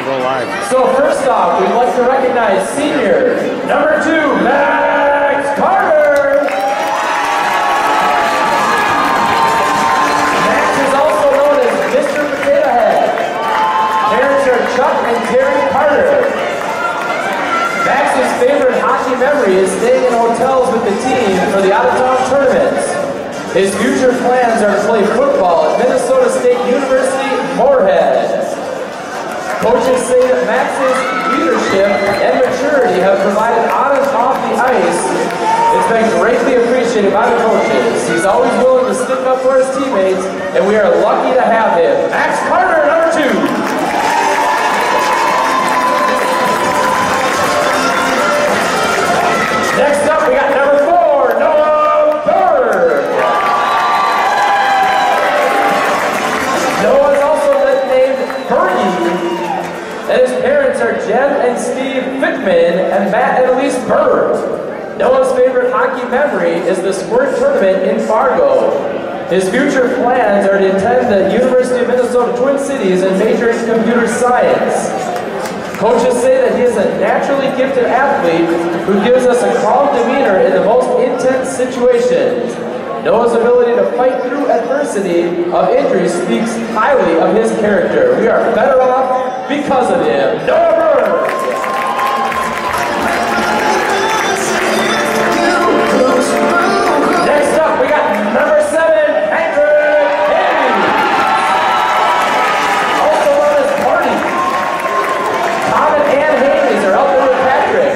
to go live. So first off, we'd like to recognize senior number 2, Max Carter. Max is also known as Mr. Potato Head. Parents are Chuck and Terry Carter. Max's favorite hockey memory is staying in hotels with the team for the out-of-town tournaments. His future plans are to play football at Minnesota State University, Moorhead. Coaches say that Max's leadership and maturity have provided on and off the ice. It's been greatly appreciated by the coaches. He's always willing to stick up for his teammates, and we are lucky to have him. Max Carter, number 2. Next up, we got number 4, Noah Berg. Noah is also named Bergie, and his parents are Jen and Steve Fickman and Matt and Elise Berg. Noah's favorite hockey memory is the Squirt Tournament in Fargo. His future plans are to attend the University of Minnesota Twin Cities and major in computer science. Coaches say that he is a naturally gifted athlete who gives us a calm demeanor in the most intense situations. Noah's ability to fight through adversity of injury speaks highly of his character. We are better off because of him. Noah Berg! Next up, we got number 7, Patrick Hayes. Also known as Party. Tom and Ann Hayes are out there with Patrick.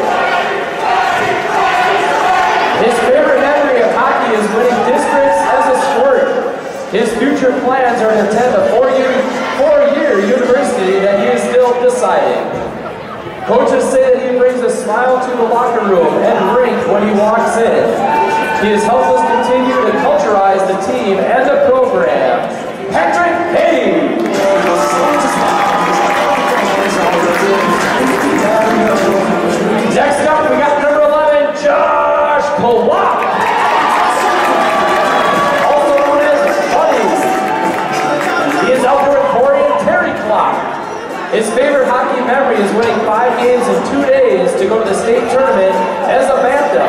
His favorite memory of hockey is winning districts as a squirt. His future plans are to attend a four-year university that he is still deciding. Coaches say that he brings a smile to the locker room and rink when he walks in. He has helped us continue to culturize the team and the program. Patrick Hayes! Next up, we got number 11, Josh Kolak. Also known as Buddy. He is out there with Corey and Terry Clock. His favorite hockey memory is winning 5 games in 2 days to go to the state tournament as a bantam.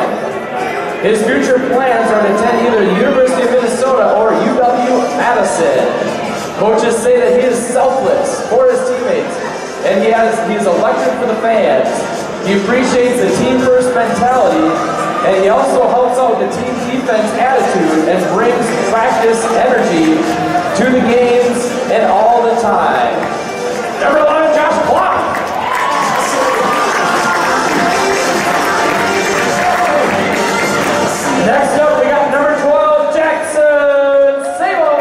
His future plans are to attend either the University of Minnesota or UW-Madison. Coaches say that he is selfless for his teammates, and he is electric for the fans. He appreciates the team-first mentality, and he also helps out the team defense attitude and brings practice energy to the games and all the time. Number 11, Josh Block. Next up, we got number 12, Jackson Sable.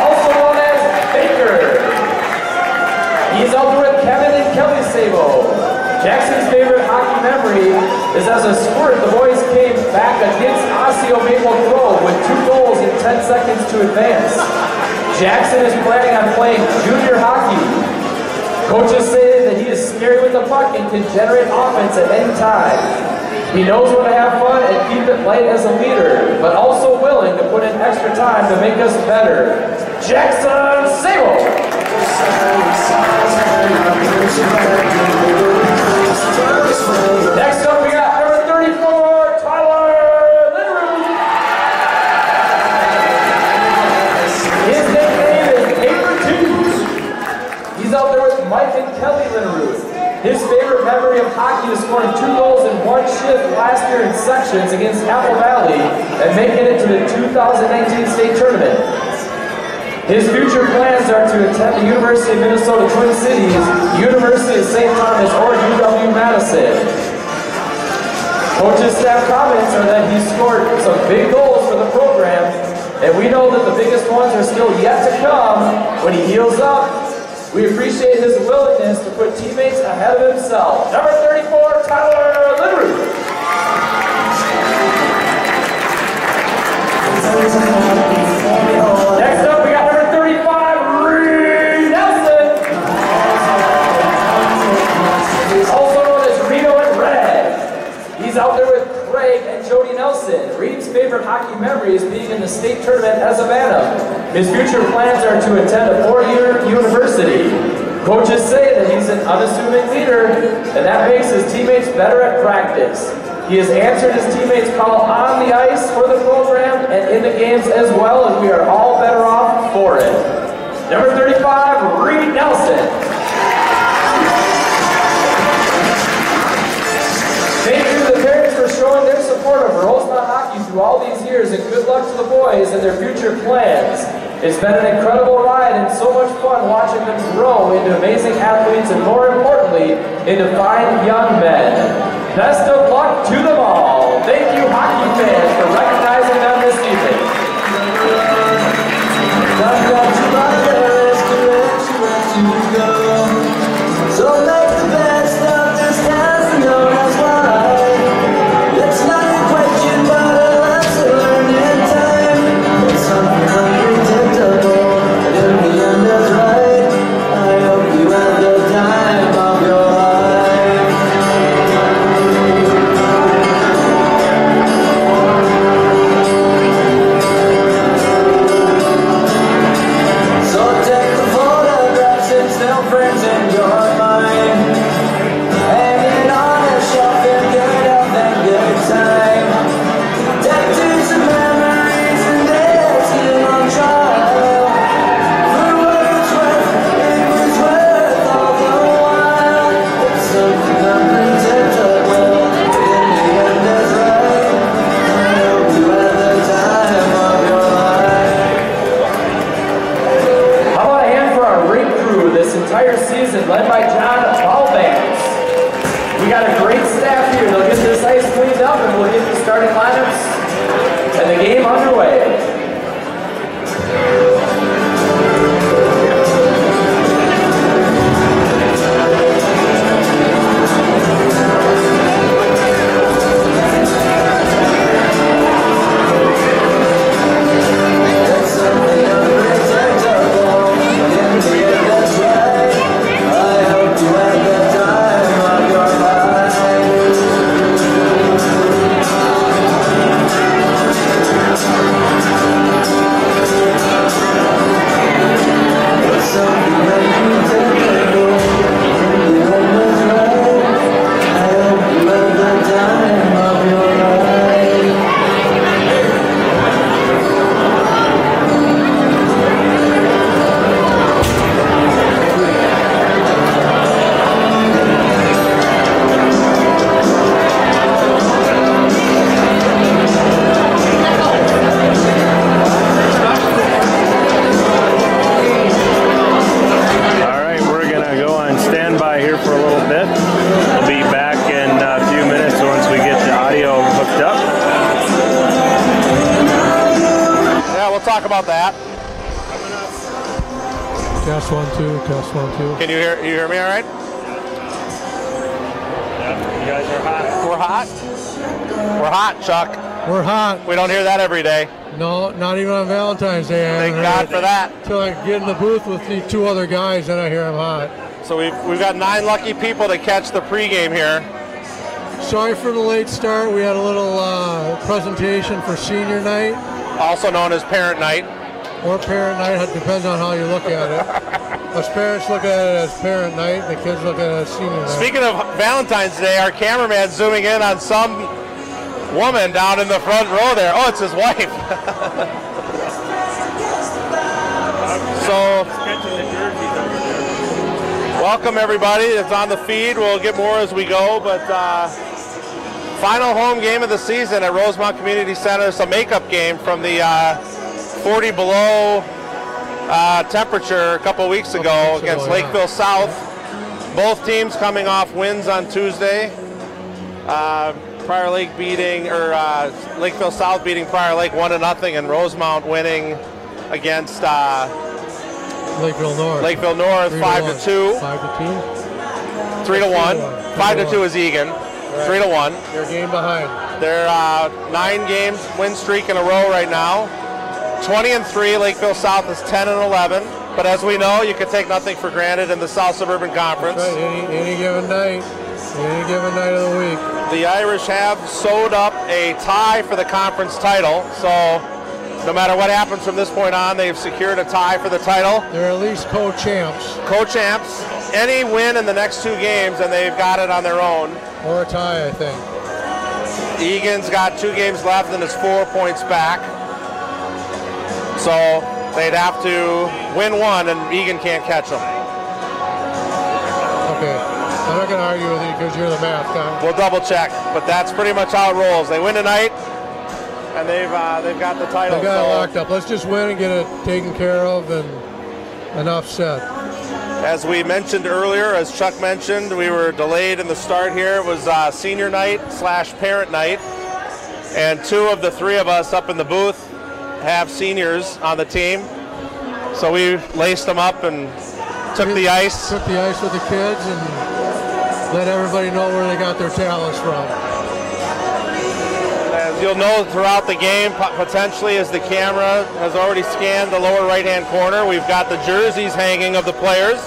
Also known as Baker. He's out there with Kevin and Kelly Sable. Jackson's favorite hockey memory is as a squirt, the boys came back against Osseo Maple Grove with 2 goals in 10 seconds to advance. Jackson is planning on playing junior hockey. Coaches say that he is scary with the puck and can generate offense at any time. He knows when to have fun and keep it light as a leader, but also willing to put in extra time to make us better. Jackson Sable! Next up, we got number 34, Tyler Linderud. His nickname is Paper Tooth. He's out there with Mike and Kelly Linderud. His favorite memory of hockey is scoring 2 goals in 1 shift last year in sections against Apple Valley and making it to the 2019 state tournament. His future plans are to attend the University of Minnesota Twin Cities, University of St. Thomas, or UW-Madison. Coach's staff comments are that he scored some big goals for the program, and we know that the biggest ones are still yet to come when he heals up. We appreciate his willingness to put teammates ahead of himself. Number 34, Tyler Linderud. Next up, we got number 35, Reed Nelson. Also known as Reno and Red. He's out there with Craig and Jody Nelson. Reed's favorite hockey memory is being in the state tournament as a bantam. His future plans are to attend a 4-year university. and that makes his teammates better at practice. He has answered his teammates' call on the ice for the program and in the games as well, and we are all better off for it. Number 35, Reed Nelson. Thank you to the parents for showing their support of Rosemount hockey through all these years, and good luck to the boys and their future plans. It's been an incredible ride and so much fun watching them grow into amazing athletes and, more importantly, into fine young men. Best of luck to them all. Thank you, hockey fans, for recognizing them this evening. So make the best of this task known as life. It's not a question, but a lesson learned in time. It's something unpredictable, and in the end is right. I hope you had the time of your life. So take the photographs and still frames in your mind. Hanging on a shelf in good health and good time. Tattoos and memories and days still on trial. For what it's worth, it was worth all the while. It's something unpredictable, in the end is right. I hope you had the time of your life. How about a hand for our rink crew this entire season, led by John Ballbanks. We got a great staff here. They'll get this ice cleaned up and we'll get the starting lineups and the game underway. It's something unpredictable, in the end that's right. I hope you had the time of your life. It's something unpredictable, in the end that's right. I hope you had the time of your life. All right, we're gonna go on standby here for a little bit. We'll be back in a few minutes once we get the audio hooked up. Yeah, we'll talk about that. Test 1 2, test 1 2. Can you hear me all right? You guys are hot. We're hot? We're hot, Chuck. We're hot. We don't hear that every day. No, not even on Valentine's Day. Thank God for that. Until I get in the booth with the two other guys, then I hear I'm hot. So we've got 9 lucky people to catch the pregame here. Sorry for the late start. We had a little presentation for senior night Also known as parent night. or parent night. It depends on how you look at it. Us parents look at it as parent night, the kids look at it as senior night. Speaking of Valentine's Day, our cameraman zooming in on some woman down in the front row there. Oh, it's his wife. So, welcome everybody. It's on the feed. We'll get more as we go, but final home game of the season at Rosemount Community Center. It's a makeup game from the 40 below temperature a couple weaks ago against Lakeville South. Both teams coming off wins on Tuesday. Prior Lake beating, or Lakeville South beating Prior Lake 1-0, and Rosemount winning against Lakeville North. Lakeville North 5-2. 5-2. 3-1. 5-2 is Egan. 3-1. They're a game behind. They're 9 games win streak in a row right now. 20-3. Lakeville South is 10-11. But as we know, you can take nothing for granted in the South Suburban Conference. That's right. Any given night. Any given night of the week. The Irish have sewed up a tie for the conference title, so no matter what happens from this point on, they've secured a tie for the title. They're at least co-champs. Co-champs. Any win in the next 2 games, and they've got it on their own. Or a tie, I think. Egan's got 2 games left and is 4 points back. So they'd have to win 1, and Egan can't catch them. Okay. I'm not going to argue with you because you're the math guy. We'll double check, but that's pretty much how it rolls. They win tonight, and they've got the title. They got it locked up. Let's just win and get it taken care of, and enough said. As we mentioned earlier, as Chuck mentioned, we were delayed in the start here. It was senior night / parent night, and 2 of the 3 of us up in the booth have seniors on the team. So we laced them up and took the ice. Took the ice with the kids and let everybody know where they got their talents from. As you'll know throughout the game, potentially as the camera has already scanned the lower right-hand corner, we've got the jerseys hanging of the players.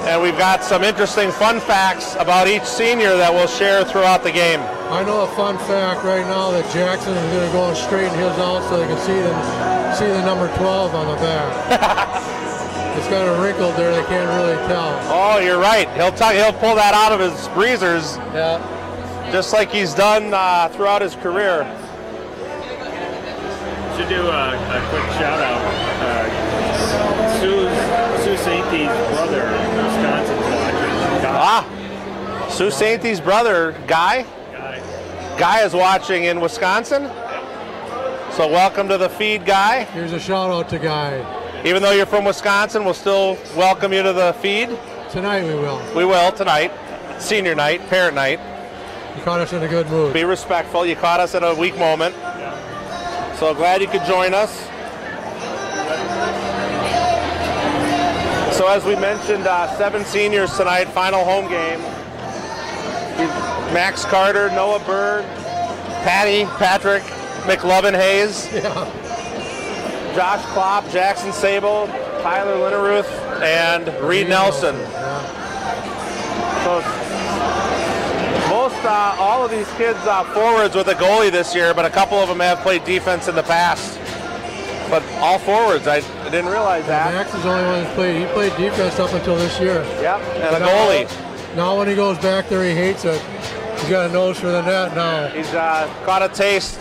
And we've got some interesting fun facts about each senior that we'll share throughout the game. I know a fun fact right now that Jackson is going to go and straighten his out so they can see the number 12 on the back. It's kind of wrinkled there, they can't really tell. Oh, you're right. He'll pull that out of his breezers. Yeah. Just like he's done throughout his career. Should do a quick shout out. Sue Sainty's brother in Wisconsin's watching. Sue Sainty's brother, Guy is watching in Wisconsin. So welcome to the feed, Guy. Here's a shout out to Guy. Even though you're from Wisconsin, we'll still welcome you to the feed. Tonight we will. We will tonight. Senior night, parent night. You caught us in a good mood. Be respectful. You caught us at a weak moment. So glad you could join us. So as we mentioned, 7 seniors tonight, final home game. Max Carter, Noah Bird, Patrick McLovin Hayes, Josh Klopp, Jackson Sable, Tyler Linneruth, and Reed Nelson. So all of these kids forwards with a goalie this year, but a couple of them have played defense in the past. But all forwards, I didn't realize that. Max is the only one who's played. He played defense up until this year. Yep, and a goalie. Now when he goes back there, he hates it. He's got a nose for the net now. He's caught a taste.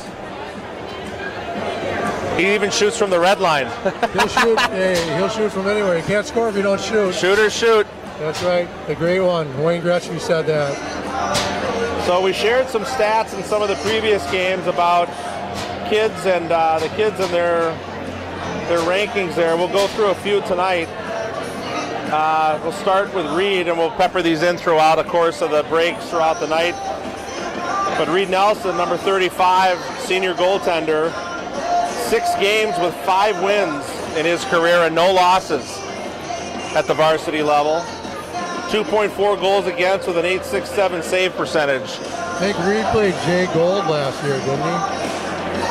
He even shoots from the red line. He'll shoot. Hey, he'll shoot from anywhere. He can't score if you don't shoot. Shooters shoot. That's right. The great one. Wayne Gretzky said that. So we shared some stats in some of the previous games about kids and the kids and their rankings there. We'll go through a few tonight. We'll start with Reed, and we'll pepper these in throughout the course of the breaks throughout the night. But Reed Nelson, number 35, senior goaltender, 6 games with 5 wins in his career and no losses at the varsity level. 2.4 goals against with an .867 save percentage. I think Reed played Jay Gold last year, didn't he?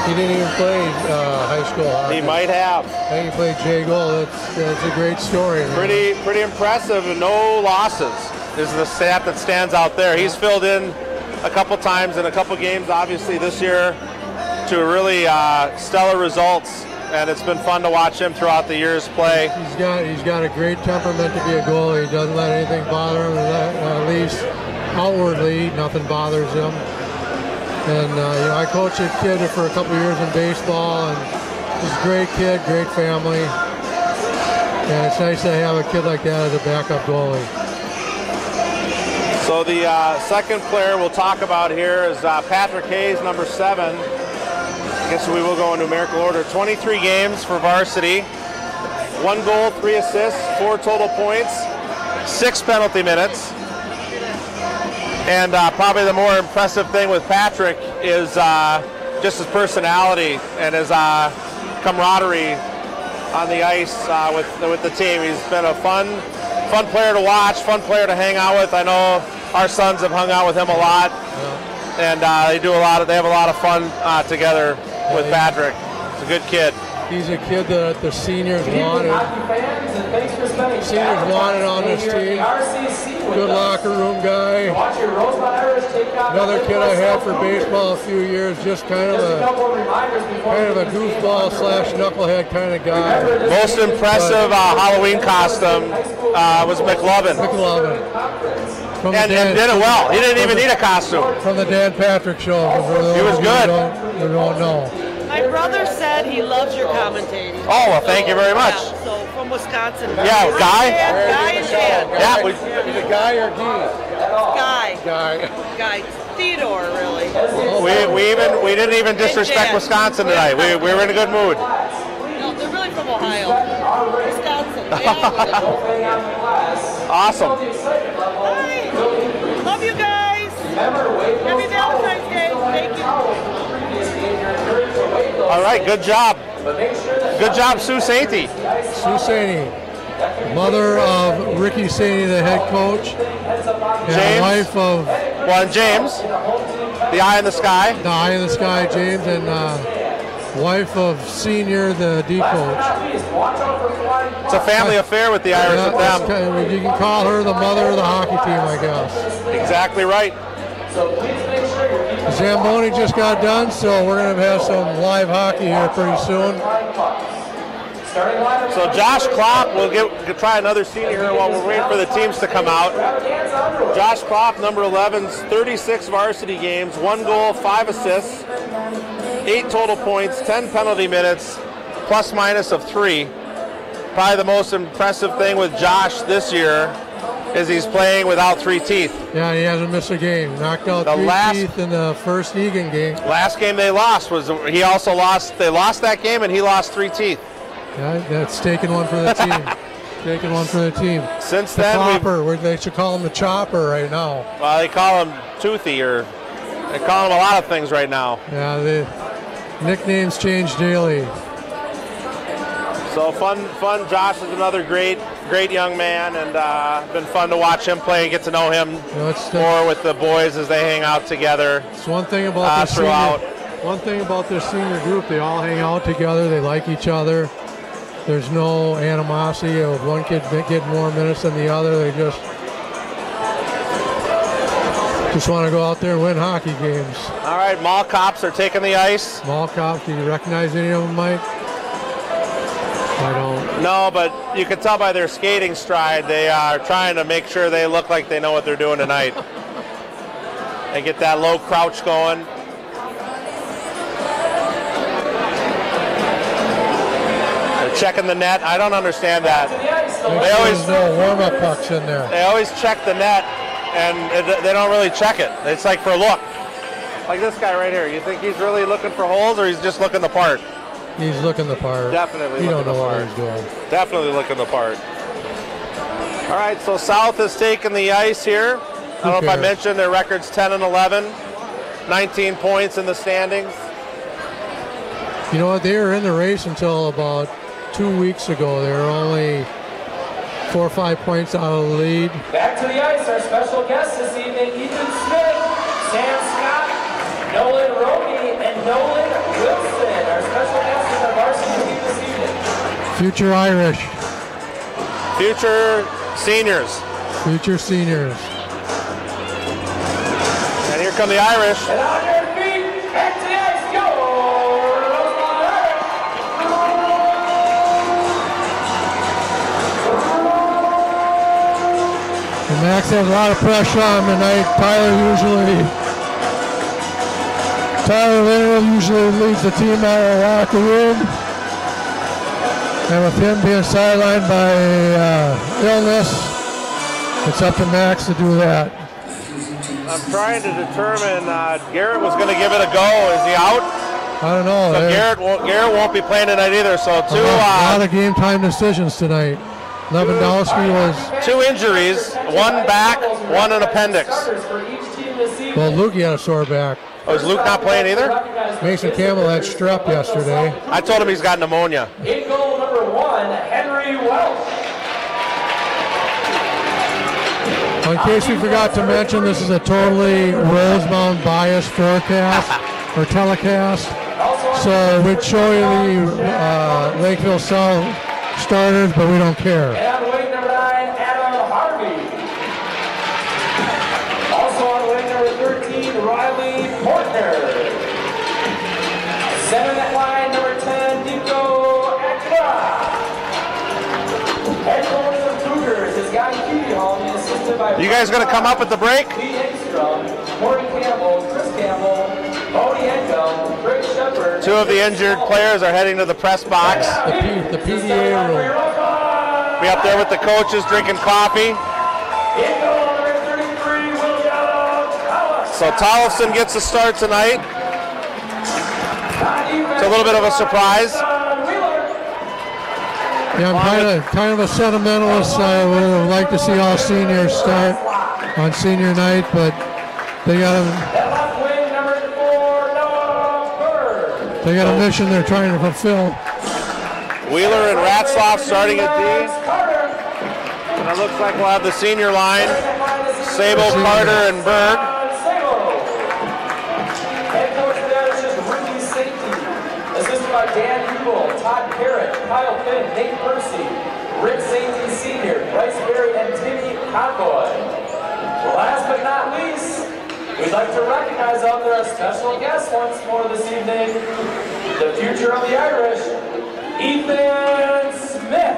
He didn't even play high school hockey. He might have. I think he played Jay Gold. That's a great story. Pretty impressive. No losses is the stat that stands out there. He's filled in a couple times in a couple games, obviously this year, to really stellar results. And it's been fun to watch him throughout the years play. He's got a great temperament to be a goalie. He doesn't let anything bother him. At least outwardly, nothing bothers him. And I coached a kid for a couple years in baseball, and he's a great kid, great family. And it's nice to have a kid like that as a backup goalie. So the second player we'll talk about here is Patrick Hayes, number 7. I guess we will go in numerical order. 23 games for varsity. 1 goal, 3 assists, 4 total points, 6 penalty minutes. And probably the more impressive thing with Patrick is just his personality and his camaraderie on the ice with the team. He's been a fun player to watch, fun player to hang out with. I know our sons have hung out with him a lot, and they have a lot of fun together with Patrick. He's a good kid. He's a kid that the seniors wanted. Seniors wanted on this team. Good locker room guy. Another kid I had for baseball a few years, just kind of a goofball / knucklehead kind of guy. Most impressive Halloween costume was McLovin. And did it well. He didn't even need a costume. From the Dan Patrick show. He was good. You don't know. My brother said he loves your commentating. Oh, well, thank you very much. Yeah, so from Wisconsin. Yeah, Guy? Guy and Dan. Yeah, Is it Guy or Guy? Guy. Theodore, really. we didn't even disrespect Wisconsin tonight. We were in a good mood. No, they're really from Ohio. Wisconsin. Awesome. Hi. Love you guys. Happy Valentine's Day. Thank you. All right, good job. Good job, Sue Sainty. Sue Sainty, mother of Ricky Sainty, the head coach, and James. wife of James, the eye in the sky. the eye in the sky, James, and wife of Senior, the D coach. It's a family affair with the Irish and them. You can call her the mother of the hockey team, I guess. Exactly right. Zamboni just got done, so we're going to have some live hockey here pretty soon. So Josh Klopp, we'll try another senior here while we're waiting for the teams to come out. Josh Klopp, number 11's 36 varsity games, 1 goal, 5 assists, 8 total points, 10 penalty minutes, plus minus of 3. Probably the most impressive thing with Josh this year is he's playing without 3 teeth. Yeah, he hasn't missed a game. Knocked out 3 teeth in the first Egan game. Last game they lost was they lost that game and he lost 3 teeth. Yeah, that's taking one for the team. Taking one for the team. Since the then, Chopper, they should call him the Chopper right now. Well, they call him Toothy, or they call him a lot of things right now. Yeah, the nicknames change daily. So fun. Josh is another great young man, and been fun to watch him play and get to know him more with the boys as they hang out together. It's one thing about this throughout. One thing about this senior group, they all hang out together. They like each other. There's no animosity of one kid getting more minutes than the other. They just want to go out there and win hockey games. All right, Mall Cops are taking the ice. Mall Cops, do you recognize any of them, Mike? I don't. No, but you can tell by their skating stride, they are trying to make sure they look like they know what they're doing tonight. They get that low crouch going. Checking the net. I don't understand that. They always no warm-up pucks in there. They always check the net, and they don't really check it. It's like for a look. Like this guy right here. You think he's really looking for holes, or he's just looking the part? He's looking the part. Definitely. You don't know what he's doing. Definitely looking the part. All right. So South has taken the ice here. I don't know if I mentioned their record's 10-11, 19 points in the standings. You know what? They were in the race until about 2 weeks ago. They were only 4 or 5 points out of the lead. Back to the ice, our special guests this evening, Ethan Smith, Sam Scott, Nolan Roby, and Nolan Wilson. Our special guests is our varsity team this evening. Future Irish. Future seniors. Future seniors. And here come the Irish. And on your feet, back to the ice, go! Max has a lot of pressure on him tonight. Tyler usually leads the team out of the locker room. And with him being sidelined by illness, it's up to Max to do that. I'm trying to determine, Garrett was going to give it a go. Is he out? I don't know. So Garrett won't be playing tonight either. So a lot of game time decisions tonight. Lewandowski was 2 injuries, 1 back, 1 an appendix. Well, Lukey had a sore back. Oh, is Luke not playing either? Mason Campbell had strep yesterday. I told him he's got pneumonia. In goal number 1, Henry Welch. In case we forgot to mention, this is a totally Rosemount biased forecast or telecast. So we'd show you the Lakeville South starters, but we don't care. And on weight number 9, Adam Harvey. Also on weight number 13, Riley Portner. 7 at line, number 10, Nico Akra. Head coach of Cougars is Guy Keeley, assisted by You guys going to come up at the break? Lee Engstrom, Corey Campbell, Chris Campbell, Bodie Engel, Greg Shepard. 2 of the injured players are heading to the press box. The PDA room. Be up there with the coaches drinking coffee. So Tollefson gets a start tonight. It's a little bit of a surprise. Yeah, I'm kind of a sentimentalist. I would like to see all seniors start on senior night, but they got a mission they're trying to fulfill. Wheeler and Ratzloff starting at D. And it looks like we'll have the senior line. Sable, Carter, and Berg. Head coach for that is just Ricky Sankey. Assisted by Dan Hubel, Todd Garrett, Kyle Finn, Nate Percy, Rick Sankey Sr., Bryce Berry, and Timmy Convoy. Last but not least, we'd like to recognize out there a special guest once more this evening, the future of the Irish, Ethan Smith.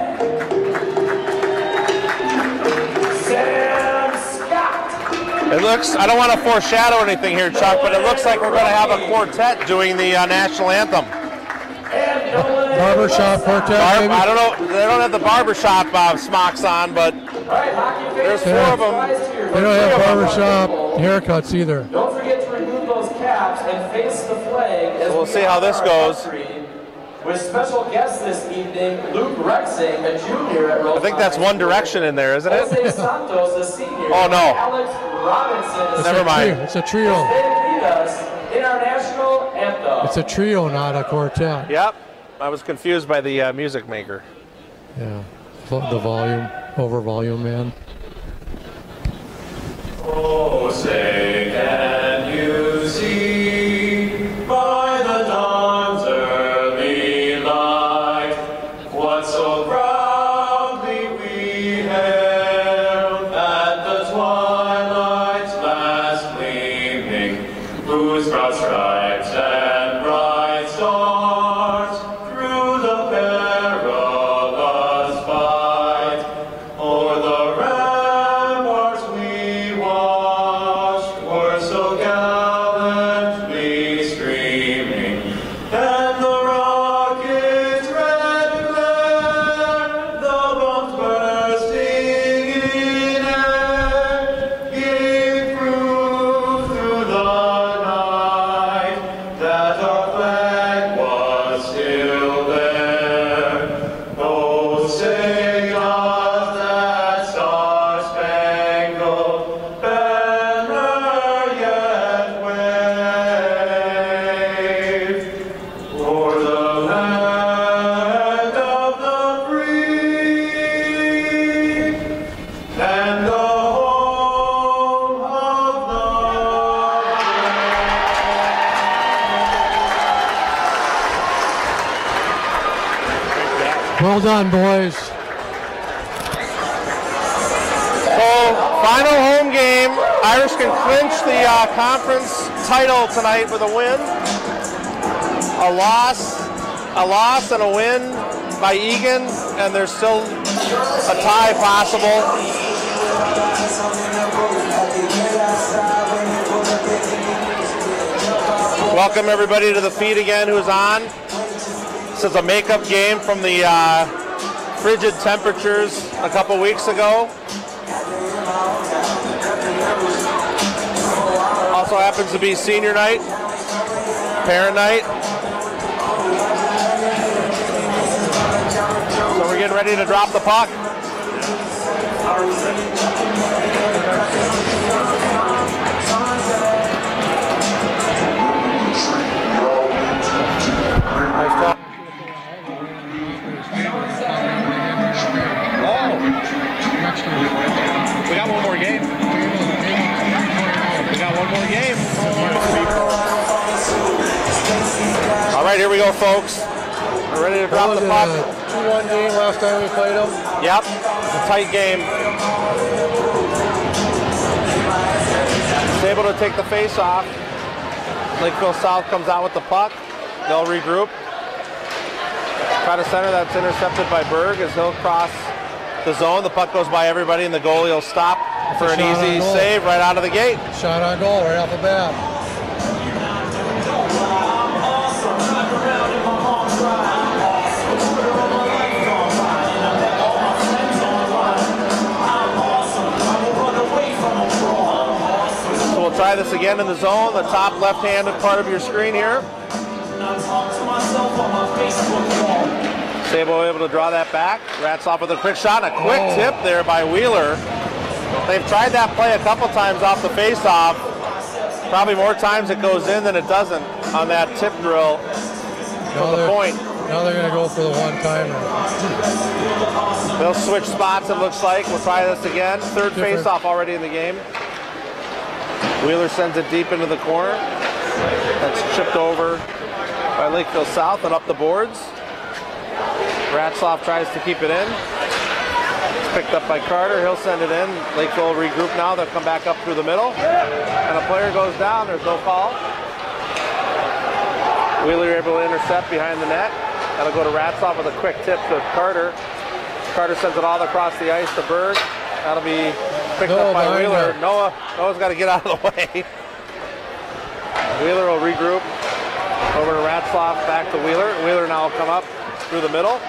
Sam Scott. It looks, I don't want to foreshadow anything here, Chuck, but it looks like we're going to have a quartet doing the national anthem. Barbershop quartet, maybe? I don't know, they don't have the barbershop smocks on, but there's 4 of them. They don't have barbershop haircuts either. Don't forget to remove those caps and face the flag. As we'll see how this goes. With special guests this evening, Luke Rexing, a junior at Rosemount. I think that's One Direction in there, isn't it? Jose Santos, a senior. Oh, no. Alex Robinson. Never mind. It's a trio. They lead us in our national anthem. It's a trio, not a quartet. Yep. I was confused by the music maker. Yeah. The volume, over volume, man. Oh, say can you see by the dawn's early light what so proudly we hailed at the twilight's last gleaming, whose broad stripes and bright stars through the perilous fight o'er the ramparts we watched were so gallantly streaming, and the rocket's red glare, the bombs bursting in air, gave proof through the night that our flag was still there. Oh, say does that star-spangled banner yet wave o'er the land of the free and the home of the Well done, boys. So, final home game. Irish can clinch the conference title tonight with a win. A loss and a win by Egan, and there's still a tie possible. Welcome everybody to the feed again who's on. This is a makeup game from the frigid temperatures a couple weeks ago. Also happens to be senior night, parent night. So we're getting ready to drop the puck. Nice talk. We got one more game. We got one more game. All right. right, here we go, folks. We're ready to drop the puck. 2-1 game last time we played them. Yep, it's a tight game. It's able to take the face off. Lakeville South comes out with the puck. They'll regroup. Try to center, that's intercepted by Berg as he'll cross the zone. The puck goes by everybody and the goalie will stop for an easy save right out of the gate. Shot on goal right off the bat. So we'll try this again in the zone, the top left-handed part of your screen here. Sabo able to draw that back. Rats off with a quick shot and a quick tip there by Wheeler. They've tried that play a couple times off the face-off. Probably more times it goes in than it doesn't on that tip drill from the point. Now they're going to go for the one-timer. They'll switch spots, it looks like. We'll try this again. Third face-off already in the game. Wheeler sends it deep into the corner. That's chipped over by Lakeville South and up the boards. Ratzloff tries to keep it in. It's picked up by Carter. He'll send it in. Lakeville will regroup now. They'll come back up through the middle. And a player goes down. There's no call. Wheeler able to intercept behind the net. That'll go to Ratzloff with a quick tip to Carter. Carter sends it all across the ice to Berg. That'll be picked up by Wheeler. Noah's got to get out of the way. Wheeler will regroup. Over to Ratzloff, back to Wheeler. Wheeler now will come up through the middle.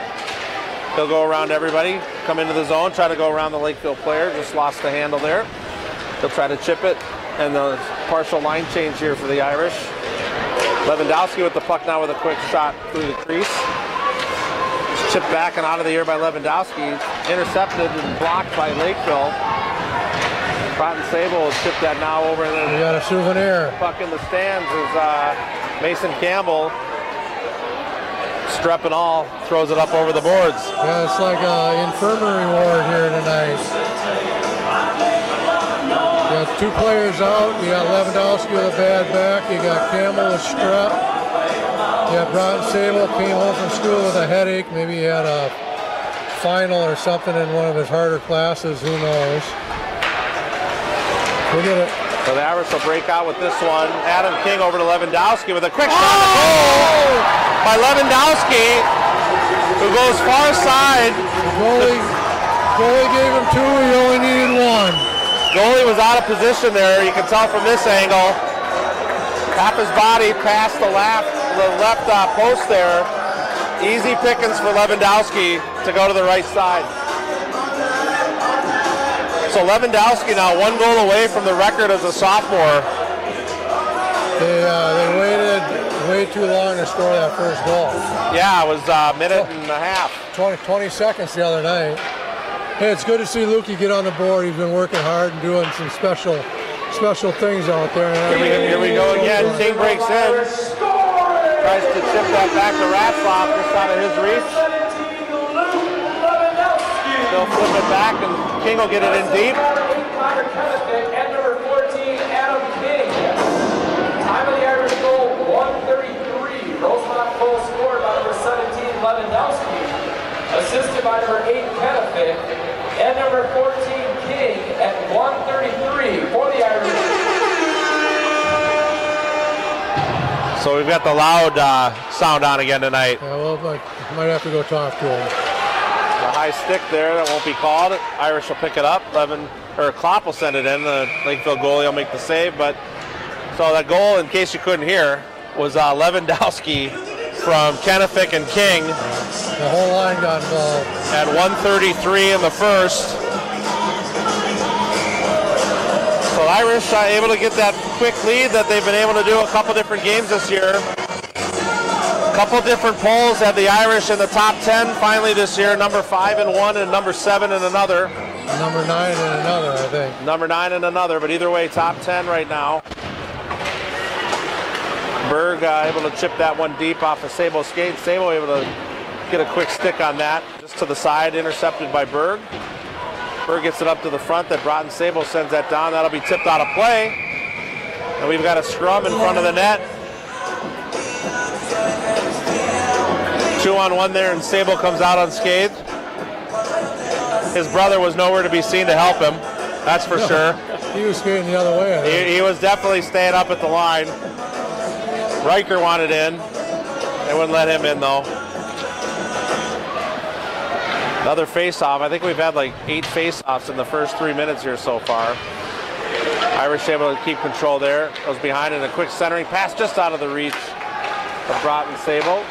He'll go around everybody, come into the zone, try to go around the Lakeville player. Just lost the handle there. He'll try to chip it. And the partial line change here for the Irish. Lewandowski with the puck now with a quick shot through the crease. Chipped back and out of the air by Lewandowski. Intercepted and blocked by Lakeville. Broughton Sable will chip that now over. And we got a souvenir. Puck in the stands is Mason Campbell. Strep and all, throws it up over the boards. Yeah, it's like an infirmary ward here tonight. You got two players out. You got Lewandowski with a bad back. You got Campbell with strep. You got Broughton Sable came home from school with a headache. Maybe he had a final or something in one of his harder classes. Who knows? Look at it. So the Irish will break out with this one. Adam King over to Lewandowski with a quick shot. Oh! By Lewandowski, who goes far side. The goalie gave him two, he only needed one. Goalie was out of position there, you can tell from this angle. Tap his body past the left post there. Easy pickings for Lewandowski to go to the right side. So Lewandowski now 1 goal away from the record as a sophomore. They waited way too long to score that first goal. Yeah, it was a minute and a half. 20 seconds the other night. Hey, it's good to see Lukey get on the board. He's been working hard and doing some special things out there. Here we go again. King breaks in. Tries to chip that back to Ratzloff just out of his reach. They'll flip it back and King will get it in deep. And number 14, Adam King. Time of the Irish goal, 1:33. Rosemount goal scored by number 17, Lewandowski. Assisted by number 8, Kennefick. And number 14, King at 1:33 for the Irish. So we've got the loud sound on again tonight. Yeah, well, I might have to go talk to him. A high stick there, that won't be called. Irish will pick it up. Klopp will send it in. The Lakeville goalie will make the save. But so that goal, in case you couldn't hear, was Lewandowski from Kennefick and King. The whole line got involved. At 1:33 in the first. So Irish able to get that quick lead that they've been able to do a couple different games this year. A couple different polls have the Irish in the top 10 finally this year. Number 5 in one and number 7 in another. Number 9 in another, I think. Number 9 in another, but either way, top 10 right now. Berg able to chip that one deep off of Sable's skate. Sable able to get a quick stick on that, just to the side, intercepted by Berg. Berg gets it up to the front, that Broughton Sable sends that down. That'll be tipped out of play. And we've got a scrum in front of the net. 2-on-1 there, and Sable comes out unscathed. His brother was nowhere to be seen to help him, that's for sure. He was skating the other way. He was definitely staying up at the line. Riker wanted in. They wouldn't let him in, though. Another face-off. I think we've had like 8 face-offs in the first 3 minutes here so far. Irish able to keep control there. Goes behind in a quick centering pass just out of the reach of Broughton Sable.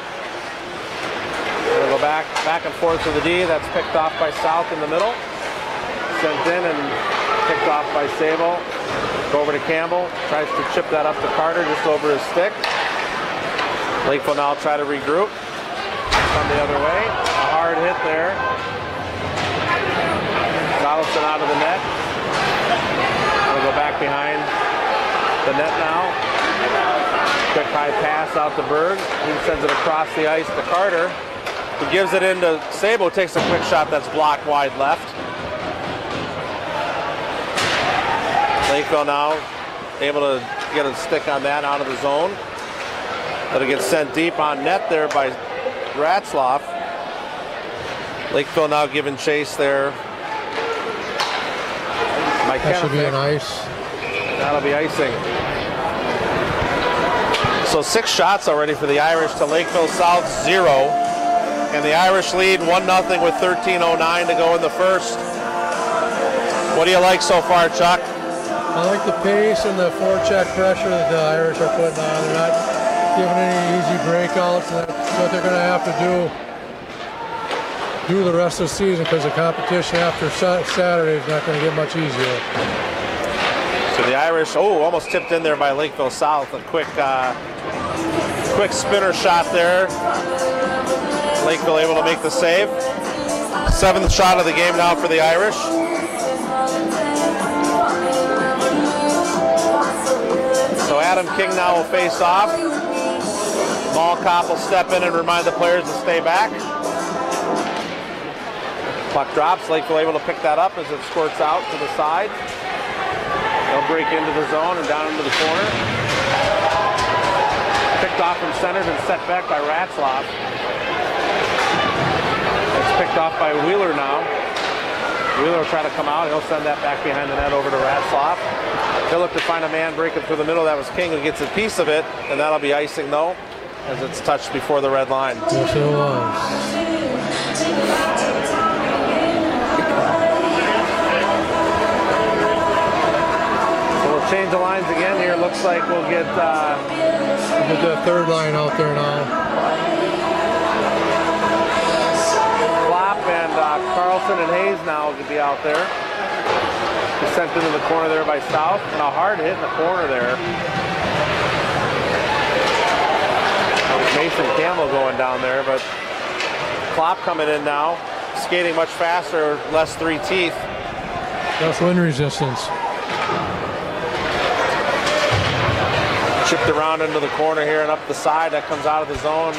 We'll go back and forth to the D. That's picked off by South in the middle. Sent in and picked off by Sable. Go over to Campbell. Tries to chip that up to Carter just over his stick. Lakeville now try to regroup. Come the other way. A hard hit there. Donaldson out of the net. We'll go back behind the net now. Quick high pass out to Berg. He sends it across the ice to Carter, who gives it into Sabo. Takes a quick shot that's blocked wide left. Lakeville now able to get a stick on that out of the zone. It'll get sent deep on net there by Ratzloff. Lakeville now giving chase there. That should be an ice. That'll be icing. So 6 shots already for the Irish to Lakeville South 0. And the Irish lead 1-0 with 13:09 to go in the first. What do you like so far, Chuck? I like the pace and the forecheck pressure that the Irish are putting on. They're not giving any easy breakouts, and that's what they're going to have to do the rest of the season, because the competition after Saturday is not going to get much easier. So the Irish, almost tipped in there by Lakeville South. A quick spinner shot there. Lakeville able to make the save. 7th shot of the game now for the Irish. So Adam King now will face off. Malkoff will step in and remind the players to stay back. Puck drops. Lakeville able to pick that up as it squirts out to the side. They'll break into the zone and down into the corner. Picked off from centers and set back by Ratzloff. It's picked off by Wheeler now. Wheeler will try to come out. He'll send that back behind the net over to Ratzloff. He'll look to find a man breaking through the middle. That was King who gets a piece of it, and that'll be icing though, as it's touched before the red line. Yes, it was. Change the lines again here. Looks like we'll get the third line out there now. Klopp and Carlson and Hayes now will be out there. He's sent into the corner there by South, and a hard hit in the corner there. Mason Campbell going down there, but Klopp coming in now, skating much faster, less 3 teeth. Less wind resistance. Chipped around into the corner here and up the side. That comes out of the zone.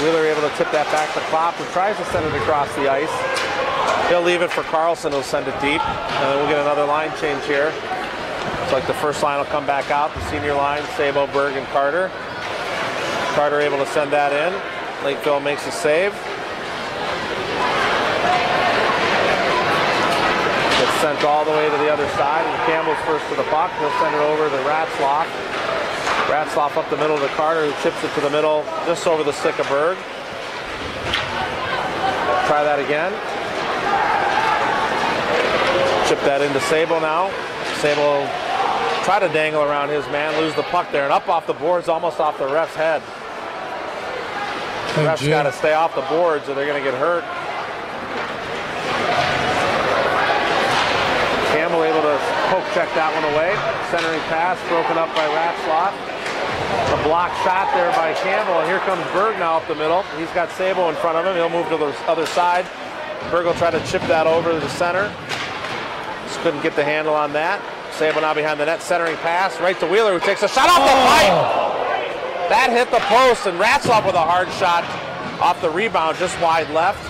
Wheeler able to tip that back to Klopp, who tries to send it across the ice. He'll leave it for Carlson, who'll send it deep. And then we'll get another line change here. It's like the first line will come back out, the senior line, Sabo, Berg, and Carter. Carter able to send that in. Lakeville makes a save. It's sent all the way to the other side, and Campbell's first to the puck. He'll send it over to Ratzloff. Ratzloff up the middle to Carter, who chips it to the middle, just over the stick of Berg. Try that again. Chip that into Sable now. Sable try to dangle around his man, lose the puck there, and up off the boards, almost off the ref's head. The ref's got to stay off the boards or they're going to get hurt. Campbell able to poke check that one away. Centering pass broken up by Ratzloff. A block shot there by Campbell, and here comes Berg now up the middle. He's got Sabo in front of him. He'll move to the other side. Berg will try to chip that over to the center. Just couldn't get the handle on that. Sabo now behind the net, centering pass right to Wheeler, who takes a shot off the pipe. That hit the post, and Ratzloff with a hard shot off the rebound, just wide left.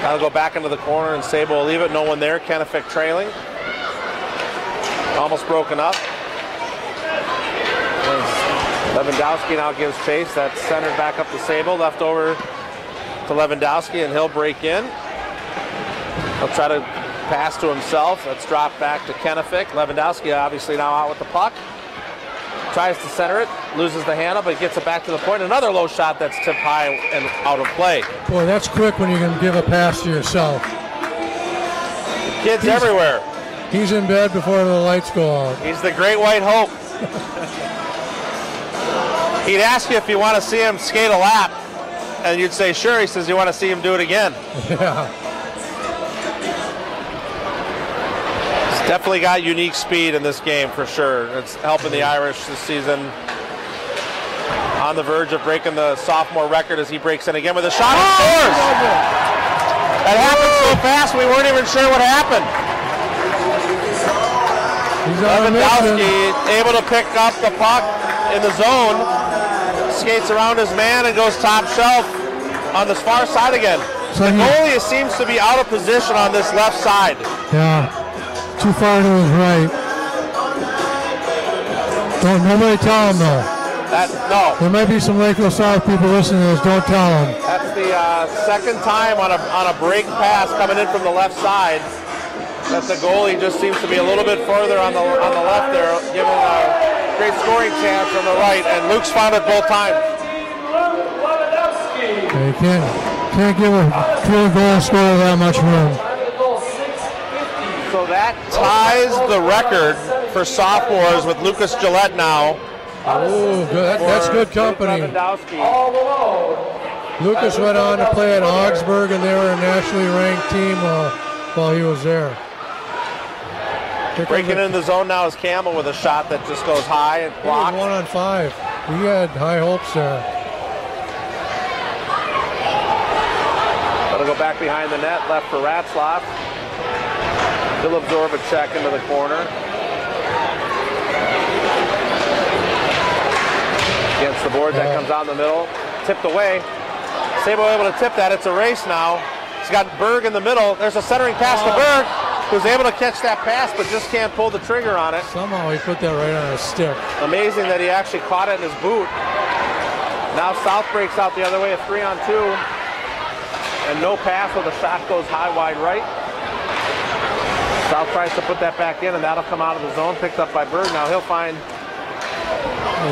That'll go back into the corner, and Sabo will leave it. No one there. Kennefic trailing. Almost broken up. Lewandowski now gives chase. That's centered back up to Sable. Left over to Lewandowski, and he'll break in. He'll try to pass to himself. Let's drop back to Kennefic. Lewandowski obviously now out with the puck. Tries to center it, loses the handle, but gets it back to the point. Another low shot that's tipped high and out of play. Boy, that's quick when you can give a pass to yourself. Kids everywhere. He's in bed before the lights go out. He's the great white hope. He'd ask you if you want to see him skate a lap, and you'd say, sure. He says, you want to see him do it again. Yeah. He's definitely got unique speed in this game for sure. It's helping the Irish this season. On the verge of breaking the sophomore record as he breaks in again with a shot and scores. That happened so fast we weren't even sure what happened. Lewandowski able to pick up the puck in the zone, skates around his man and goes top shelf on this far side again. So the goalie seems to be out of position on this left side. Yeah, too far to his right. Don't nobody tell him though. No. There might be some Lakeville South people listening to this. Don't tell them. That's the second time on a break pass coming in from the left side that the goalie just seems to be a little bit further on the left there, giving a great scoring chance on the right, and Luke's found it both times. You can't give a true goal scorer that much room. So that ties the record for sophomores with Lucas Gillette now. Oh, good. That's good company. Lucas went on to play at Augsburg, and they were a nationally ranked team while he was there. Breaking in the zone now is Campbell with a shot that just goes high and blocked. 1-on-5. He had high hopes there. That'll go back behind the net, left for Ratzlaff. He'll absorb a check into the corner. Against the boards, that comes out in the middle. Tipped away. Sabo able to tip that. It's a race now. He's got Berg in the middle. There's a centering pass to Berg, who's able to catch that pass, but just can't pull the trigger on it. Somehow he put that right on his stick. Amazing that he actually caught it in his boot. Now South breaks out the other way, a 3-on-2. And no pass, so the shot goes high, wide right. South tries to put that back in, and that'll come out of the zone, picked up by Berg. Now he'll find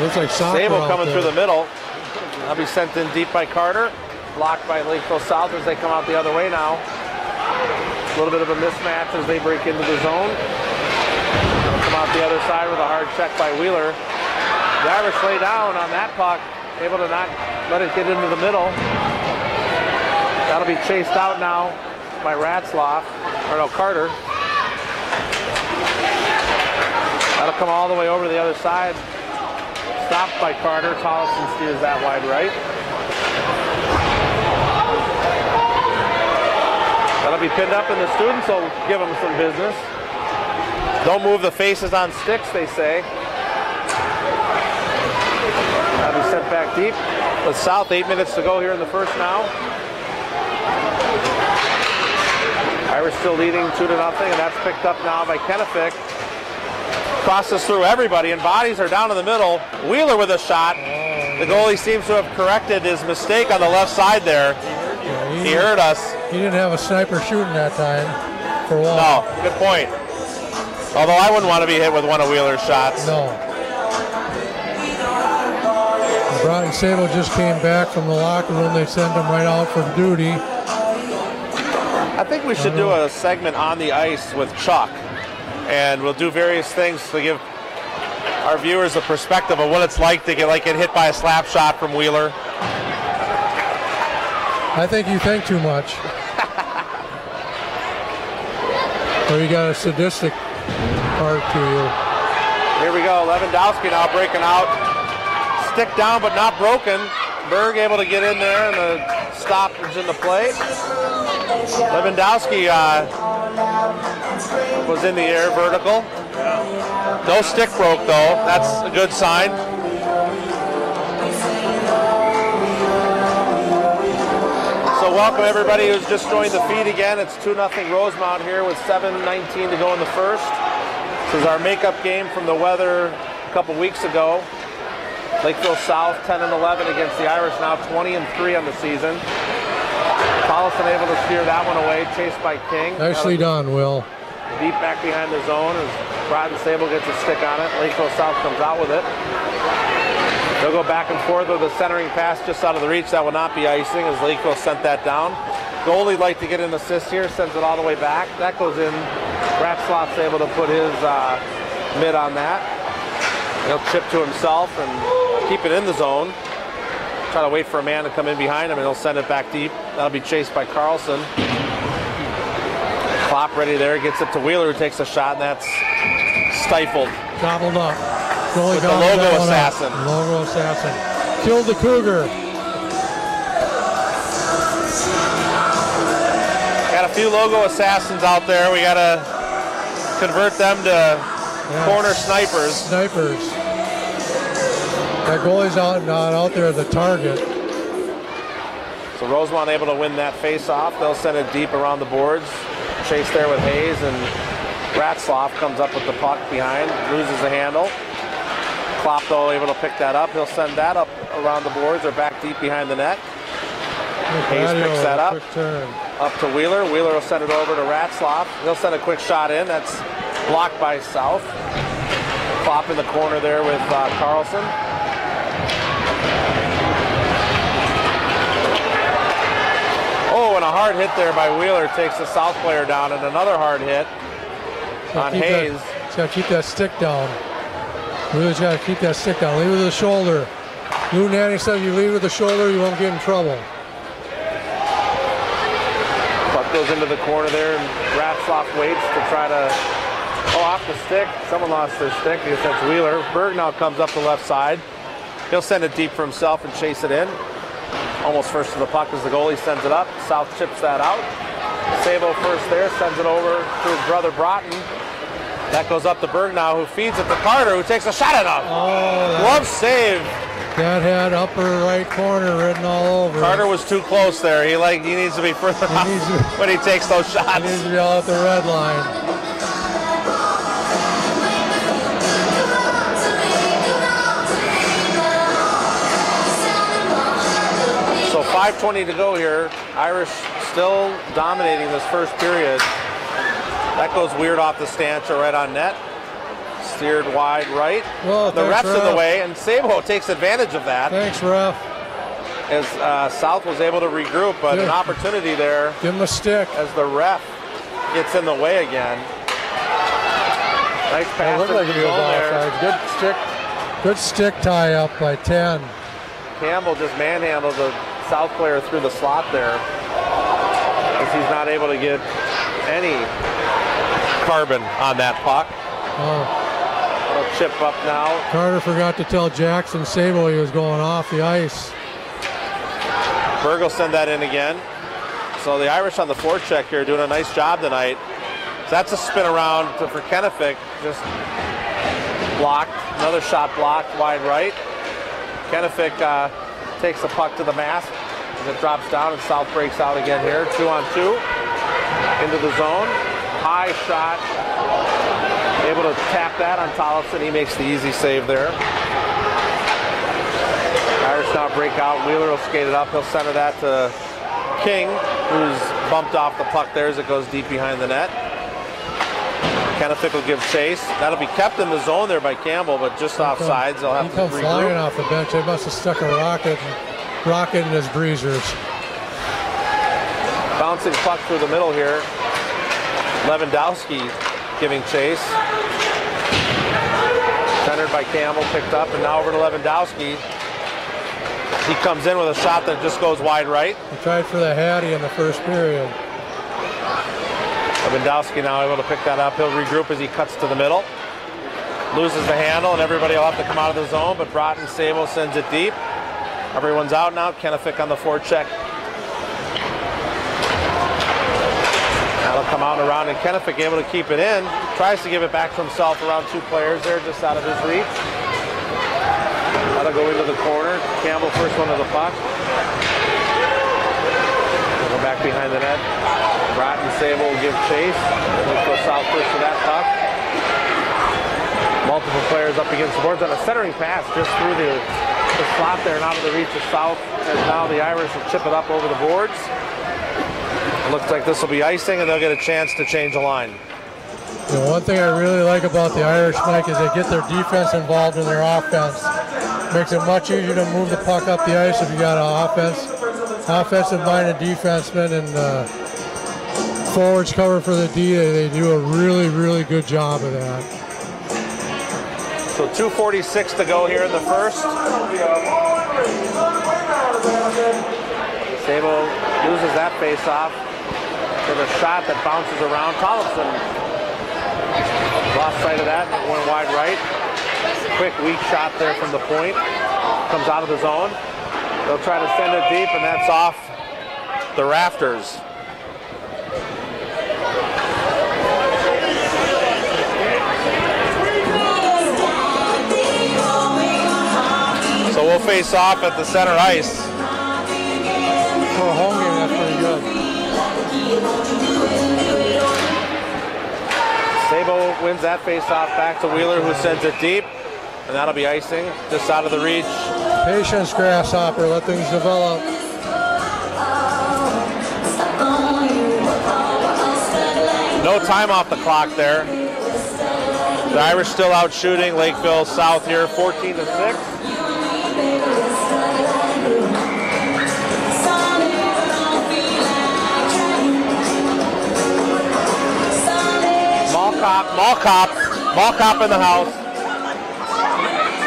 looks like Sable coming through the middle. That'll be sent in deep by Carter. Blocked by Lakeville South as they come out the other way now. A little bit of a mismatch as they break into the zone. They'll come out the other side with a hard check by Wheeler. The Irish lay down on that puck, able to not let it get into the middle. That'll be chased out now by Carter. That'll come all the way over to the other side. Stopped by Carter. Tollefson steers that wide right. That'll be pinned up, and the students will give them some business. Don't move the faces on sticks, they say. That'll be sent back deep. With South, 8 minutes to go here in the first now. Irish still leading 2-0, and that's picked up now by Kennefic. Crosses through everybody, and bodies are down in the middle. Wheeler with a shot. The goalie seems to have corrected his mistake on the left side there. Yeah, he heard us. He didn't have a sniper shooting that time, for one. No, good point. Although I wouldn't want to be hit with one of Wheeler's shots. No. Broughton Sable just came back from the locker room. They sent him right out for duty. I think we should do a segment on the ice with Chuck. And we'll do various things to give our viewers a perspective of what it's like to get hit by a slap shot from Wheeler. I think you think too much. Or you got a sadistic part to you. Here we go. Lewandowski now breaking out. Stick down but not broken. Berg able to get in there, and the stop is in the play. Lewandowski was in the air vertical. No stick broke though. That's a good sign. So welcome everybody who's just joined the feed again. It's 2-0 Rosemount here with 7:19 to go in the first. This is our makeup game from the weather a couple weeks ago. Lakeville South 10 and 11 against the Irish, now 20 and 3 on the season. Collison able to steer that one away, chased by King. Nicely done, Will. Deep back behind the zone as Broughton Sable gets a stick on it. Lakeville South comes out with it. They'll go back and forth with a centering pass just out of the reach. That will not be icing as Lakeville sent that down. Goalie like to get an assist here, sends it all the way back. That goes in. Ratzloff's able to put his mid on that. He'll chip to himself and keep it in the zone. Try to wait for a man to come in behind him and he'll send it back deep. That'll be chased by Carlson. Klopp ready there, gets it to Wheeler who takes a shot and that's stifled. Gobbled up. With the logo assassin. Logo assassin. Killed the Cougar. Got a few logo assassins out there. We got to convert them to corner snipers. Snipers. That goalie's out there as a target. So Rosemount able to win that face-off. They'll send it deep around the boards. Chase there with Hayes and Ratzloff comes up with the puck behind, loses the handle. Klopp though able to pick that up. He'll send that up around the boards or back deep behind the net. Hayes picks that up. Up to Wheeler. Wheeler will send it over to Ratzloff. He'll send a quick shot in. That's blocked by South. Klopp in the corner there with Carlson. Oh, and a hard hit there by Wheeler takes the South player down, and another hard hit on Hayes. He's got to keep that stick down. Wheeler's got to keep that stick down. Lead with the shoulder. Lou Nanny said if you lead with the shoulder, you won't get in trouble. Puck goes into the corner there, and Ratzloff waits to try to, off the stick. Someone lost their stick. I guess that's Wheeler. Berg now comes up the left side. He'll send it deep for himself and chase it in. Almost first to the puck as the goalie sends it up. South chips that out. Sabo first there, sends it over to his brother Broughton. That goes up to Berg now, who feeds it to Carter, who takes a shot at him. Glove save. That had upper right corner written all over. Carter was too close there. He needs to be further out when he takes those shots. He needs to be all at the red line. So 5:20 to go here. Irish still dominating this first period. That goes weird off the stanch or right on net. Steered wide right. Well, the ref's in the way, and Sabo takes advantage of that. Thanks, ref. As South was able to regroup, but an opportunity there. Give him a stick. As the ref gets in the way again. Nice pass. Looked like he was offside. Good stick tie up by 10. Campbell just manhandled the South player through the slot there. As he's not able to get any carbon on that puck. Chip up now. Carter forgot to tell Jackson Sabo he was going off the ice. Berg will send that in again. So the Irish on the forecheck here doing a nice job tonight. So that's a spin around for Kennefic. Just blocked. Another shot blocked wide right. Kennefic takes the puck to the mask as it drops down and South breaks out again here. 2-on-2 into the zone. High shot. Able to tap that on Tollefson. He makes the easy save there. Irish now break out. Wheeler will skate it up. He'll center that to King, who's bumped off the puck there as it goes deep behind the net. Kennefic will give chase. That'll be kept in the zone there by Campbell, but just offsides. They'll have to regroup. Flying off the bench. They must have stuck a rocket in his breezers. Bouncing puck through the middle here. Lewandowski giving chase. Centered by Campbell, picked up, and now over to Lewandowski. He comes in with a shot that just goes wide right. He tried for the Hattie in the first period. Lewandowski now able to pick that up. He'll regroup as he cuts to the middle. Loses the handle, and everybody will have to come out of the zone, but Broughton Sabo sends it deep. Everyone's out now. Kennefic on the forecheck. That'll come out and around, and Kennefic able to keep it in. Tries to give it back to himself around two players there, just out of his reach. That'll go into the corner. Campbell first one to the puck. We'll go back behind the net. Broughton Sabo will give chase. We'll go South first to that puck. Multiple players up against the boards on a centering pass just through the slot there and out of the reach of South. And now the Irish will chip it up over the boards. It looks like this will be icing, and they'll get a chance to change the line. You know, one thing I really like about the Irish, Mike, is they get their defense involved in their offense. Makes it much easier to move the puck up the ice if you got an offensive-minded defenseman and forwards cover for the D. They do a really, really good job of that. So 2:46 to go here in the first. Sabo loses that face-off with a shot that bounces around. Tollefson lost sight of that, went wide right. Quick, weak shot there from the point. Comes out of the zone. They'll try to send it deep, and that's off the rafters. So we'll face off at the center ice. For a home game, that's pretty good. Sabo wins that face-off back to Wheeler, who sends it deep, and that'll be icing just out of the reach. Patience, Grasshopper. Let things develop. No time off the clock there. The Irish still out shooting Lakeville South here, 14-6. Malcop in the house.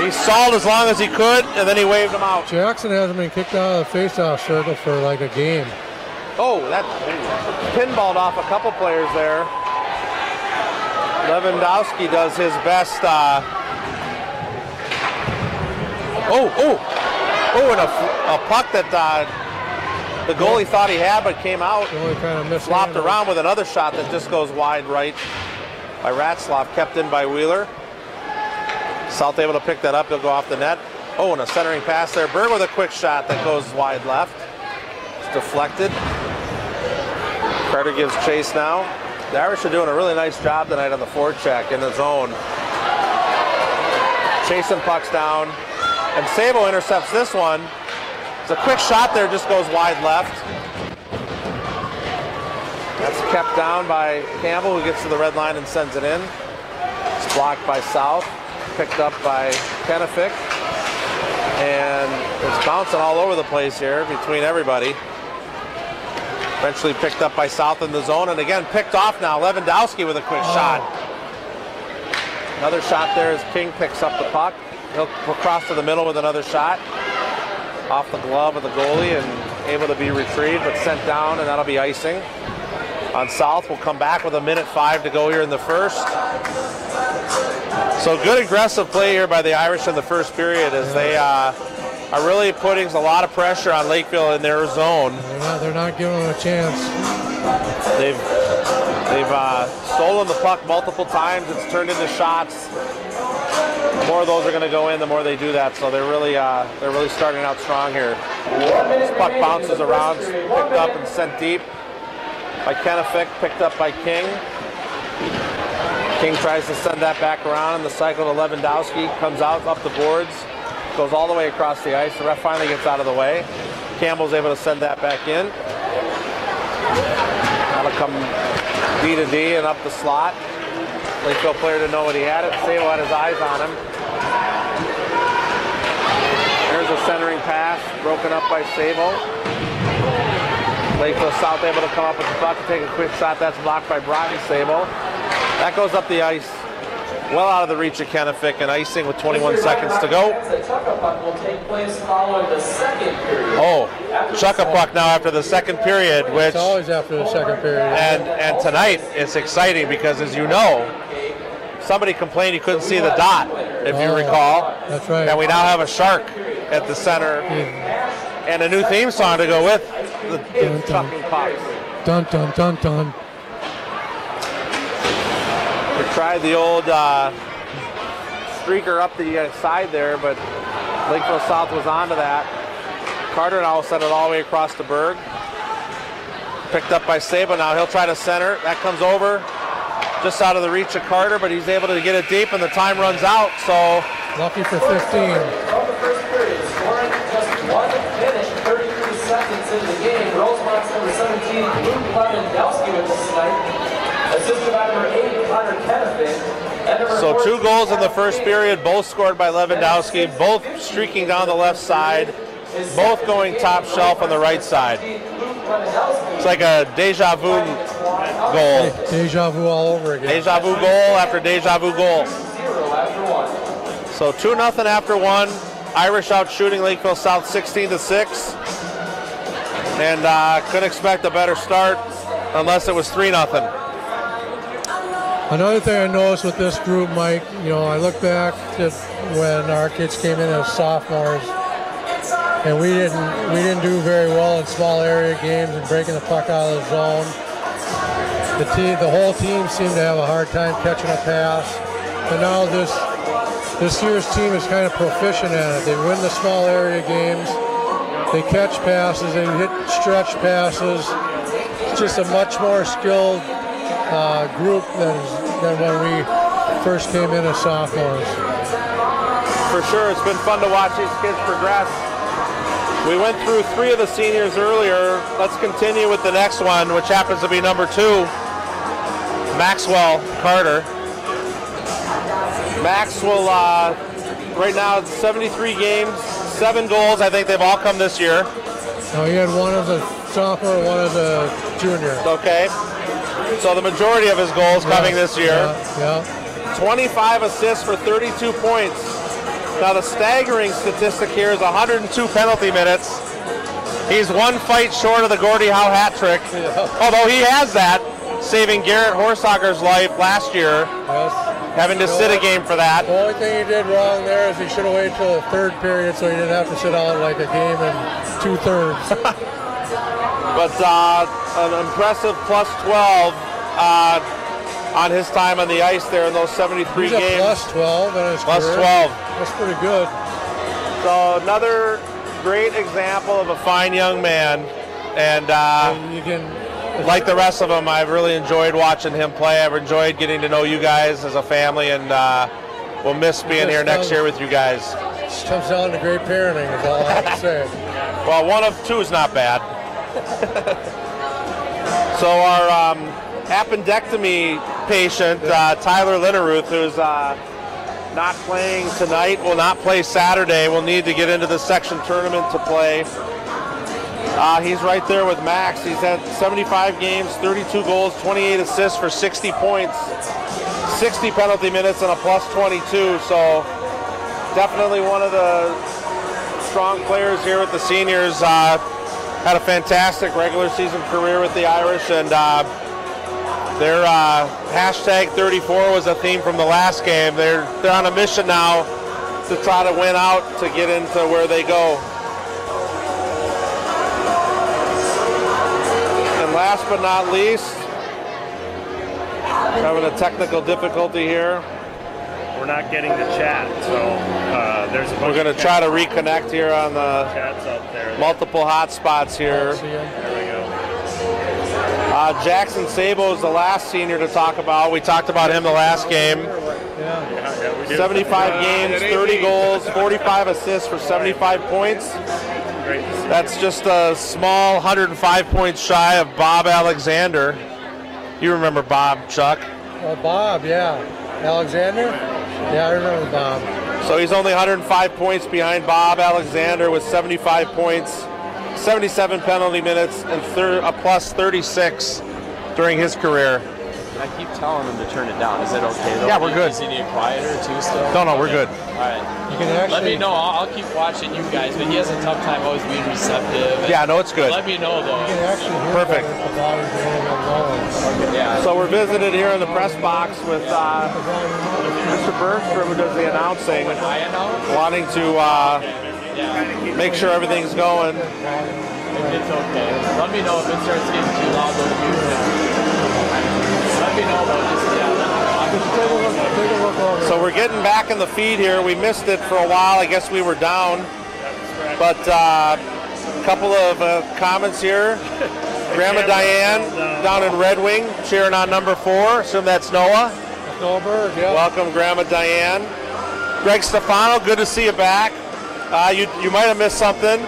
He stalled as long as he could, and then he waved him out. Jackson hasn't been kicked out of the face-off circle for like a game. Oh, that pinballed off a couple players there. Lewandowski does his best. And a puck that the goalie thought he had but came out. Kind of flopped around with another shot that just goes wide right by Ratzlaff, kept in by Wheeler. South able to pick that up. He'll go off the net. Oh, and a centering pass there. Berg with a quick shot that goes wide left. It's deflected. Carter gives chase now. The Irish are doing a really nice job tonight on the forecheck in the zone. Chasing pucks down. And Sabo intercepts this one. It's a quick shot there, just goes wide left. That's kept down by Campbell, who gets to the red line and sends it in. It's blocked by South, picked up by Kenefick. And it's bouncing all over the place here between everybody. Eventually picked up by South in the zone, and again picked off now. Lewandowski with a quick shot. Another shot there as King picks up the puck. He'll cross to the middle with another shot. Off the glove of the goalie and able to be retrieved, but sent down, and that'll be icing. On South, we'll come back with 1:05 to go here in the first. So good aggressive play here by the Irish in the first period as they are really putting a lot of pressure on Lakeville in their zone. They're not giving them a chance. They've stolen the puck multiple times. It's turned into shots. The more of those are going to go in, the more they do that. So they're really starting out strong here. This puck bounces around, picked up and sent deep by Kenefick, picked up by King. King tries to send that back around, and the cycle to Lewandowski comes out up the boards, goes all the way across the ice. The ref finally gets out of the way. Campbell's able to send that back in. That'll come D to D and up the slot. Lakeville player didn't know what he had it. Sabo had his eyes on him. There's a centering pass, broken up by Sabo. Lakeville South able to come up with the puck and take a quick shot. That's blocked by Broughton. Sabo. That goes up the ice, well out of the reach of Kenefick, and icing with 21 seconds to go. The chuck-a-puck will take place following the second period. Oh, chuck-a-puck now after the second period, which It's always after the second period. and tonight it's exciting because, as you know, somebody complained he couldn't see the dot, if you recall. That's right. And we now have a shark at the center and a new theme song to go with the chucking pucks. Dun dun dun dun. We tried the old streaker up the side there, but Lakeville South was onto that. Carter now sent it all the way across to Berg. Picked up by Sabo now. He'll try to center. That comes over. just out of the reach of Carter, but he's able to get it deep and the time runs out. So lucky for 15. From the first period, scoring just 1 minute, 33 seconds into the game. Rosemont's number 17, Luke Lewandowski with us tonight. Assisted by number 8, Connor Kennefin. And number So 14, 2 goals in the first period, both scored by Lewandowski, both streaking down the left side, both going top shelf on the right side. It's like a deja vu goal. Deja vu all over again. Deja vu goal after deja vu goal. 0 after 1. So 2-0 after 1. Irish out shooting Lakeville South 16-6. And couldn't expect a better start unless it was 3-0. Another thing I noticed with this group, Mike, you know, I look back to when our kids came in as sophomores, and we didn't do very well in small area games and breaking the puck out of the zone. The whole team seemed to have a hard time catching a pass, but now this year's team is kind of proficient at it. They win the small area games, they catch passes, they hit stretch passes. It's just a much more skilled group than when we first came in as sophomores. For sure, it's been fun to watch these kids progress. We went through 3 of the seniors earlier. Let's continue with the next one, which happens to be number 2, Maxwell Carter. Maxwell, right now, 73 games, 7 goals. I think they've all come this year. No, he had one as a sophomore, one as a junior. Okay. So the majority of his goals coming this year. Yeah. 25 assists for 32 points. Now the staggering statistic here is 102 penalty minutes. He's 1 fight short of the Gordie Howe hat trick. Although he has that, saving Garrett Horsager's life last year. Yes. Having to sit a game for that. The only thing he did wrong there is he should have waited till the 3rd period so he didn't have to sit out like a game in 2/3. But an impressive plus 12 on his time on the ice there in those 73 He's games. A plus 12 in his Plus career. 12. That's pretty good. So another great example of a fine young man. And You can, like the rest of them, I've really enjoyed watching him play. I've enjoyed getting to know you guys as a family, and we'll miss being here next year with you guys. It comes down to great parenting is all I have to say. Well, 1 of 2 is not bad. So our appendectomy patient, Tyler Linneruth, who's not playing tonight, will not play Saturday, will need to get into the section tournament to play. He's right there with Max. He's had 75 games, 32 goals, 28 assists for 60 points, 60 penalty minutes, and a plus 22. So definitely one of the strong players here with the seniors. Had a fantastic regular season career with the Irish, and their hashtag 34 was a theme from the last game. They're on a mission now to try to win out to get into where they go. And last but not least, having a technical difficulty here. We're not getting the chat, so there's a bunch. We're going to try to reconnect here on the chats out there. multiple hotspots here. There we go. Jackson Sabo is the last senior to talk about. We talked about him the last game. Yeah, we did. 75 games, 30 goals, 45 assists for 75 points. Great to see. That's just a small 105 points shy of Bob Alexander. You remember Bob, Chuck? Bob, yeah. Alexander? Yeah, I remember Bob. So he's only 105 points behind Bob Alexander with 75 points, 77 penalty minutes, and a plus 36 during his career. I keep telling him to turn it down. Is it okay though? Yeah, we're good. Is he need quieter too still? No, we're good. All right. You can actually, Let me know. I'll keep watching you guys, but he has a tough time always being receptive. Yeah, no, it's good. Let me know though. you can actually hear Perfect. better if the volume's a little bit lower. Yeah. So we're visited here in the press box with Mr. Bergstrom, who does the announcing, I announce? wanting to Yeah. make sure everything's going. It's okay. Let me know if it starts getting too loud. Though, let me know though. Just Take a look over. So we're getting back in the feed here. We missed it for a while. I guess we were down. But a couple of comments here. Grandma Diane down in Red Wing cheering on number 4. Assume that's Noah. Noah Berg, yeah. Welcome, Grandma Diane. Greg Stefano, good to see you back. You might have missed something.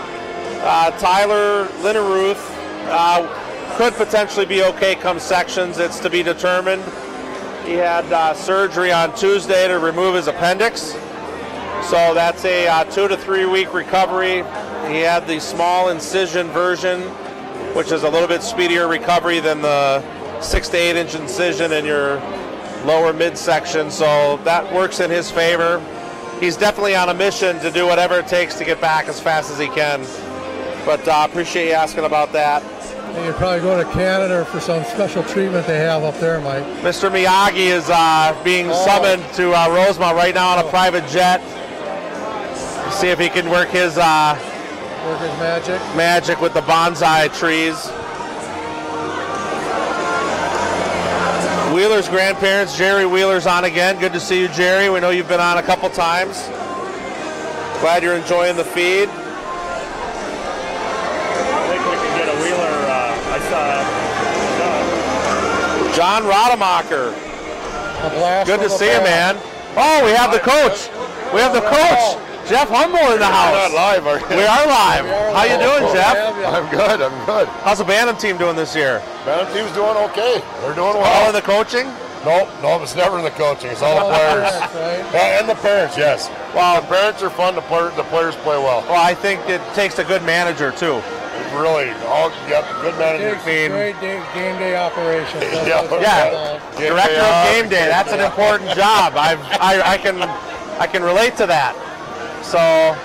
Tyler Linneruth could potentially be okay come sections. It's to be determined. He had surgery on Tuesday to remove his appendix. So that's a 2 to 3 week recovery. He had the small incision version, which is a little bit speedier recovery than the 6 to 8 inch incision in your lower midsection. So that works in his favor. He's definitely on a mission to do whatever it takes to get back as fast as he can. But appreciate you asking about that. You could probably go to Canada for some special treatment they have up there, Mike. Mr. Miyagi is being summoned to Rosemount right now on a private jet. See if he can work his magic with the bonsai trees. Wheeler's grandparents, Jerry Wheeler's on again. Good to see you, Jerry. We know you've been on a couple times. Glad you're enjoying the feed. John Rademacher. Good to see you, man. Oh, we have the coach. We have the coach, Jeff Humble, in the house. We're not live, are you? We are live. How you doing, Jeff? I'm good. I'm good. How's the Bantam team doing this year? Bantam team's doing okay. They're doing well. All in the coaching? Nope, it's never in the coaching. It's all the players. And the parents, yes. Well, the parents are fun. The players play well. Well, I think it takes a good manager too. Really, good manager. Great game day operation. Yeah. Director of game day. That's an important job. I can relate to that. So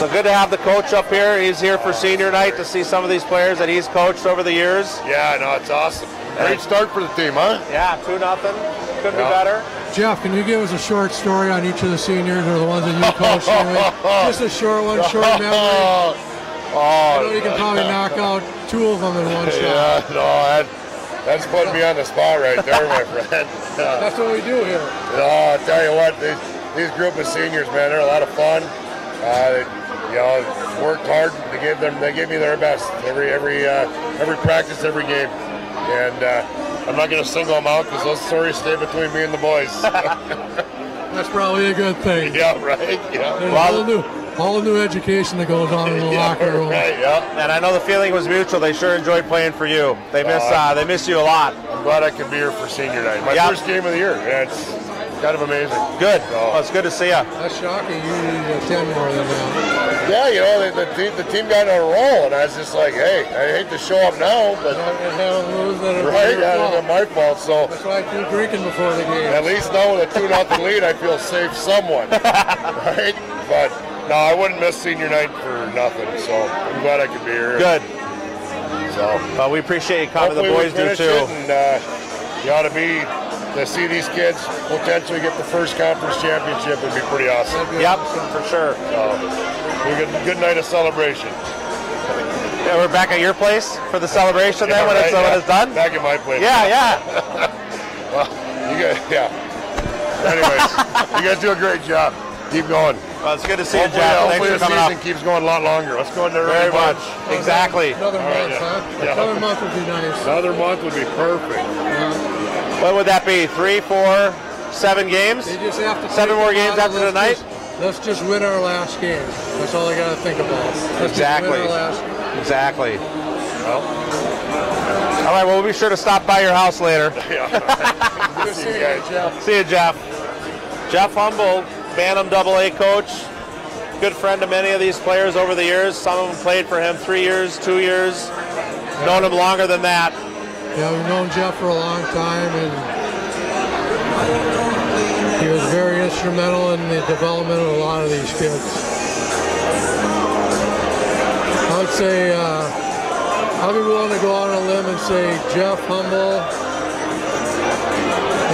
good to have the coach up here. He's here for senior night to see some of these players that he's coached over the years. Yeah, no, it's awesome. Great start for the team, huh? Yeah, 2-0. Couldn't be better. Jeff, can you give us a short story on each of the seniors or the ones that you coached? Just a short one, short memory. I know you can probably knock out 2 of them in one shot. Yeah, no, that's putting me on the spot right there, my friend. That's what we do here. I'll tell you what, these group of seniors, man, they're a lot of fun. They worked hard. They gave me their best every practice, every game. And I'm not going to single them out because those stories stay between me and the boys. That's probably a good thing. Yeah, right. Yeah. There's a whole new education that goes on in the locker room. Right, yeah. And I know the feeling was mutual. They sure enjoyed playing for you. They miss you a lot. I'm glad I could be here for senior night. My first game of the year. Yeah, it's kind of amazing. Good. Well, it's good to see you. That's shocking. You need 10 more than that. Yeah, the team got on a roll, and I was just like, hey, I hate to show up now, but it's my fault. So that's why I keep drinking before the game. At least now with a 2-0 lead, I feel safe somewhat, right? But no, I wouldn't miss senior night for nothing. So I'm glad I could be here. Good. So we appreciate you coming. The boys do too. And you ought to be. To see these kids potentially get the first conference championship would be pretty awesome. Yep, for sure. So, good night of celebration. Yeah, we're back at your place for the celebration then when it's done? Back at my place. Yeah. Well, anyways, you guys do a great job. Keep going. Well, it's good to see you, Jeff. Hopefully the season keeps going a lot longer. Let's go in there very much. Exactly. Another month, huh? Yeah. Another month would be nice. Another month would be perfect. What would that be? 3, 4, 7 games? They just have to 7 more games after tonight? Let's just win our last game. That's all I got to think about. Exactly. Exactly. Well. All right, well, we'll be sure to stop by your house later. Good seeing you, Jeff. See you, Jeff. Jeff Humble, Bantam AA coach. Good friend to many of these players over the years. Some of them played for him 3 years, 2 years. Known him longer than that. Yeah, we've known Jeff for a long time, and he was very instrumental in the development of a lot of these kids. I would say, I'll be willing to go out on a limb and say Jeff Humble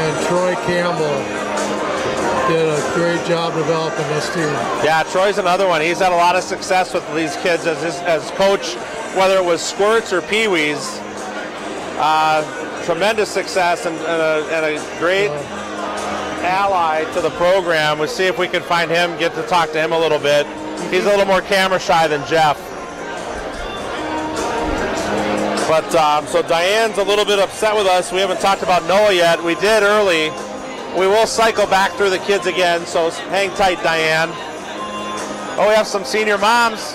and Troy Campbell did a great job developing this team. Yeah, Troy's another one. He's had a lot of success with these kids as coach, whether it was squirts or peewees. Tremendous success and a great ally to the program. We'll see if we can find him, get to talk to him a little bit. He's a little more camera shy than Jeff. But so Diane's a little bit upset with us. We haven't talked about Noah yet. We did early. We will cycle back through the kids again, so hang tight, Diane. Oh, we have some senior moms.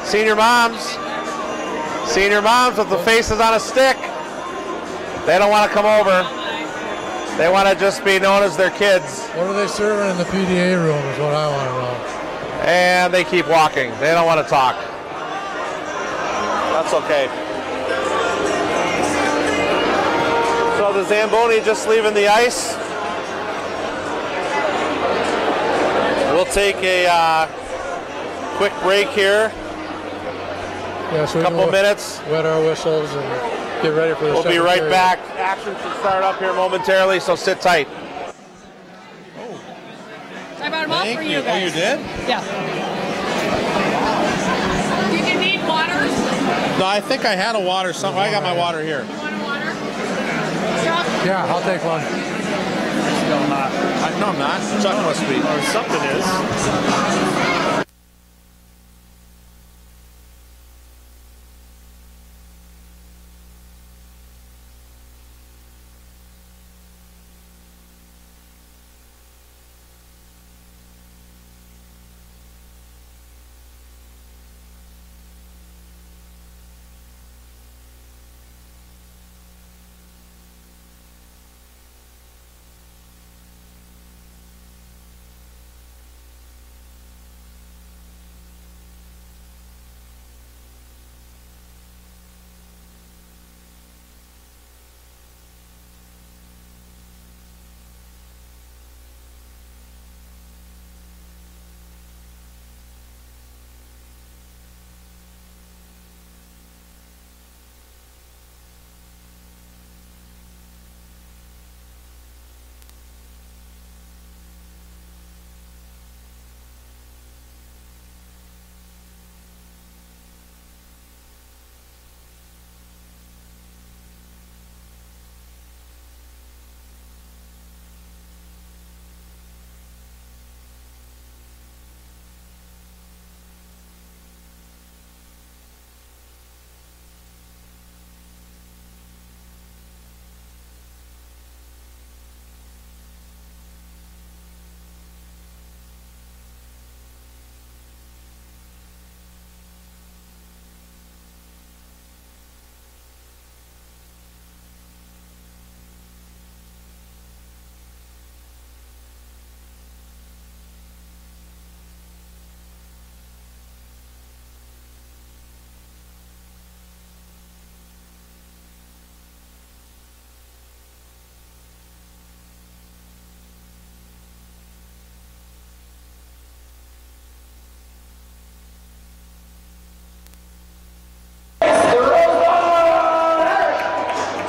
Senior moms. Senior moms with the faces on a stick. They don't want to come over. They want to just be known as their kids. What are they serving in the PDA room is what I want to know. And they keep walking. They don't want to talk. That's okay. So the Zamboni just leaving the ice. We'll take a quick break here. Yeah, so a couple minutes. Wet our whistles and get ready for the We'll be right period. back. Action should start up here momentarily, so sit tight. I brought them all for you guys. Oh, you did? Yeah. Did you need water? No, I think I had a water somewhere. I got my water here. You want a water? Chuck? Yeah, I'll take one. Still not. No, I'm not. Chuck must be. Or something is.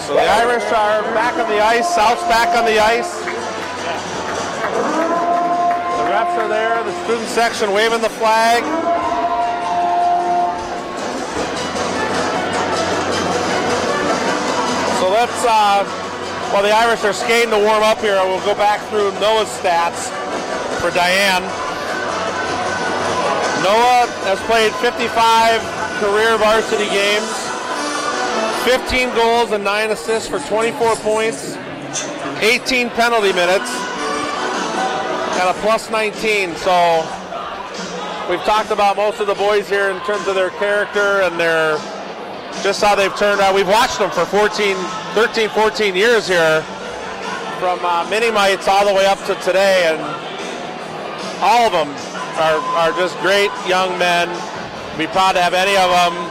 So the Irish are back on the ice. South's back on the ice. The refs are there. The student section waving the flag. So let's, while the Irish are skating to warm up here, we'll go back through Noah's stats for Diane. Noah has played 55 career varsity games. 15 goals and 9 assists for 24 points, 18 penalty minutes, and a plus 19. So we've talked about most of the boys here in terms of their character and their just how they've turned out. We've watched them for 13, 14 years here, from mini-mites all the way up to today, and all of them are just great young men. Be proud to have any of them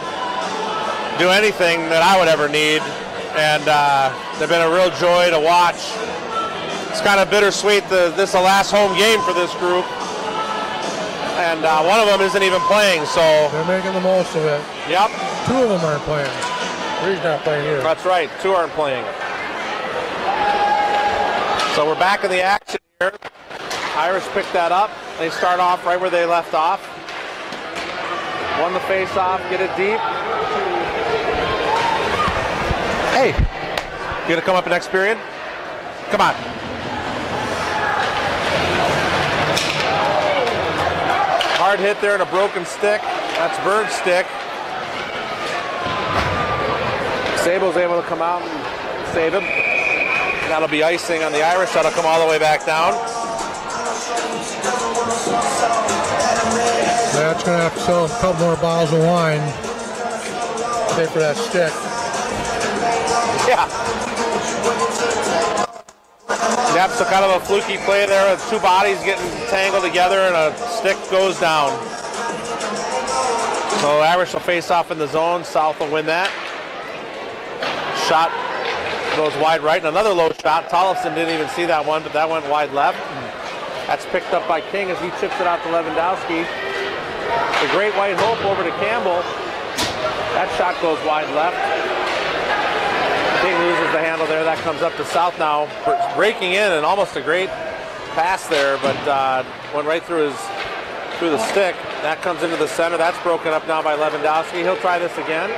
do anything that I would ever need, and they've been a real joy to watch. It's kind of bittersweet. This is the last home game for this group, and one of them isn't even playing, so they're making the most of it. Yep. 2 of them aren't playing. 3's not playing either. That's right. 2 aren't playing. So we're back in the action here. Irish picked that up. They start off right where they left off. Won the face-off. Get it deep. Hey, you gonna come up next period? Come on. Hard hit there and a broken stick. That's Bird's stick. Sable's able to come out and save him. That'll be icing on the Irish. That'll come all the way back down. That's going to have to sell a couple more bottles of wine. Pay for that stick. Yeah. Yep, so kind of a fluky play there with two bodies getting tangled together and a stick goes down. So Irish will face off in the zone. South will win that. Shot goes wide right, and another low shot. Tollefson didn't even see that one, but that went wide left. That's picked up by King as he chips it out to Lewandowski. The Great White Hope over to Campbell. That shot goes wide left. King loses the handle there. That comes up to South now. Breaking in and almost a great pass there, but went right through the stick. That comes into the center. That's broken up now by Lewandowski. He'll try this again.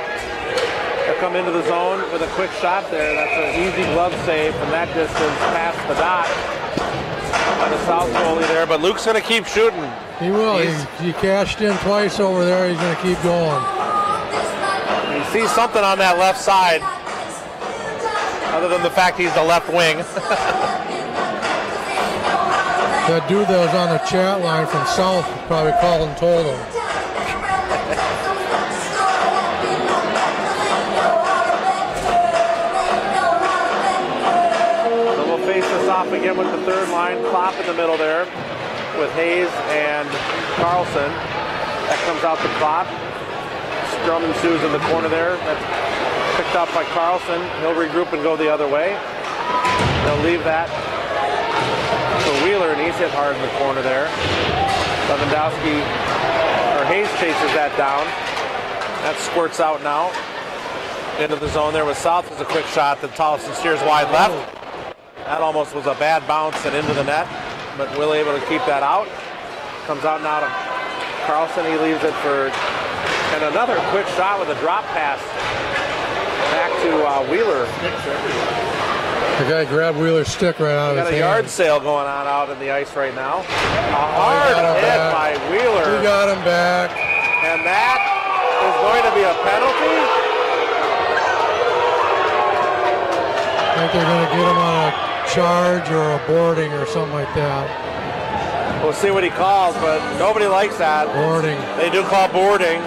He'll come into the zone with a quick shot there. That's an easy glove save from that distance past the dot by the South goalie there. But Luke's going to keep shooting. He will. He cashed in twice over there. He's going to keep going. He sees something on that left side, other than the fact he's the left wing. That dude that was on the chat line from South probably called and told him. So we'll face this off again with the third line. Klopp in the middle there with Hayes and Carlson. That comes out to Klopp. Strum ensues in the corner there. That's picked up by Carlson. He'll regroup and go the other way. They'll leave that for Wheeler, and he's hit hard in the corner there. Lewandowski, or Hayes chases that down. That squirts out now into the zone there with South. Is a quick shot that Tollefson steers wide left. That almost was a bad bounce and into the net, but Will able to keep that out. Comes out now to Carlson. He leaves it for, and another quick shot with a drop pass back to Wheeler. The guy grabbed Wheeler's stick right out of his hand. Got a yard sale going on out in the ice right now. A hard hit by Wheeler. He got him back. And that is going to be a penalty. I think they're going to get him on a charge or a boarding or something like that. We'll see what he calls, but nobody likes that. Boarding. They do call boarding.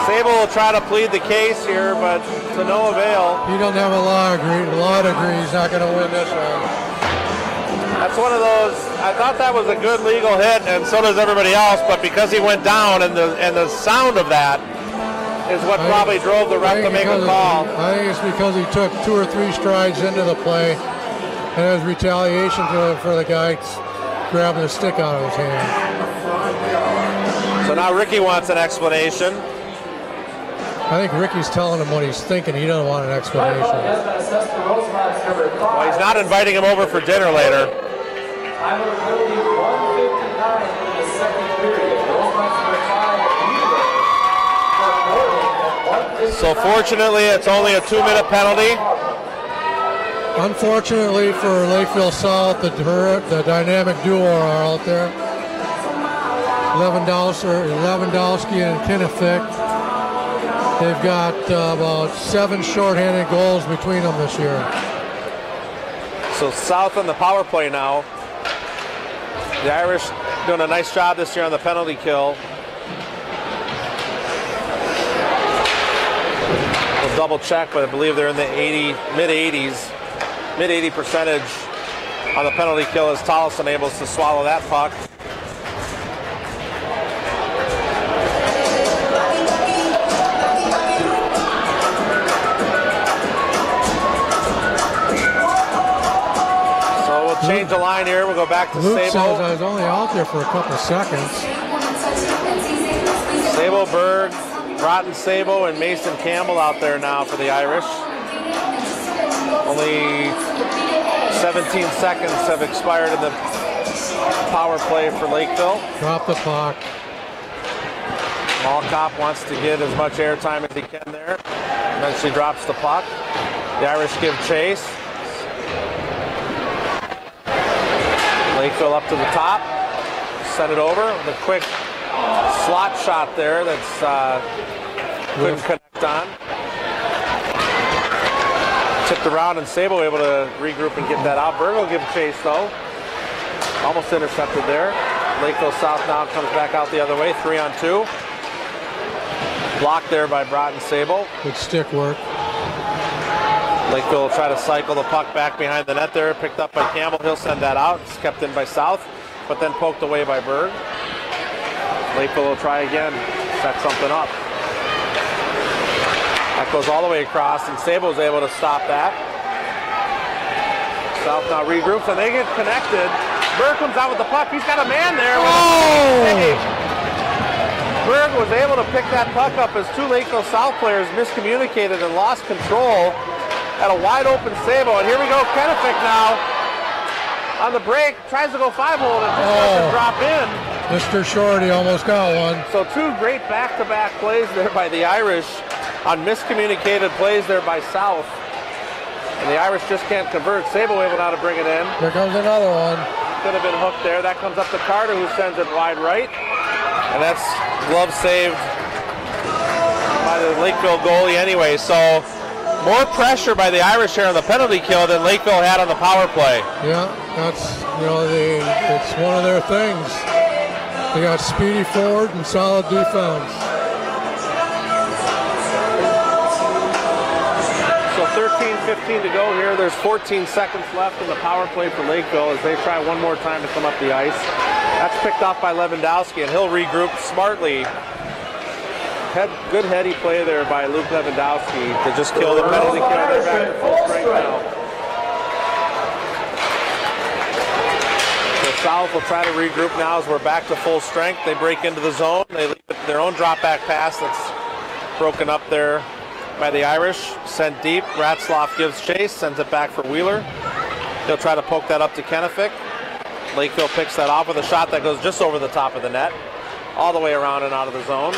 Sable will try to plead the case here, but to no avail. He doesn't have a law degree. He's not going to win this one. That's one of those. I thought that was a good legal hit, and so does everybody else. But because he went down, and the sound of that is what probably drove the ref to make a call. I think it's because he took 2 or 3 strides into the play, and it was retaliation for the guy grabbing the stick out of his hand. So now Ricky wants an explanation. I think Ricky's telling him what he's thinking. He doesn't want an explanation. Well, he's not inviting him over for dinner later. So fortunately, it's only a 2-minute penalty. Unfortunately for Lakeville South, the dynamic duo are out there. Lewandowski and Kinnefick. They've got about 7 shorthanded goals between them this year. So South on the power play now. The Irish doing a nice job this year on the penalty kill. We'll double check, but I believe they're in the mid-80s percentage on the penalty kill as Tollefson able to swallow that puck. Change the line here. We'll go back to Luke Sable. says I was only out there for a couple seconds. Sable, Berg, Broughton, Sable, and Mason Campbell out there now for the Irish. Only 17 seconds have expired in the power play for Lakeville. Drop the puck. Malkop wants to get as much airtime as he can there. Eventually drops the puck. The Irish give chase. Lakeville up to the top, send it over with a quick slot shot there that's couldn't connect on. Tipped around and Sabo able to regroup and get that out. Berg will give chase though. Almost intercepted there. Lakeville South now comes back out the other way, 3-on-2. Blocked there by Broughton Sabo. Good stick work. Lakeville will try to cycle the puck back behind the net there. Picked up by Campbell. He'll send that out. It's kept in by South, but then poked away by Berg. Lakeville will try again. Set something up. That goes all the way across, and Sabo's able to stop that. South now regroups, and they get connected. Berg comes out with the puck. He's got a man there. Berg was able to pick that puck up as two Lakeville South players miscommunicated and lost control at a wide open Sabo. And here we go, Kennefic now on the break, tries to go 5-hole and just doesn't drop in. Mr. Shorty almost got one. So two great back-to-back plays there by the Irish on miscommunicated plays there by South. And the Irish just can't convert. Sabo able now to bring it in. Here comes another one. Could have been hooked there. That comes up to Carter, who sends it wide right. And that's glove saved by the Lakeville goalie anyway. So more pressure by the Irish here on the penalty kill than Lakeville had on the power play. Yeah, that's, it's one of their things. They got speedy forward and solid defense. So 13-15 to go here. There's 14 seconds left in the power play for Lakeville as they try one more time to come up the ice. That's picked off by Lewandowski, and he'll regroup smartly. Good heady play there by Luke Lewandowski to just kill the penalty kill. They're back to full strength now. So South will try to regroup now as we're back to full strength. They break into the zone. They leave it to their own drop back pass that's broken up there by the Irish. Sent deep. Ratzloff gives chase, sends it back for Wheeler. He'll try to poke that up to Kennefic. Lakeville picks that off with a shot that goes just over the top of the net, all the way around and out of the zone.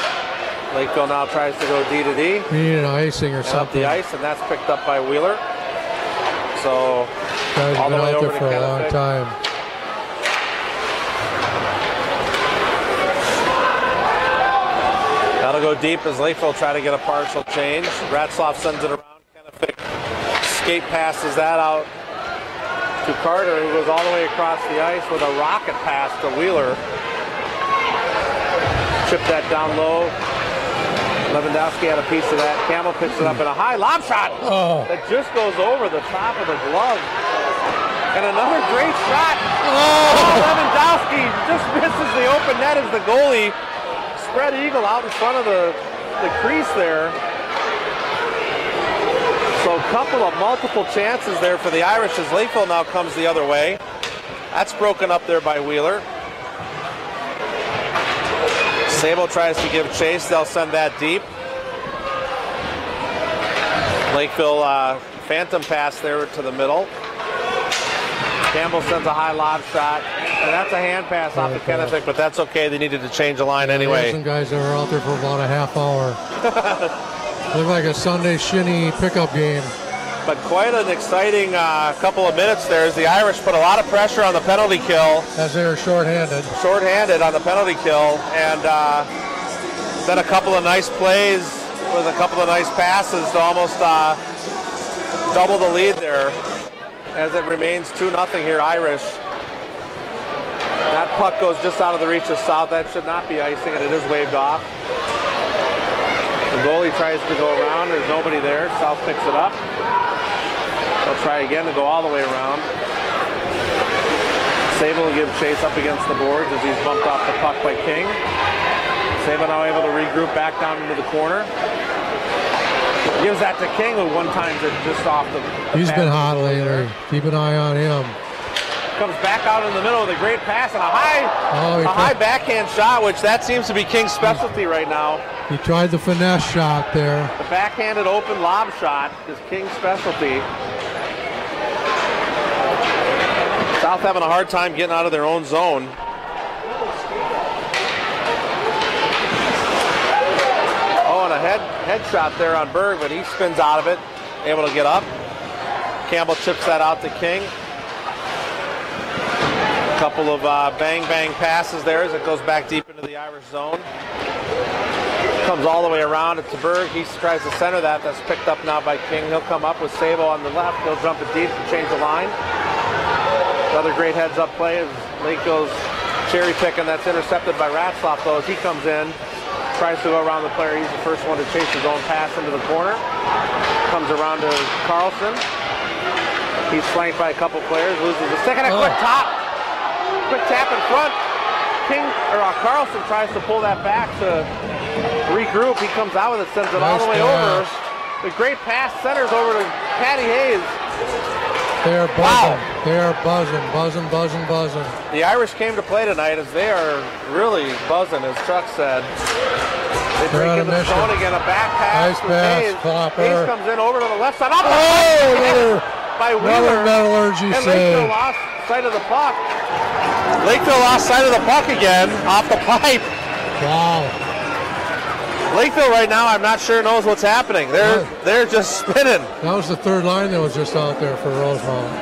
Lakeville now tries to go D to D. We need an icing or something. Up the ice, and that's picked up by Wheeler. So guys all have been the way out over there to for a long Kennefic. time. That'll go deep as Lakeville try to get a partial change. Ratzloff sends it around. Kennefic skate passes that out to Carter, who goes all the way across the ice with a rocket pass to Wheeler. Chip that down low. Lewandowski had a piece of that. Campbell picks it up in a high lob shot that just goes over the top of the glove. And another great shot. Lewandowski just misses the open net as the goalie spread eagle out in front of the crease there. So a couple of multiple chances there for the Irish as Lakeville now comes the other way. That's broken up there by Wheeler. Sabo tries to give chase. They'll send that deep. Lakeville phantom pass there to the middle. Campbell sends a high lob shot. And that's a hand pass off to Kennefic, but that's okay. They needed to change the line anyway. Some guys that were out there for about a half hour. Looked like a Sunday shinny pickup game. But quite an exciting couple of minutes there as the Irish put a lot of pressure on the penalty kill. As they were shorthanded. Shorthanded on the penalty kill. And then a couple of nice plays with a couple of nice passes to almost double the lead there as it remains 2-0 here, Irish. That puck goes just out of the reach of South. That should not be icing, and it is waved off. The goalie tries to go around. There's nobody there. South picks it up. They'll try again to go all the way around. Sabo will give chase up against the boards as he's bumped off the puck by King. Sabo now able to regroup back down into the corner. Gives that to King, who one times it just off the He's been hot lately. Keep an eye on him. Comes back out in the middle with a great pass and a high backhand shot, which that seems to be King's specialty right now. He tried the finesse shot there. The backhanded open lob shot is King's specialty. South having a hard time getting out of their own zone. Oh, and a head shot there on Berg, but he spins out of it, able to get up. Campbell chips that out to King. Couple of bang passes there as it goes back deep into the Irish zone. Comes all the way around to Berg. He tries to center that. That's picked up now by King. He'll come up with Sabo on the left. He'll jump it deep to change the line. Another great heads-up play is Lakeville's cherry picking. That's intercepted by Ratzlaff, though, as he comes in. Tries to go around the player. He's the first one to chase his own pass into the corner. Comes around to Carlson. He's flanked by a couple players. Loses a second. A quick top. Quick tap in front. Carlson tries to pull that back to regroup. He comes out with it, sends it all the way over. The great pass centers over to Patty Hayes. They are buzzing. Wow. They are buzzing. The Irish came to play tonight as they are really buzzing, as Chuck said. They break into the zone again. A back pass. Nice pass. Hayes comes in over to the left side. By Wheeler. Metallurgy and Lakeville lost sight of the puck. Lakeville lost sight of the puck again off the pipe. Wow. Lakeville right now, I'm not sure knows what's happening. They're just spinning. That was the third line that was just out there for Rosemount.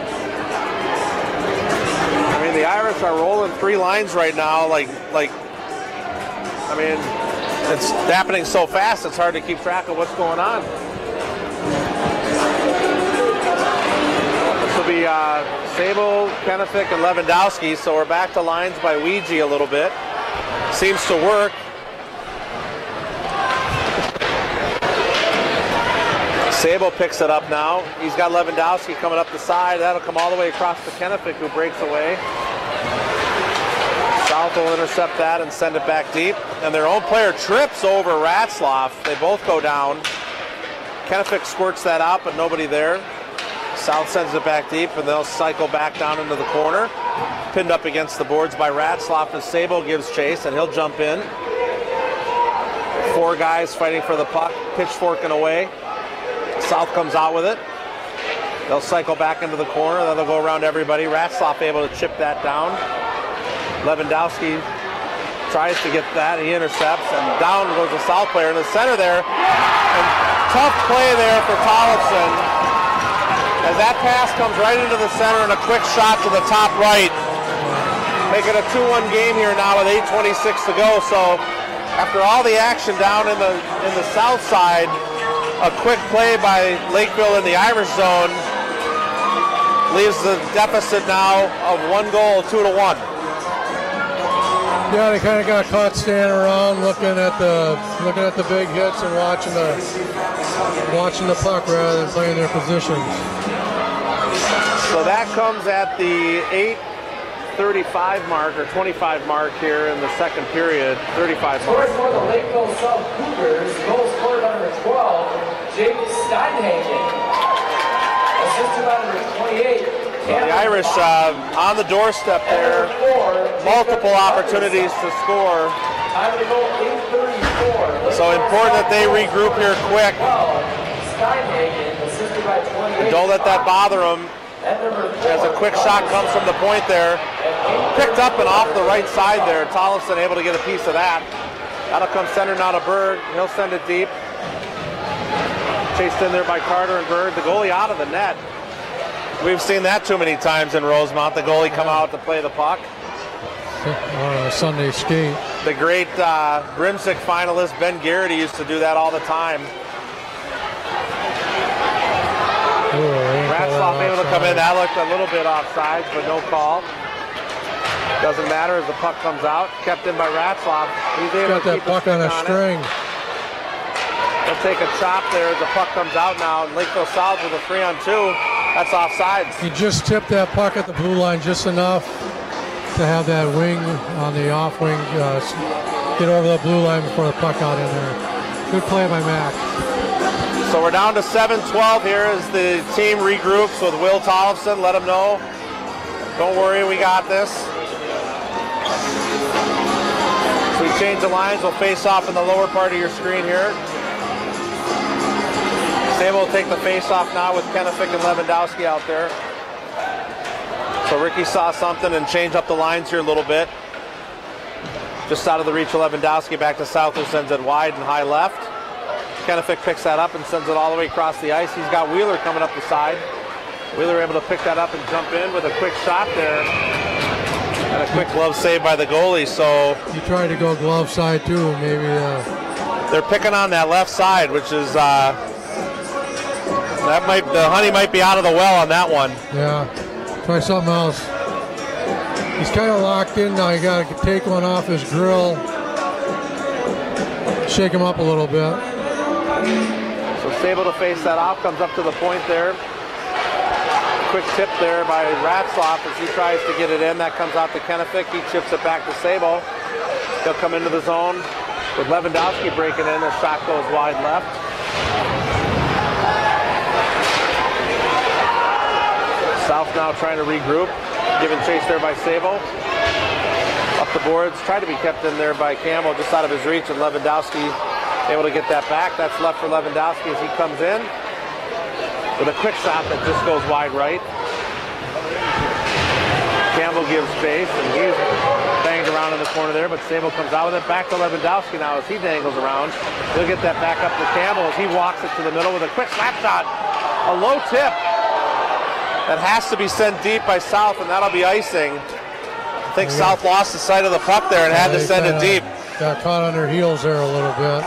I mean, the Irish are rolling 3 lines right now. It's happening so fast, it's hard to keep track of what's going on. This will be Sabo, Kenefick, and Lewandowski. So we're back to lines by Ouija a little bit. Seems to work. Sabo picks it up now. He's got Lewandowski coming up the side. That'll come all the way across to Kenefick, who breaks away. South will intercept that and send it back deep. And their own player trips over Ratzlaff. They both go down. Kenefick squirts that out, but nobody there. South sends it back deep, and they'll cycle back down into the corner. Pinned up against the boards by Ratzlaff as Sabo gives chase, and he'll jump in. 4 guys fighting for the puck, pitchforking away. South comes out with it. They'll cycle back into the corner. Then they'll go around everybody. Ratzlaff able to chip that down. Lewandowski tries to get that. He intercepts, and down goes the South player in the center there. And tough play there for Tollefson, as that pass comes right into the center and a quick shot to the top right. Make it a 2-1 game here now with 8:26 to go. So after all the action down in the south side, a quick play by Lakeville in the Irish zone leaves the deficit now of 1 goal, 2-1. Yeah, they kind of got caught standing around looking at the big hits and watching the puck rather than playing their positions. So that comes at the 8:35 mark or 25 mark here in the second period. 35 mark. Scored for the Lakeville South Cougars. Goal scored by number 12, Jake Steinhagen. Assisted by number 28. Well, the Irish on the doorstep there. Multiple opportunities to score. Time to go 8:34. So important that they regroup here quick. Steinhagen, assisted by 28. Don't let that bother them. As a quick shot comes from the point there. Picked up and off the right side there. Tollefson able to get a piece of that. That'll come center now to Berg. He'll send it deep. Chased in there by Carter and Berg. The goalie out of the net. We've seen that too many times in Rosemount. The goalie come out to play the puck. On a Sunday skate. The great Brimsick finalist Ben Garrity used to do that all the time. Ratzlaff able to come in. That looked a little bit offsides, but no call. Doesn't matter as the puck comes out. Kept in by Ratzlaff. He's able got to that keep puck on a string. He'll take a chop there as the puck comes out now. And Lakeville South with a 3-on-2. That's offsides. He just tipped that puck at the blue line just enough to have that wing on the off wing get over the blue line before the puck got in there. Good play by Mac. So we're down to 7-12 here as the team regroups with Will Tollefson. Let him know. Don't worry, we got this. So we change the lines. We'll face off in the lower part of your screen here. Sabo will take the face off now with Kenefick and Lewandowski out there. So Ricky saw something and changed up the lines here a little bit. Just out of the reach of Lewandowski, back to South, who sends it wide and high left. Kenefick picks that up and sends it all the way across the ice. He's got Wheeler coming up the side. Wheeler able to pick that up and jump in with a quick shot there. And a quick glove save by the goalie. So he tried to go glove side too. Maybe they're picking on that left side, which is the honey might be out of the well on that one. Yeah, try something else. He's kind of locked in now. You got to take one off his grill, shake him up a little bit. So Sable to face that off, comes up to the point there. Quick tip there by Ratzloff as he tries to get it in. That comes out to Kenefick. He chips it back to Sable. He'll come into the zone with Lewandowski breaking in. The shot goes wide left. South now trying to regroup. Given chase there by Sable. Up the boards. Tried to be kept in there by Campbell, just out of his reach, and Lewandowski able to get that back. That's left for Lewandowski as he comes in with a quick shot that just goes wide right. Campbell gives chase, and he's banged around in the corner there, but Sable comes out with it. Back to Lewandowski now as he dangles around. He'll get that back up to Campbell as he walks it to the middle with a quick slap shot. A low tip that has to be sent deep by South, and that'll be icing. I think South lost the sight of the puck there and had to send it deep. Got caught on their heels there a little bit.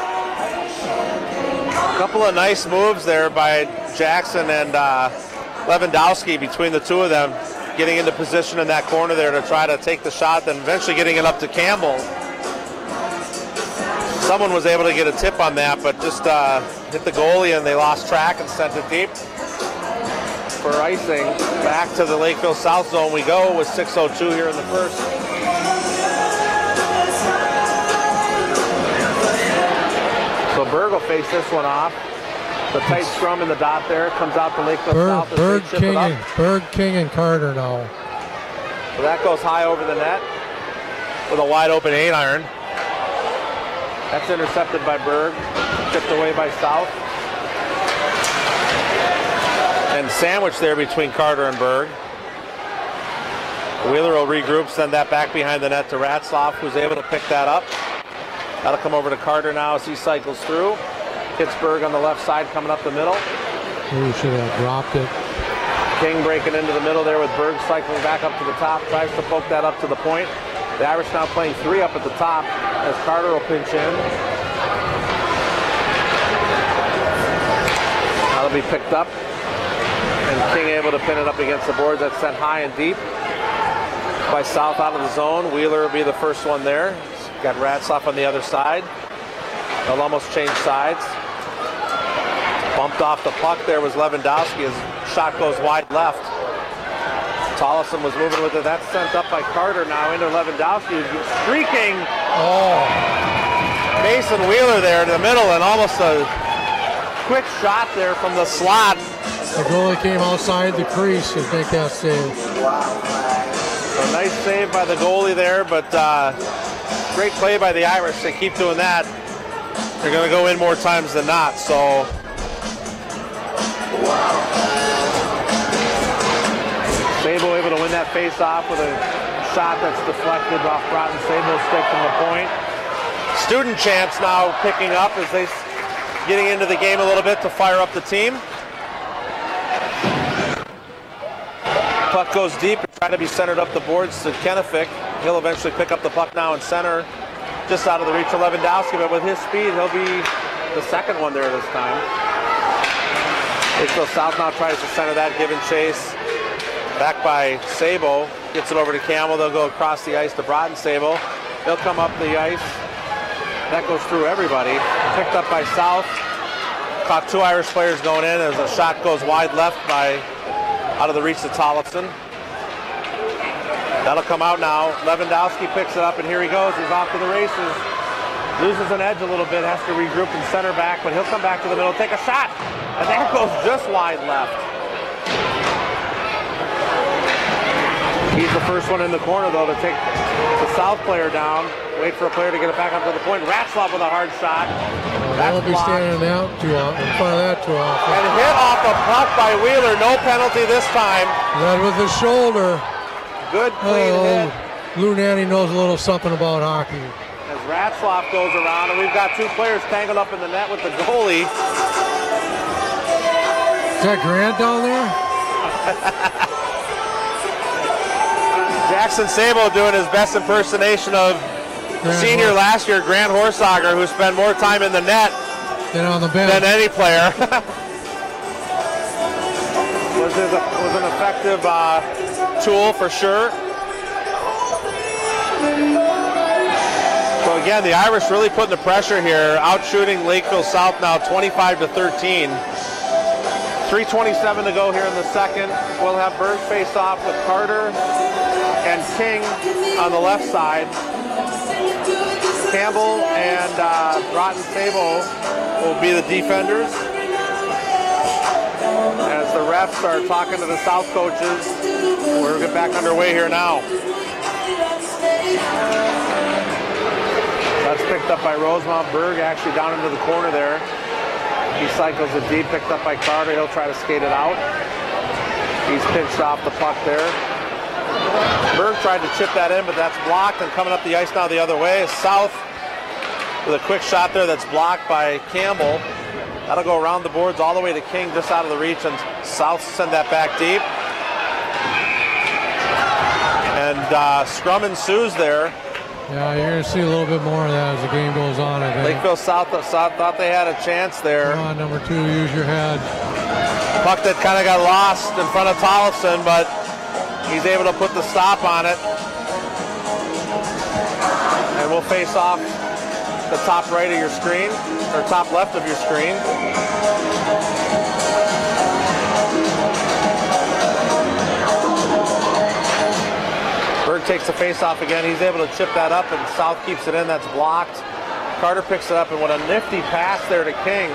A couple of nice moves there by Jackson and Lewandowski between the two of them, getting into position in that corner there to try to take the shot, then eventually getting it up to Campbell. Someone was able to get a tip on that, but just hit the goalie and they lost track and sent it deep. For icing, back to the Lakeville South zone we go with 6:02 here in the first. So Berg will face this one off. The tight scrum in the dot there comes out to Lakeville South. Berg, King, and Carter now. So that goes high over the net with a wide open 8-iron. That's intercepted by Berg, tipped away by South. And sandwich there between Carter and Berg. Wheeler will regroup, send that back behind the net to Ratzloff, who's able to pick that up. That'll come over to Carter now as he cycles through. Pittsburgh on the left side coming up the middle. Ooh, should have dropped it. King breaking into the middle there with Berg cycling back up to the top. Tries to poke that up to the point. The Irish now playing 3 up at the top as Carter will pinch in. That'll be picked up. And King able to pin it up against the boards. That's sent high and deep by South out of the zone. Wheeler will be the first one there. Got Ratzloff on the other side. They'll almost change sides. Bumped off the puck there was Lewandowski. His shot goes wide left. Tollefson was moving with it. That's sent up by Carter now into Lewandowski. Who's streaking. Oh. Mason Wheeler there in the middle, and almost a quick shot there from the slot. The goalie came outside the crease to make that save. A nice save by the goalie there, but great play by the Irish. They keep doing that. They're going to go in more times than not, so. Sable able to win that face-off with a shot that's deflected off Broughton Sable's stick from the point. Student chants now picking up as they getting into the game a little bit to fire up the team. Puck goes deep and trying to be centered up the boards to Kenefick. He'll eventually pick up the puck now in center, just out of the reach of Lewandowski, but with his speed, he'll be the second one there this time. Lakeville South now tries to center that, given chase. Back by Sabo, gets it over to Campbell. They'll go across the ice to Broughton Sabo. They'll come up the ice. That goes through everybody. Picked up by South. Caught 2 Irish players going in as a shot goes wide left by out of the reach of Tollefson. That'll come out now. Lewandowski picks it up, and here he goes. He's off to the races. Loses an edge a little bit, has to regroup and center back, but he'll come back to the middle, take a shot, and that goes just wide left. He's the first one in the corner, though, to take the South player down. Wait for a player to get it back up to the point. Ratzloff with a hard shot. They'll be standing out in front of that too often. And hit off a puck by Wheeler. No penalty this time. Led with his shoulder. Good clean hit. Lou Nanny knows a little something about hockey. As Ratzloff goes around, and we've got 2 players tangled up in the net with the goalie. Is that Grant down there? Jackson Sabo doing his best impersonation of senior last year, Grant Horsager, who spent more time in the net than on the bench than any player. was an effective tool for sure. So again, the Irish really putting the pressure here, out shooting Lakeville South now 25-13. 3:27 to go here in the second. We'll have Berg face off with Carter and King on the left side. Campbell and Rotten Sabo will be the defenders. As the refs are talking to the South coaches, we'll get back underway here now. That's picked up by Rosemount. Berg actually down into the corner there. He cycles it deep, picked up by Carter. He'll try to skate it out. He's pinched off the puck there. Berg tried to chip that in, but that's blocked, and coming up the ice now the other way is South with a quick shot there that's blocked by Campbell. That'll go around the boards all the way to King, just out of the reach, and South send that back deep. And scrum ensues there. Yeah, you're going to see a little bit more of that as the game goes on, I think. Lakeville South thought they had a chance there. Come on, number 2, use your head. Puck that kind of got lost in front of Tollefson, but he's able to put the stop on it. And we'll face off the top right of your screen, or top left of your screen. Berg takes the face off again. He's able to chip that up, and South keeps it in. That's blocked. Carter picks it up, and what a nifty pass there to King,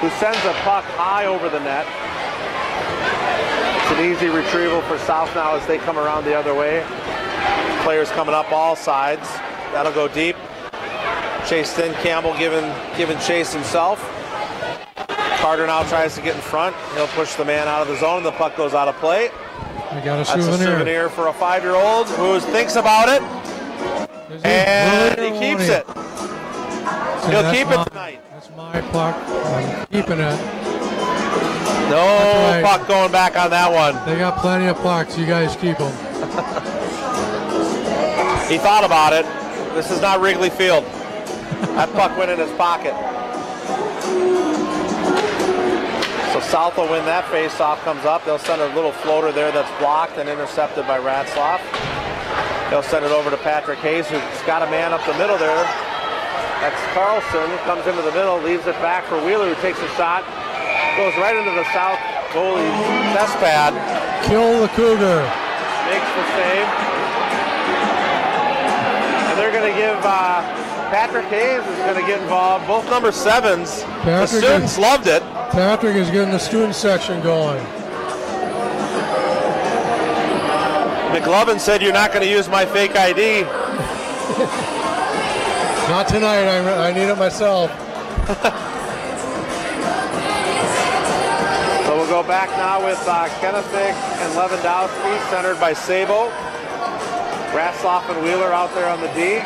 who sends a puck high over the net. It's an easy retrieval for South now as they come around the other way. Players coming up all sides. That'll go deep. Chased in, Campbell giving chase himself. Carter now tries to get in front. He'll push the man out of the zone. The puck goes out of play. We got a That's a souvenir for a 5-year-old who thinks about it. And he keeps it. He'll keep it tonight. That's my puck. I'm keeping it. No puck going back on that one. They got plenty of pucks. You guys keep them. He thought about it. This is not Wrigley Field. That puck went in his pocket. So South will win that face-off, comes up. They'll send a little floater there that's blocked and intercepted by Ratzlaff. They'll send it over to Patrick Hayes, who's got a man up the middle there. That's Carlson, comes into the middle, leaves it back for Wheeler, who takes a shot. Goes right into the South goalie's chest pad. Kill the Cougar. Makes the save. And they're going to give... Patrick Hayes is going to get involved. Both number 7s. The students loved it. Patrick is getting the student section going. McLovin said, "You're not going to use my fake ID." Not tonight. I need it myself. So we'll go back now with Kennefic and Lewandowski, centered by Sabo. Ratzlaff and Wheeler out there on the D.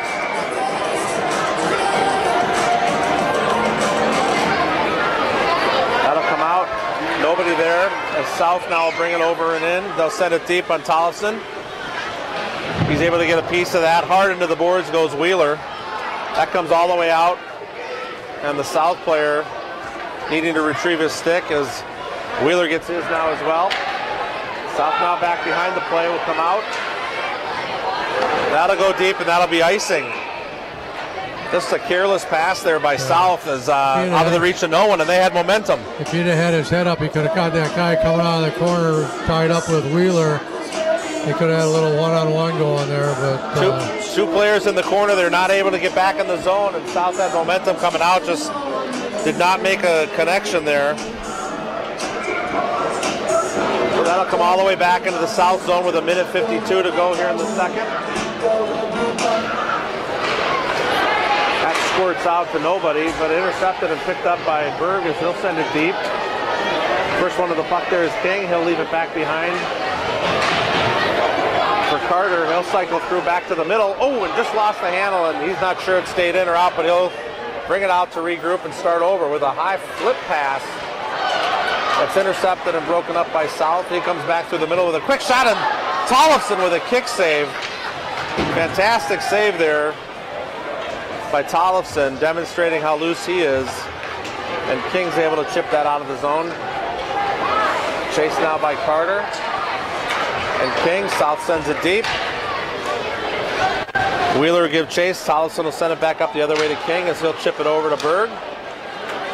That'll come out. Nobody there. As South now will bring it over and in. They'll send it deep on Tollefson. He's able to get a piece of that. Hard into the boards goes Wheeler. That comes all the way out. And the South player needing to retrieve his stick as Wheeler gets his now as well. South now back behind the play will come out. That'll go deep and that'll be icing. Just a careless pass there by South as out of the reach of no one, and they had momentum. If he'd have had his head up, he could have caught that guy coming out of the corner tied up with Wheeler. He could have had a little one-on-one going there, but... Two players in the corner, they're not able to get back in the zone, and South had momentum coming out, just did not make a connection there. So that'll come all the way back into the South zone with 1:52 to go here in the second. That squirts out to nobody, but intercepted and picked up by Berg as he'll send it deep. First one of the puck there is King. He'll leave it back behind. For Carter, he'll cycle through back to the middle. Oh, and just lost the handle, and he's not sure it stayed in or out, but he'll bring it out to regroup and start over with a high flip pass. That's intercepted and broken up by South. He comes back through the middle with a quick shot, and Tollefson with a kick save. Fantastic save there by Tollefson, demonstrating how loose he is. And King's able to chip that out of the zone. Chased now by Carter. And King, South sends it deep. Wheeler give chase. Tollefson will send it back up the other way to King as he'll chip it over to Berg.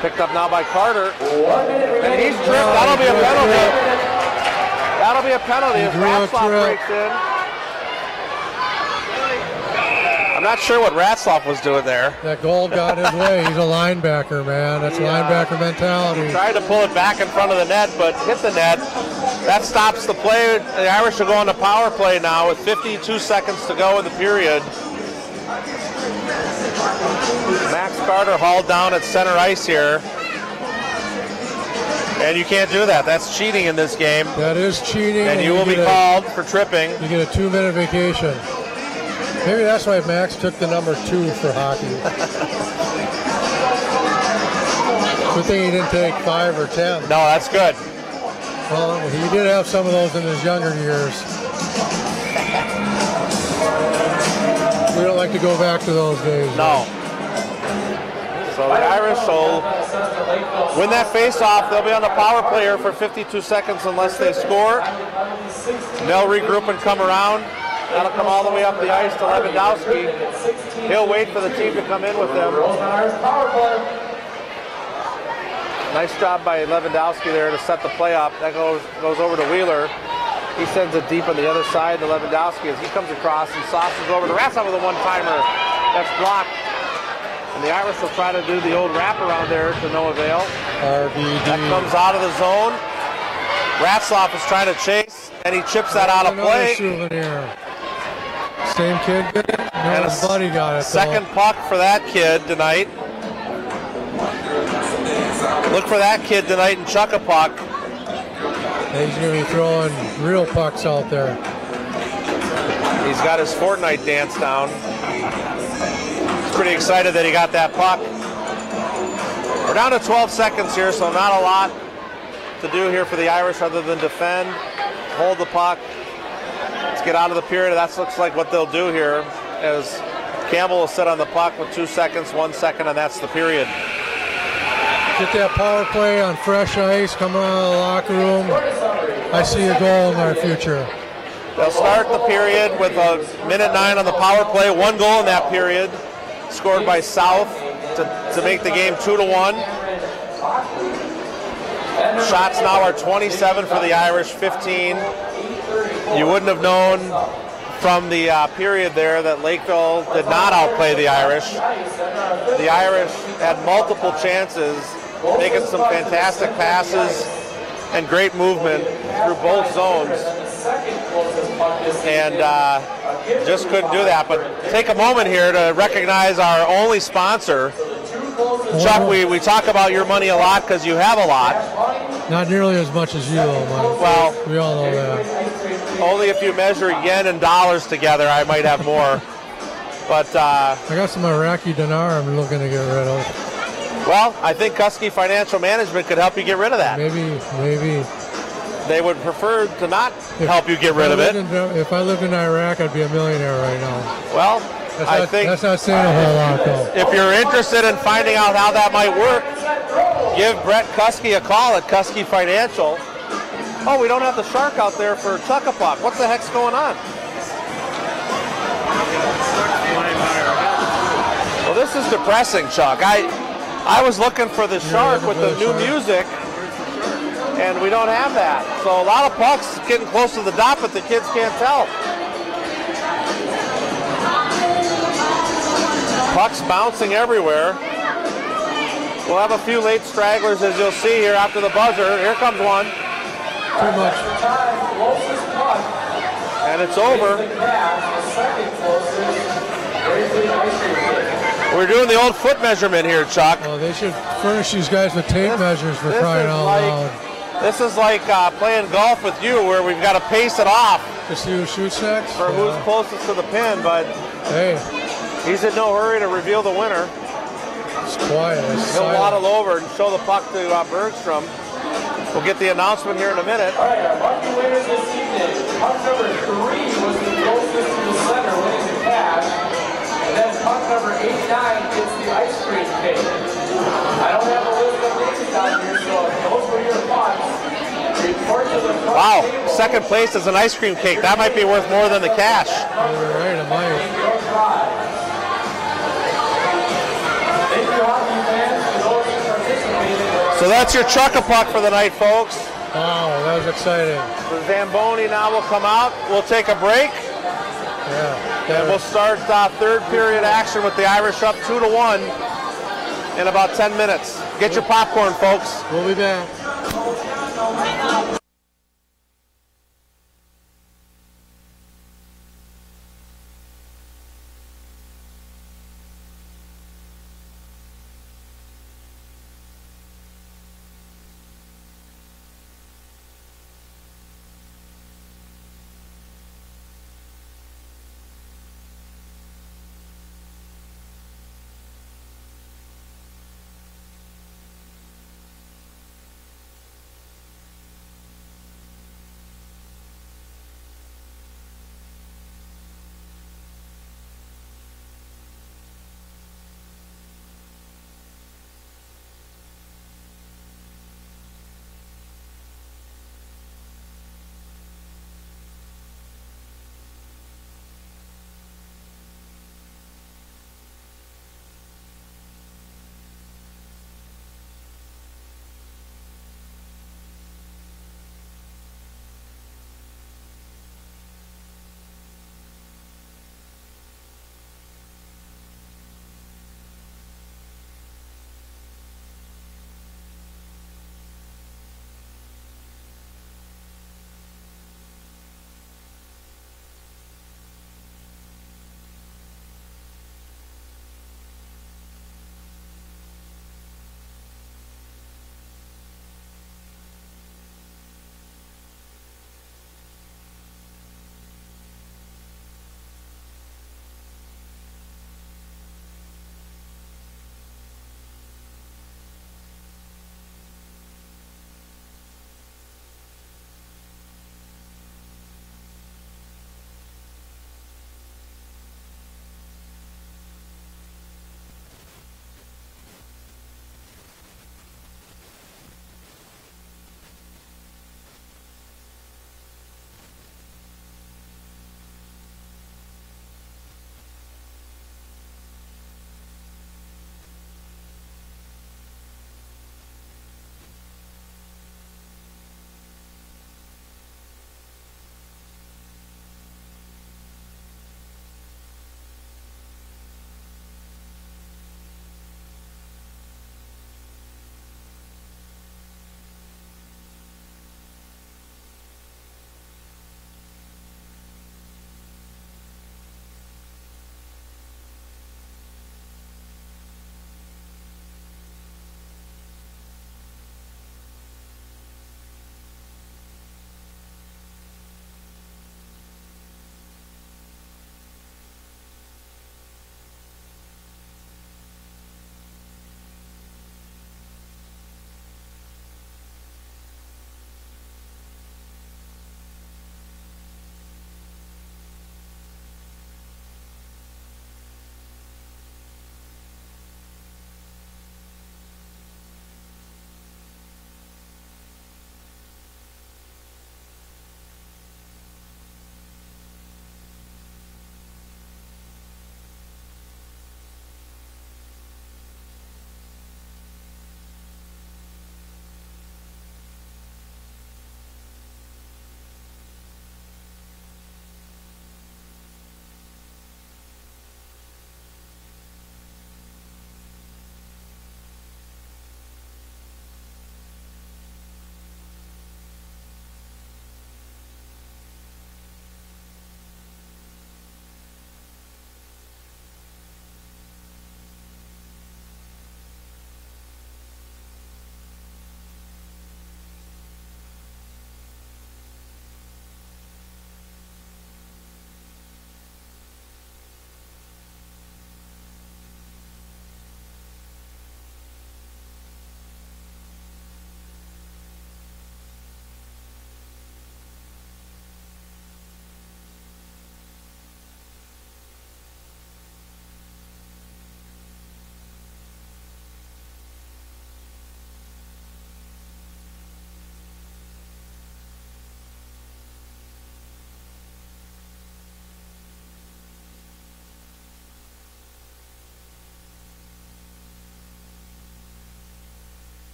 Picked up now by Carter. And he's tripped. That'll be a penalty. That'll be a penalty as Ratzlaff breaks in. I'm not sure what Ratzlaff was doing there. That goal got his way. He's a linebacker, man. That's linebacker mentality. He tried to pull it back in front of the net, but hit the net. That stops the play. The Irish will go on the power play now with 52 seconds to go in the period. Max Carter hauled down at center ice here. And you can't do that. That's cheating in this game. That is cheating. And you will be called for tripping. You get a 2-minute vacation. Maybe that's why Max took the number 2 for hockey. Good thing he didn't take 5 or 10. No, that's good. Well, he did have some of those in his younger years. We don't like to go back to those days. No. So the Irish will win that face-off. They'll be on the power play here for 52 seconds unless they score. They'll regroup and come around. That'll come all the way up the ice to Lewandowski. He'll wait for the team to come in with them. Nice job by Lewandowski there to set the play up. That goes over to Wheeler. He sends it deep on the other side to Lewandowski as he comes across and sauces over to Ratzlaff with a one-timer. That's blocked. And the Irish will try to do the old wraparound there to no avail. RBD. That comes out of the zone. Ratzlaff is trying to chase, and he chips that out of play. Souvenir. Same kid did it? No, his buddy got it. Second puck for that kid tonight. Look for that kid tonight and chuck a puck. He's going to be throwing real pucks out there. He's got his Fortnite dance down. He's pretty excited that he got that puck. We're down to 12 seconds here, so not a lot to do here for the Irish other than defend, hold the puck. Let's get out of the period. That looks like what they'll do here as Campbell will sit on the puck with 2 seconds, 1 second, and that's the period. Get that power play on fresh ice, come out of the locker room. I see a goal in our future. They'll start the period with a minute 9 on the power play. 1 goal in that period, scored by South to make the game 2-1. Shots now are 27 for the Irish, 15. You wouldn't have known from the period there that Lakeville did not outplay the Irish. The Irish had multiple chances, making some fantastic passes and great movement through both zones. And just couldn't do that. But take a moment here to recognize our only sponsor. Chuck, we talk about your money a lot because you have a lot. Not nearly as much as you, though, Mike. Well, we all know that. Only if you measure yen and dollars together, I might have more. But I got some Iraqi dinar I'm looking to get rid of. Well, I think Kusky Financial Management could help you get rid of that. Maybe. They would prefer to not help you get rid of it. If I lived in Iraq, I'd be a millionaire right now. Well, I think that's not saying a whole lot, though. If you're interested in finding out how that might work, give Brett Kusky a call at Kusky Financial. Oh, we don't have the shark out there for Chuck-a-Puck. What the heck's going on? Well, this is depressing, Chuck. I was looking for the shark with the new music, and we don't have that. So a lot of pucks getting close to the dot, but the kids can't tell. Pucks bouncing everywhere. We'll have a few late stragglers, as you'll see here after the buzzer. Here comes one. Too much. And it's over. We're doing the old foot measurement here, Chuck. Oh, they should furnish these guys with tape measures for crying out loud. This is like playing golf with you, where we've got to pace it off. To see who shoots next? For who's closest to the pin, but hey, he's in no hurry to reveal the winner. It's quiet. He'll waddle over and show the puck to Bergstrom. We'll get the announcement here in a minute. All right, our lucky winner this evening, puck number 3 was the closest to the center, winning the cash. And then puck number 89 Okay. I don't have a list of names down here, so those were your thoughts. Report to the front Wow, table. second place is an ice cream cake. That might be worth more than the cash. You're right, it might. Your prize. Thank you, hockey fans, for those who participated. So that's your chuck-a-puck for the night, folks. Wow, that was exciting. The Zamboni now will come out. We'll take a break. Yeah. And we'll start third period action with the Irish up 2-1 in about 10 minutes. Get your popcorn, folks. We'll be back.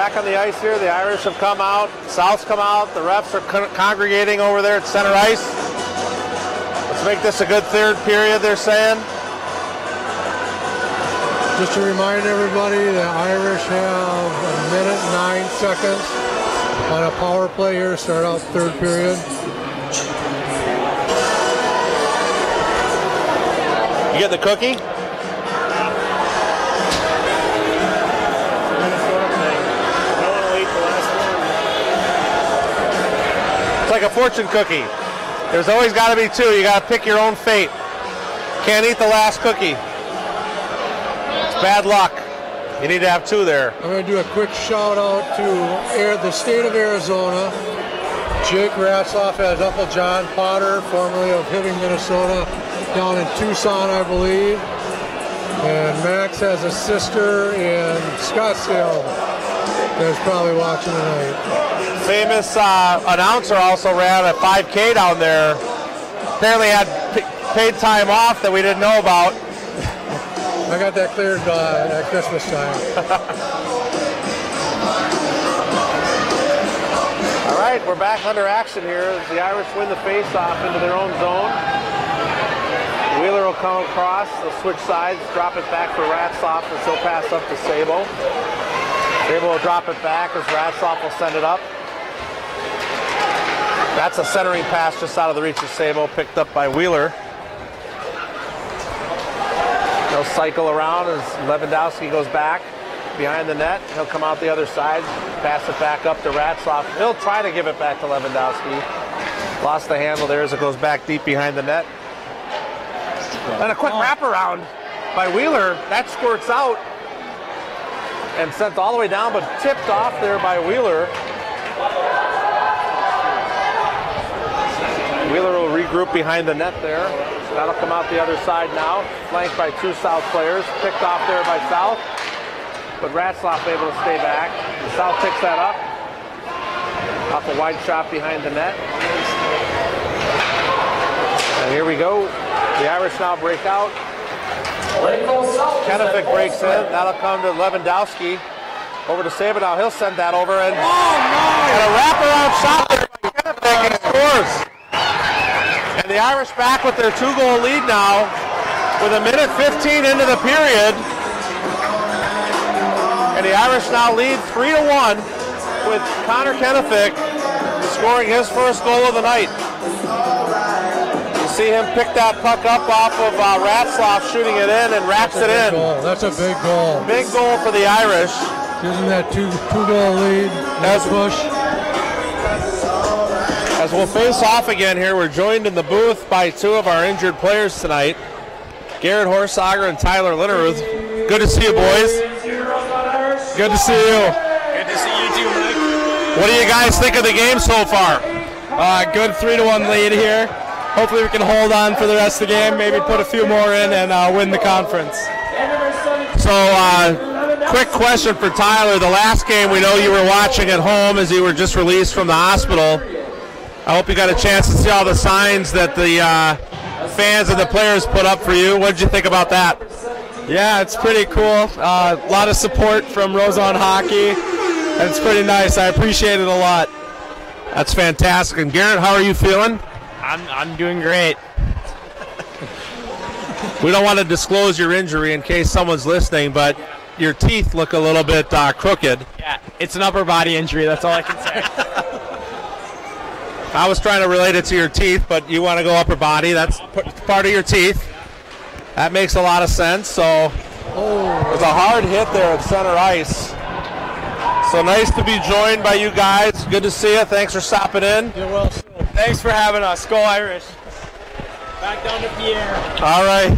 back on the ice here. The Irish have come out. South's come out. The refs are congregating over there at center ice. Let's make this a good third period, they're saying. Just to remind everybody, the Irish have 1 minute 9 seconds on a power play here to start out third period. You get the cookie? It's like a fortune cookie. There's always got to be 2. You got to pick your own fate. Can't eat the last cookie. It's bad luck. You need to have 2 there. I'm going to do a quick shout out to the state of Arizona. Jake Ratzloff has Uncle John Potter, formerly of Hibbing, Minnesota, down in Tucson, I believe. And Max has a sister in Scottsdale that's probably watching tonight. Famous announcer also ran a 5K down there. Apparently had paid time off that we didn't know about. I got that cleared at Christmas time. All right, we're back under action here as the Irish win the face-off into their own zone. Wheeler will come across, they'll switch sides, drop it back for Ratzloff as he'll pass up to Sabo. Sabo will drop it back as Ratzloff will send it up. That's a centering pass just out of the reach of Sabo, picked up by Wheeler. He'll cycle around as Lewandowski goes back behind the net. He'll come out the other side, pass it back up to Ratzloff. He'll try to give it back to Lewandowski. Lost the handle there as it goes back deep behind the net. And a quick wraparound by Wheeler. That squirts out and sent all the way down, but tipped off there by Wheeler. Wheeler will regroup behind the net there. That'll come out the other side now. Flanked by 2 South players. Picked off there by South. But Ratzloff able to stay back. South picks that up. Off a wide shot behind the net. And here we go. The Irish now break out. Lakeville South. Kennefic breaks in. That'll come to Lewandowski. Over to Saban now. He'll send that over. And, and a wraparound shot there by Kennefic, and he scores. And the Irish back with their 2-goal lead now with 1:15 into the period. And the Irish now lead 3-1 with Connor Kennefic scoring his first goal of the night. You see him pick that puck up off of Ratzloff, shooting it in and wraps it in. That's a big goal. Big goal for the Irish. Gives them that two-goal lead. Nice push. As we'll face off again here, we're joined in the booth by 2 of our injured players tonight, Garrett Horsager and Tyler Linneruth. Good to see you, boys. Good to see you. Good to see you too, Mike. What do you guys think of the game so far? Good 3-1 lead here. Hopefully we can hold on for the rest of the game, maybe put a few more in and win the conference. So, quick question for Tyler. The last game we know you were watching at home as you were just released from the hospital. I hope you got a chance to see all the signs that the fans and the players put up for you. What did you think about that? Yeah, it's pretty cool. A lot of support from Rosemount Hockey, and it's pretty nice. I appreciate it a lot. That's fantastic. And Garrett, how are you feeling? I'm doing great. We don't want to disclose your injury in case someone's listening, but your teeth look a little bit crooked. Yeah, it's an upper body injury. That's all I can say. I was trying to relate it to your teeth, but you want to go upper body. That's part of your teeth. That makes a lot of sense. So there's a hard hit there at center ice. So nice to be joined by you guys. Good to see you. Thanks for stopping in. You're welcome. Thanks for having us. Go Irish. Back down to Pierre. All right.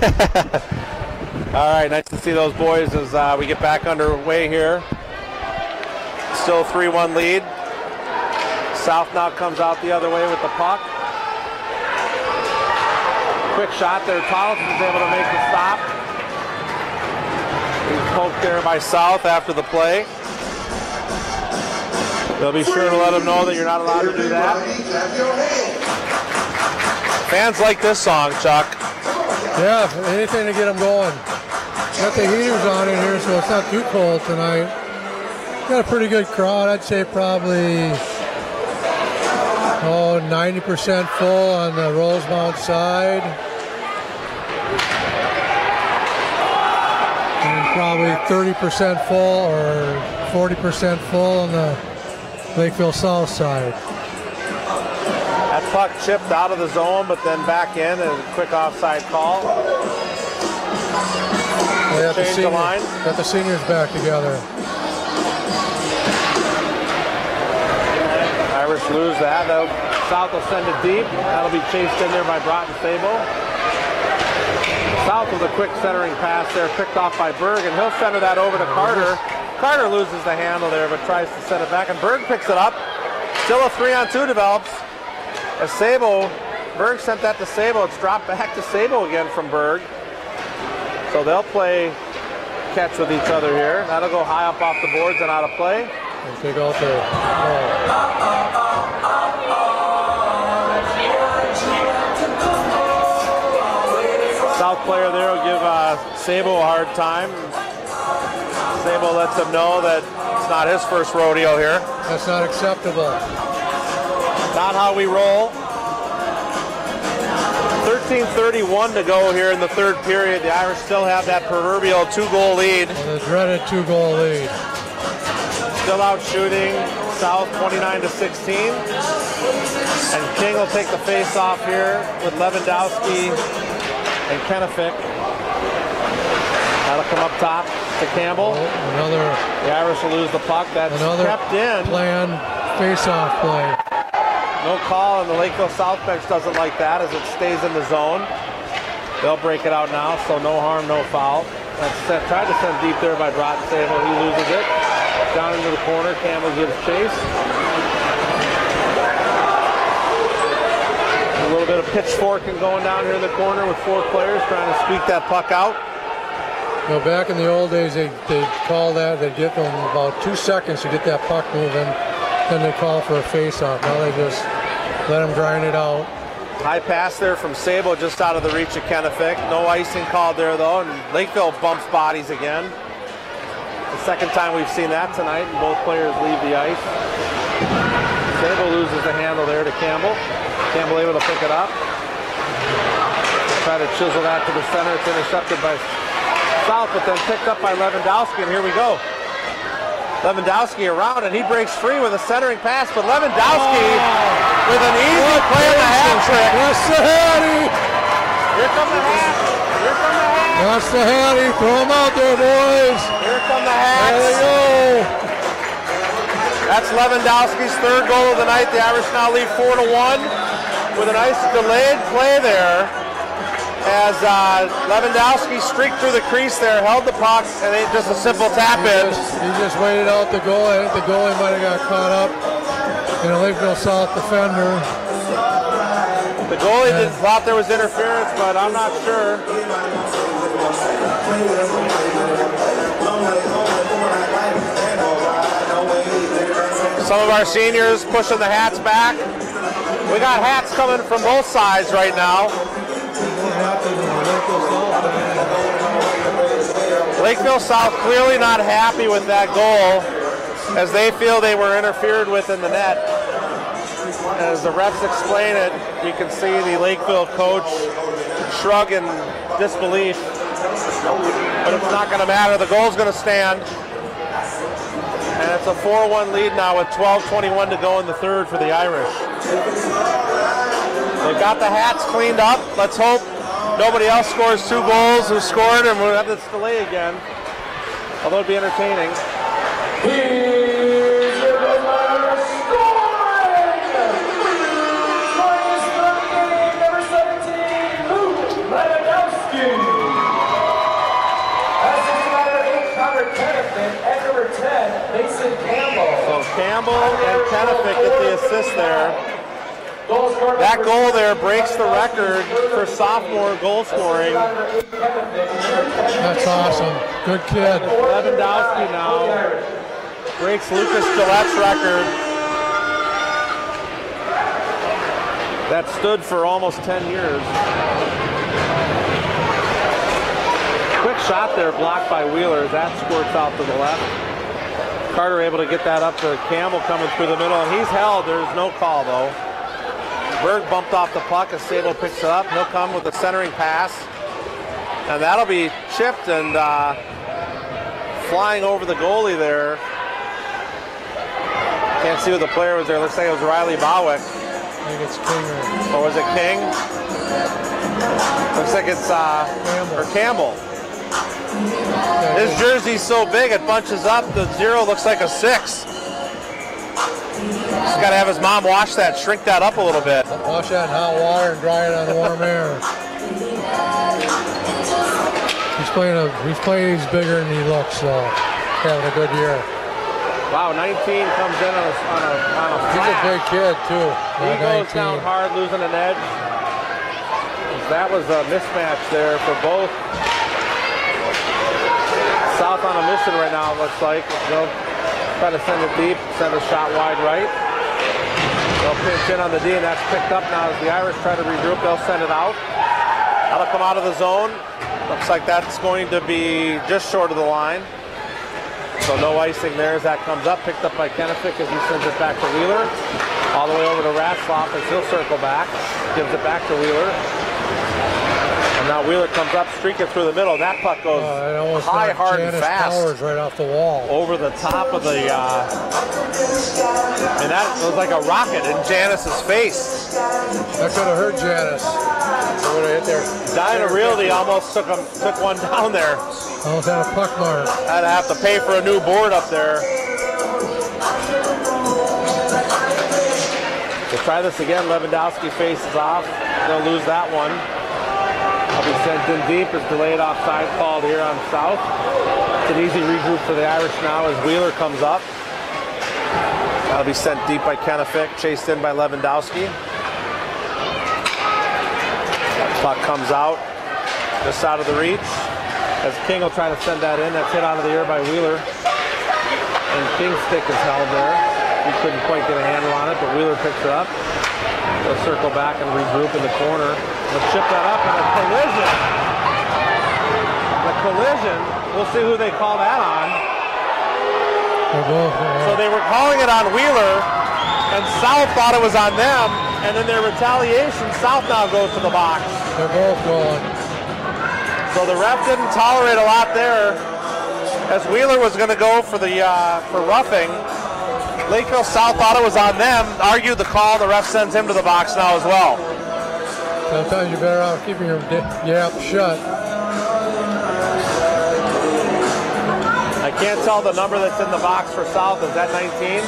All right, nice to see those boys as we get back underway here. Still 3-1 lead. South now comes out the other way with the puck. Quick shot there. Tollison's able to make the stop. He's poked there by South after the play. They'll be sure to let him know that you're not allowed to do that. Fans like this song, Chuck. Yeah, anything to get them going. Got the heaters on in here, so it's not too cold tonight. Got a pretty good crowd. I'd say probably 90% full on the Rosemount side. And probably 30% full or 40% full on the Lakeville South side. That puck chipped out of the zone, but then back in, and a quick offside call. Change the line. Got the seniors back together. Irish lose that. South will send it deep. That'll be chased in there by Broughton Sable. South with a quick centering pass there, picked off by Berg, and he'll center that over to Carter. Carter loses the handle there, but tries to send it back, and Berg picks it up. Still a 3-on-2 develops. As Berg sent that to Sable. It's dropped back to Sable again from Berg. So they'll play catch with each other here. That'll go high up off the boards and out of play. And take out there. South player there will give Sable a hard time. Sable lets him know that it's not his first rodeo here. That's not acceptable. Not how we roll. 13:31 to go here in the third period. The Irish still have that proverbial 2-goal lead. The dreaded 2-goal lead. Still out shooting South 29-16. And King will take the face off here with Lewandowski and Kennefic. That'll come up top to Campbell. The Irish will lose the puck. That's kept in. Planned face-off play. No call, and the Lakeville South bench doesn't like that as it stays in the zone. They'll break it out now, so no harm, no foul. That's tried to send deep there by Broughton Sable. He loses it. Down into the corner, Campbell gives chase. A little bit of pitchforking going down here in the corner with 4 players trying to squeak that puck out. You know, back in the old days, they'd call that, they'd give them about 2 seconds to get that puck moving. Then they call for a face-off. Now they just let them grind it out. High pass there from Sabo just out of the reach of Kennefic. No icing called there though, and Lakeville bumps bodies again. The second time we've seen that tonight, and both players leave the ice. Sabo loses the handle there to Campbell. Campbell able to pick it up. Try to chisel that to the center. It's intercepted by South, but then picked up by Lewandowski, and here we go. Lewandowski around, and he breaks free with a centering pass, but Lewandowski with an easy play on the hat trick. That's the Hattie! Here come the hat! Here come the hat! That's the Hattie! Throw him out there, boys! Here come the hats! There they go! That's Lewandowski's 3rd goal of the night. The Irish now lead 4-1 with a nice delayed play there. As Lewandowski streaked through the crease there, held the puck, and then just a simple tap in. He just waited out the goal. I think the goalie might have got caught up in a Lakeville South defender. The goalie thought there was interference, but I'm not sure. Some of our seniors pushing the hats back. We got hats coming from both sides right now. Lakeville South clearly not happy with that goal as they feel they were interfered with in the net. As the refs explain it, you can see the Lakeville coach shrug in disbelief. But it's not going to matter. The goal's going to stand. And it's a 4-1 lead now with 12:21 to go in the third for the Irish. They've got the hats cleaned up. Let's hope nobody else scores 2 goals who scored, and we'll have this delay again. Although it'd be entertaining. Here's your goaltender scoring! Minus from the game, number 17, Luke Lewandowski. Assisting number 8, Connor Kennefic, and number 10, Mason Campbell. So Campbell and Kennefic get the assist there. That goal there breaks the record for sophomore goal scoring. That's awesome. Good kid. Lewandowski now breaks Lucas Gillette's record. That stood for almost 10 years. Quick shot there blocked by Wheeler. That squirts out to the left. Carter able to get that up to Campbell coming through the middle, and he's held. There's no call, though. Berg bumped off the puck as Sable picks it up. He'll come with a centering pass, and that'll be chipped and flying over the goalie there. Can't see who the player was there. Looks like it was Riley Bowick. I think it's King. Or was it King? Looks like it's Campbell. His jersey's so big it bunches up. The 0 looks like a 6. He's got to have his mom wash that, shrink that up a little bit. Wash that in hot water and dry it on warm air. He's playing bigger than he looks, so having a good year. Wow, 19 comes in on a flat. He's a big kid too. He goes down hard, losing an edge. That was a mismatch there for both. South on a mission right now, it looks like. They'll try to send it deep, send a shot wide right. They'll pinch in on the D, and that's picked up now as the Irish try to regroup. They'll send it out. That'll come out of the zone. Looks like that's going to be just short of the line. So no icing there as that comes up. Picked up by Kenefick as he sends it back to Wheeler. All the way over to Ratzlaff as he'll circle back. Gives it back to Wheeler. And now Wheeler comes up, streaking through the middle. That puck goes high, hard, and fast. Powers right off the wall. Over the top of the, and that was like a rocket in Janice's face. That could have hurt Janice. It would have hit there. Dinah Realty almost took one down there. Almost had a puck mark. I'd have to pay for a new board up there. We'll try this again. Lewandowski faces off. They'll lose that one. I'll be sent in deep as delayed offside called here on South. It's an easy regroup for the Irish now as Wheeler comes up. That'll be sent deep by Kenefick, chased in by Lewandowski. Puck comes out, just out of the reach. As King will try to send that in, that's hit out of the air by Wheeler. And King's stick is held there. He couldn't quite get a handle on it, but Wheeler picks it up. They'll circle back and regroup in the corner. They'll chip that up and a collision. The collision, we'll see who they call that on. So they were calling it on Wheeler, and South thought it was on them, and in their retaliation, South now goes to the box. They're both going. So the ref didn't tolerate a lot there, as Wheeler was going to go for the for roughing. Lakeville South thought it was on them, argued the call, the ref sends him to the box now as well. Sometimes you're better off keeping your yap shut. I can't tell the number that's in the box for South. Is that 19?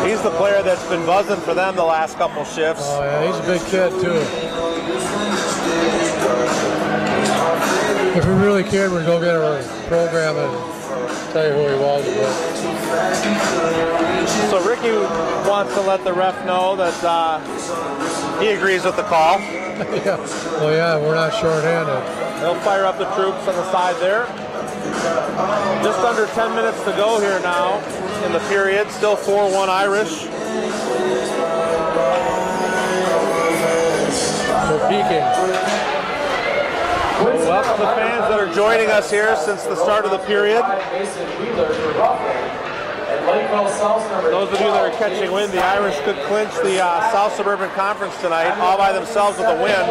He's the player that's been buzzing for them the last couple shifts. Oh yeah, he's a big kid too. If we really cared, we'd go get our program and tell you who he was. So Ricky wants to let the ref know that he agrees with the call. Yeah. Well, yeah, we're not short-handed. They'll fire up the troops on the side there. Just under 10 minutes to go here now in the period. Still 4-1 Irish. We're peaking. Welcome the fans that are joining us here since the start of the period. Those of you that are catching wind, the Irish could clinch the South Suburban Conference tonight all by themselves with a win.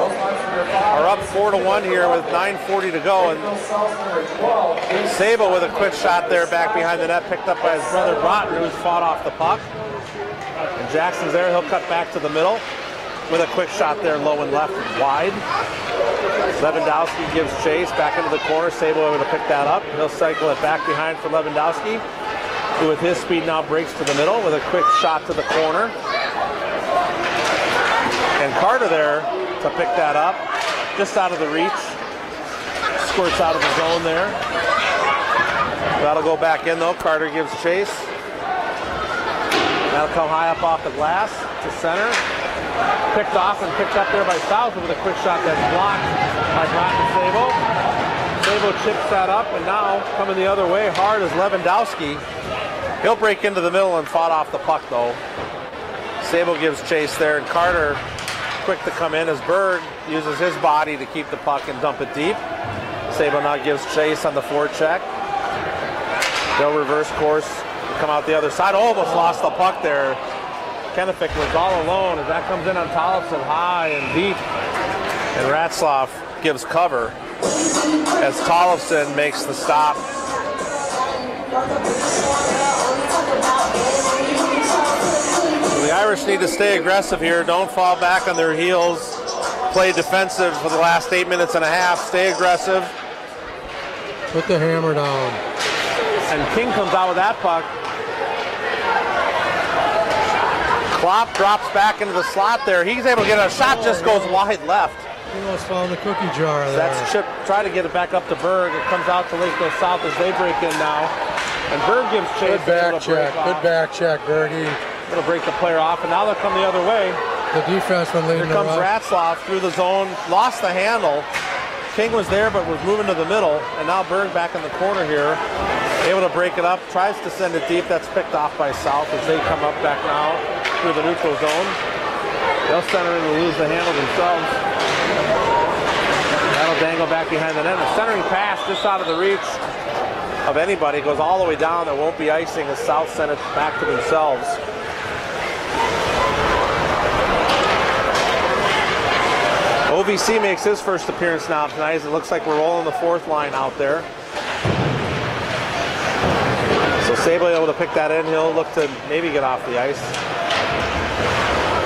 Are up 4-1 here with 9:40 to go. And Sabo with a quick shot there back behind the net, picked up by his brother Broughton, who's fought off the puck. And Jackson's there. He'll cut back to the middle with a quick shot there, low and left and wide. Lewandowski gives chase back into the corner. Sabo able to pick that up. He'll cycle it back behind for Lewandowski, who with his speed now breaks to the middle with a quick shot to the corner. And Carter there to pick that up, just out of the reach. Squirts out of the zone there. That'll go back in though. Carter gives chase. That'll come high up off the glass to center. Picked off and picked up there by South with a quick shot that's blocked by Broughton Sabo. Sabo chips that up, and now coming the other way hard is Lewandowski. He'll break into the middle and fought off the puck though. Sabo gives chase there, and Carter quick to come in as Berg uses his body to keep the puck and dump it deep. Sabo now gives chase on the forecheck. They'll reverse course, come out the other side. Almost lost the puck there. Kennefic was all alone as that comes in on Tollefson high and deep. And Ratzlaff gives cover as Tollefson makes the stop. The Irish need to stay aggressive here. Don't fall back on their heels. Play defensive for the last 8 minutes and a half. Stay aggressive. Put the hammer down. And King comes out with that puck. Klopp drops back into the slot there. He's able to get a shot, just goes wide left. He almost found the cookie jar there. That's Chip, try to get it back up to Berg. It comes out to Lakeville South as they break in now. And Berg gives chase. Good back check. Good back check, Bergie. It'll break the player off, and now they'll come the other way. The defenseman leading. Here comes Ratzlaff through the zone, lost the handle. King was there, but was moving to the middle, and now Berg back in the corner here, able to break it up, tries to send it deep. That's picked off by South as they come up back now through the neutral zone. They'll center in to lose the handle themselves. That'll dangle back behind the net. A centering pass just out of the reach of anybody goes all the way down. There won't be icing as South send it back to themselves. OVC makes his first appearance now tonight as it looks like we're rolling the fourth line out there. So Sable able to pick that in. He'll look to maybe get off the ice.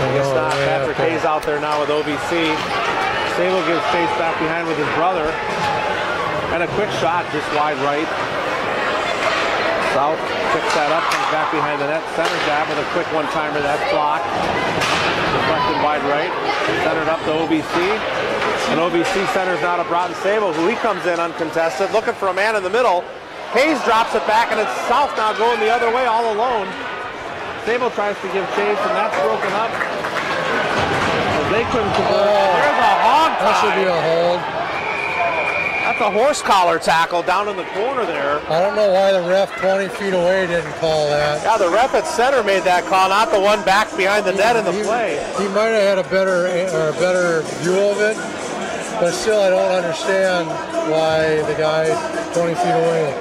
I guess not. Patrick Hayes out there now with OVC. Sable gives chase back behind with his brother. And a quick shot just wide right. South picks that up, comes back behind the net. Center jab with a quick one-timer. That's blocked. Deflected wide right. Centered up to OVC. And OVC centers now to Broughton Sable, who he comes in uncontested, looking for a man in the middle. Hayes drops it back, and it's South now going the other way all alone. Sable tries to give chase, and that's broken up. They couldn't convert. There's a hog tie. That should be a hold. That's a horse collar tackle down in the corner there. I don't know why the ref 20 feet away didn't call that. Yeah, the ref at center made that call, not the one back behind the net in the play. He might have had a better view of it, but still I don't understand why the guy 20 feet away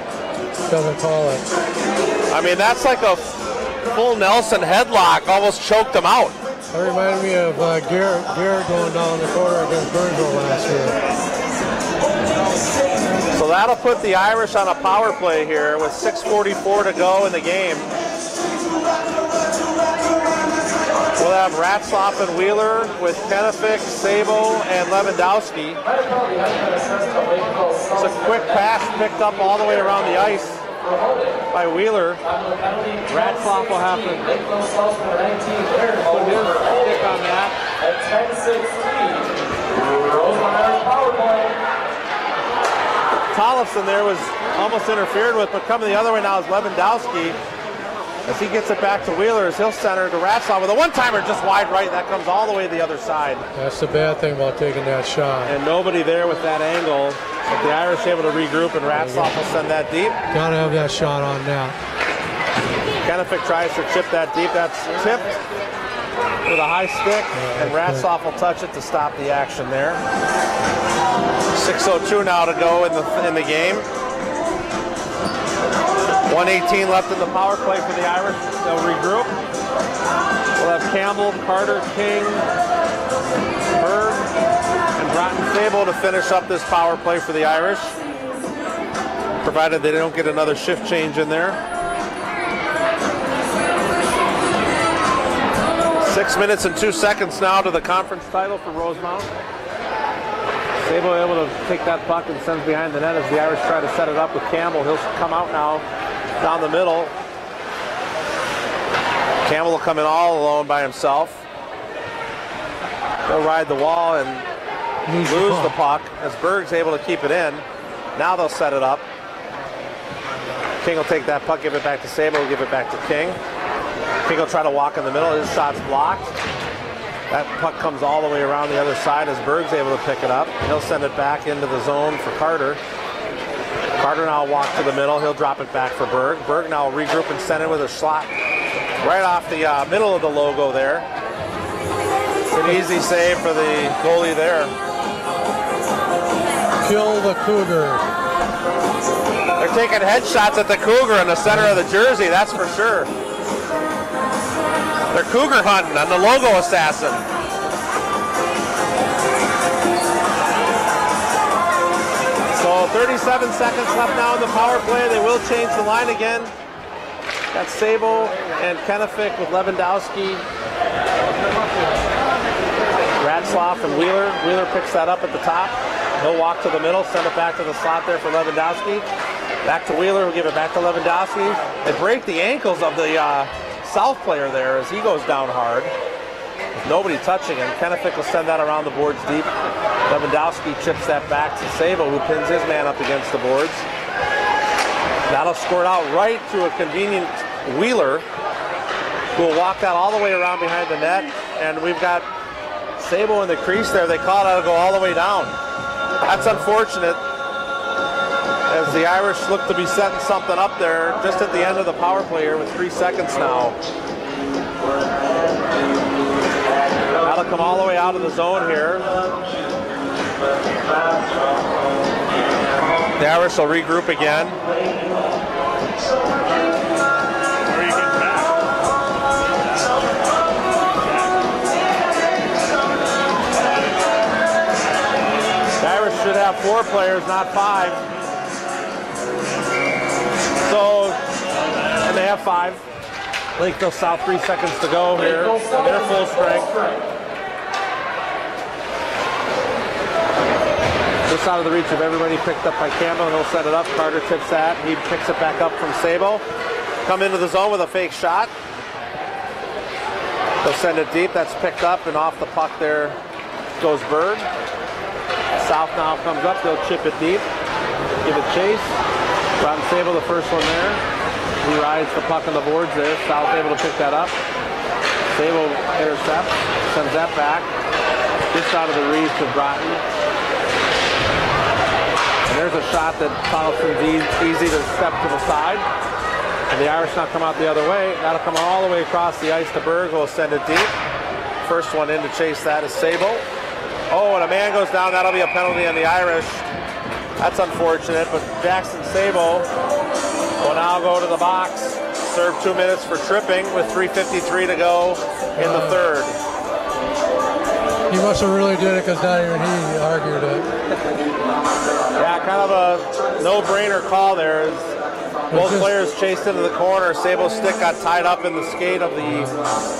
doesn't call it. I mean, that's like a full Nelson headlock, almost choked him out. That reminded me of Garrett going down the corner against Burnsville last year. So that'll put the Irish on a power play here with 6:44 to go in the game. We'll have Ratzlaff and Wheeler with Kennefic, Sabo, and Lewandowski. It's a quick pass picked up all the way around the ice by Wheeler. Ratzlaff will have to put his stick on that. At 10-16, Rosemount power play. Tollefson there was almost interfered with, but coming the other way now is Lewandowski. As he gets it back to Wheeler, as he'll center to Ratzlaff with a one-timer just wide right. That comes all the way to the other side. That's the bad thing about taking that shot. And nobody there with that angle. But the Irish able to regroup, and Ratzlaff will send that deep. Gotta have that shot on net. Kennefic tries to chip that deep. That's tipped with a high stick, and Ratzlaff will touch it to stop the action there. 6:02 now to go in the game. 1:18 left in the power play for the Irish. They'll regroup. We'll have Campbell, Carter, King, Berg, and Broughton Sable to finish up this power play for the Irish, provided they don't get another shift change in there. 6 minutes and 2 seconds now to the conference title for Rosemount. Sabo able to take that puck and sends behind the net as the Irish try to set it up with Campbell. He'll come out now down the middle. Campbell will come in all alone by himself. He'll ride the wall and lose the puck as Berg's able to keep it in. Now they'll set it up. King will take that puck, give it back to Sabo, give it back to King. King will try to walk in the middle. His shot's blocked. That puck comes all the way around the other side as Berg's able to pick it up. He'll send it back into the zone for Carter. Carter now will walk to the middle. He'll drop it back for Berg. Berg now will regroup and send it with a slot right off the middle of the logo there. It's an easy save for the goalie there. Kill the Cougar. They're taking headshots at the Cougar in the center of the jersey, that's for sure. They're Cougar hunting on the logo assassin. So 37 seconds left now in the power play. They will change the line again. Got Sabo and Kennefic with Lewandowski, Ratzlaff and Wheeler. Wheeler picks that up at the top. He'll walk to the middle, send it back to the slot there for Lewandowski. Back to Wheeler, who'll give it back to Lewandowski. They break the ankles of the South player there as he goes down hard. With nobody touching him. Kennefic will send that around the boards deep. Lewandowski chips that back to Sabo, who pins his man up against the boards. That'll squirt out right to a convenient Wheeler, who will walk that all the way around behind the net. And we've got Sabo in the crease there. They call it out to go all the way down. That's unfortunate, as the Irish look to be setting something up there just at the end of the power play here with 3 seconds now. That'll come all the way out of the zone here. The Irish will regroup again. Should have 4 players, not 5. So, and they have 5. Lakeville South, 3 seconds to go here. They're full strength. Just out of the reach of everybody, picked up by Campbell. He'll set it up. Carter tips that. He picks it back up from Sabo. Come into the zone with a fake shot. They'll send it deep. That's picked up, and off the puck there goes Bird. South now comes up, they'll chip it deep, give it chase. Ron Sabo, the first one there. He rides the puck on the boards there. South able to pick that up. Sabo intercepts, sends that back. Just out of the reach of Broughton. And there's a shot that Donaldson's easy to step to the side. And the Irish now come out the other way. That'll come all the way across the ice to Berg, who will send it deep. First one in to chase that is Sabo. Oh, and a man goes down. That'll be a penalty on the Irish. That's unfortunate, but Jackson Sabo will now go to the box. Serve 2 minutes for tripping with 3:53 to go in the third. He must have really did it because not even he argued it. Yeah, kind of a no-brainer call there. Both players chased into the corner. Sabo's stick got tied up in the skate of the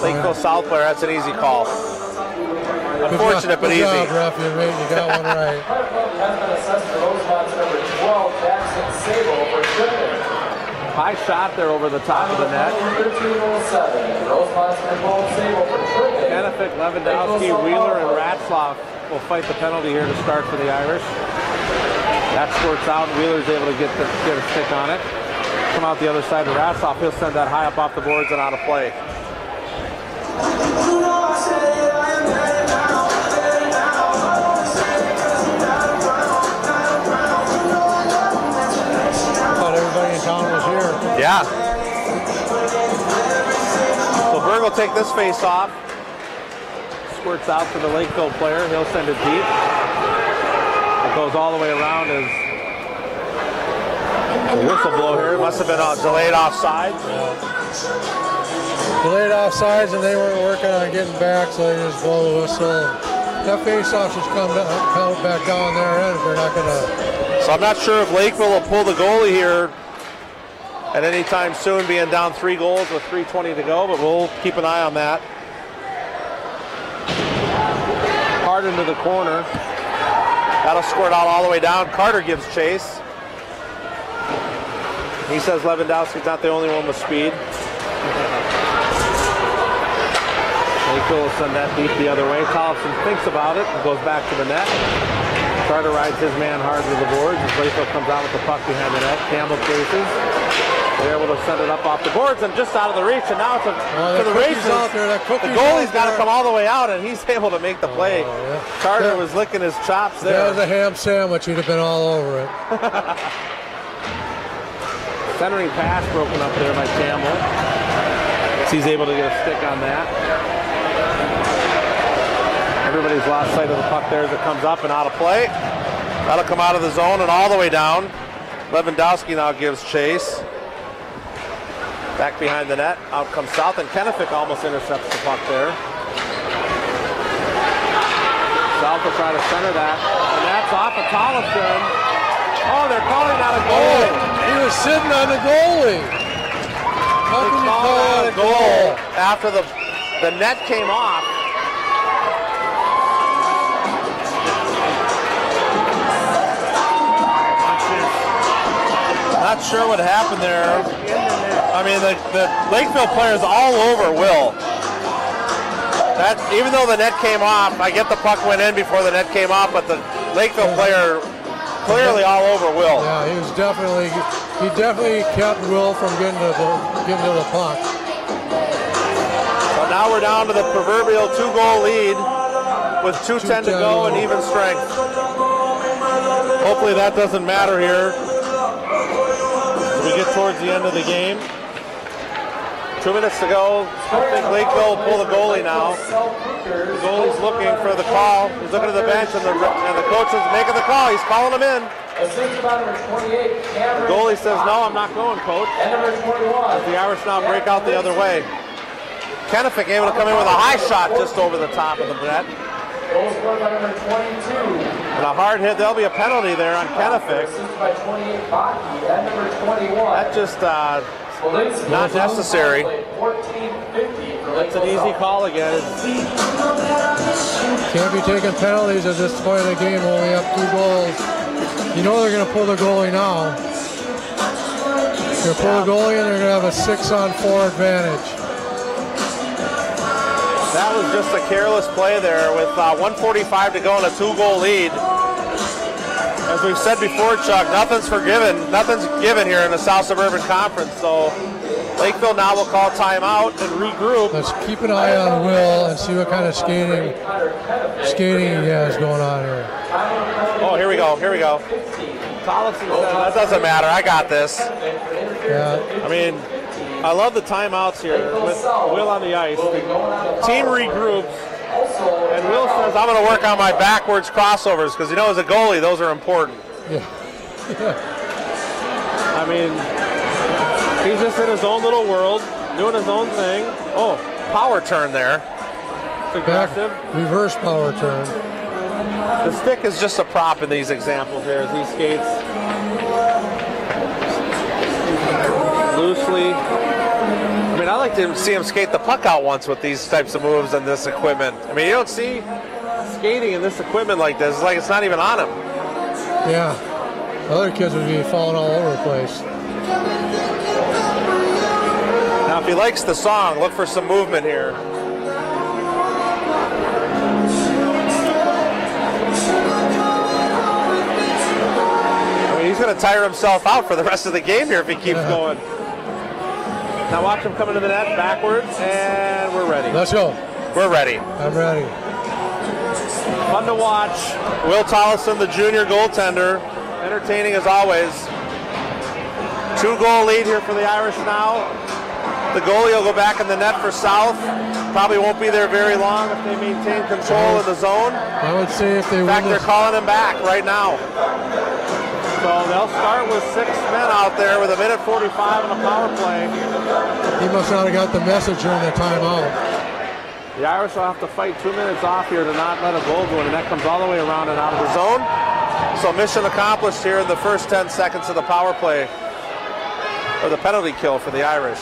Lakeville South player. That's an easy call. Unfortunate, but easy. Good job, ref. You got one right. Has been assessed for Rosemont's number 12, Jackson Sabo, for tripping. High shot there over the top of the net. 13:07. Rosemont's number 12, Sabo, for tripping. Kennefic, Lewandowski, Wheeler, and Ratzlaff will fight the penalty here to start for the Irish. That squirts out. Wheeler's able to get a stick on it. Come out the other side to Ratzlaff. He'll send that high up off the boards and out of play. Everybody in town was here. Yeah. So Berg will take this face off. Squirts out to the Lakeville player. He'll send it deep. It goes all the way around as the whistle blow here. Must have been delayed offsides. Delayed offsides, and they weren't working on getting back, so they just blow the whistle. That face-off should come back down their end if they're not going to. So I'm not sure if Lakeville will pull the goalie here at any time soon, being down 3 goals with 3:20 to go, but we'll keep an eye on that. Hard into the corner. That'll squirt out all the way down. Carter gives chase. He says Lewandowski's not the only one with speed. Lakeville will send that deep the other way. Tollefson thinks about it and goes back to the net. Carter rides his man hard to the boards as Lakeville comes out with the puck behind the net. Campbell chases. They're able to send it up off the boards and just out of the reach, and now it's to the races. The goalie's got to come all the way out, and he's able to make the play. Yeah. Carter was licking his chops there. That was a ham sandwich. He'd have been all over it. Centering pass broken up there by Campbell. He's able to get a stick on that. Everybody's lost sight of the puck there as it comes up and out of play. That'll come out of the zone and all the way down. Lewandowski now gives chase. Back behind the net. Out comes South, and Kennefic almost intercepts the puck there. South will try to center that, and that's off of Tollefson. Oh, they're calling that a goal. He was sitting on the goalie. How can you call that a goal? After the net came off. Not sure what happened there. I mean, the Lakeville players all over Will. That, even though the net came off, I get the puck went in before the net came off, but the Lakeville player clearly all over Will. Yeah, he definitely kept Will from getting to the puck. So now we're down to the proverbial 2-goal lead with 2:10 to go and even strength. Hopefully that doesn't matter here. We get towards the end of the game. 2 minutes to go. I think Lakeville will pull the goalie now. The goalie's looking for the call. He's looking at the bench, and the coach is making the call. He's calling him in. The goalie says, "No, I'm not going, coach." As the Irish now break out the other way. Kennefic able to come in with a high shot just over the top of the net. And a hard hit. There'll be a penalty there on Kennefic. That just not necessary. That's an easy call again. Can't be taking penalties at this point of the game when we have 2 goals. You know they're going to pull the goalie now. They're going to pull the goalie and they're going to have a 6-on-4 advantage. That was just a careless play there with 1:45 to go and a 2-goal lead. As we've said before, Chuck, nothing's given here in the South Suburban Conference. So Lakeville now will call timeout and regroup. Let's keep an eye on Will and see what kind of skating he has going on here. Oh, here we go. Tollefson said, that doesn't matter. I got this. Yeah. I mean, I love the timeouts here with Will on the ice. The team regroups, and Will says, "I'm going to work on my backwards crossovers," because you know, as a goalie, those are important. Yeah. I mean, he's just in his own little world, doing his own thing. Oh, power turn there. It's aggressive. Reverse power turn. The stick is just a prop in these examples here as he skates loosely. I mean, I like to see him skate the puck out once with these types of moves and this equipment. I mean, you don't see skating in this equipment like this. It's like it's not even on him. Yeah. Other kids would be falling all over the place. Now, if he likes the song, look for some movement here. I mean, he's going to tire himself out for the rest of the game here if he keeps going. Now watch him come into the net backwards, and we're ready. Let's go. We're ready. I'm ready. Fun to watch. Will Tollefson, the junior goaltender, entertaining as always. 2-goal lead here for the Irish now. The goalie will go back in the net for South. Probably won't be there very long if they maintain control in the zone. I would say if they win. In fact, they're calling him back right now. So they'll start with 6 men out there with 1:45 on the power play. He must not have got the message during the timeout. The Irish will have to fight 2 minutes off here to not let a goal go in, and that comes all the way around and out of the zone. So mission accomplished here in the first 10 seconds of the power play, or the penalty kill for the Irish.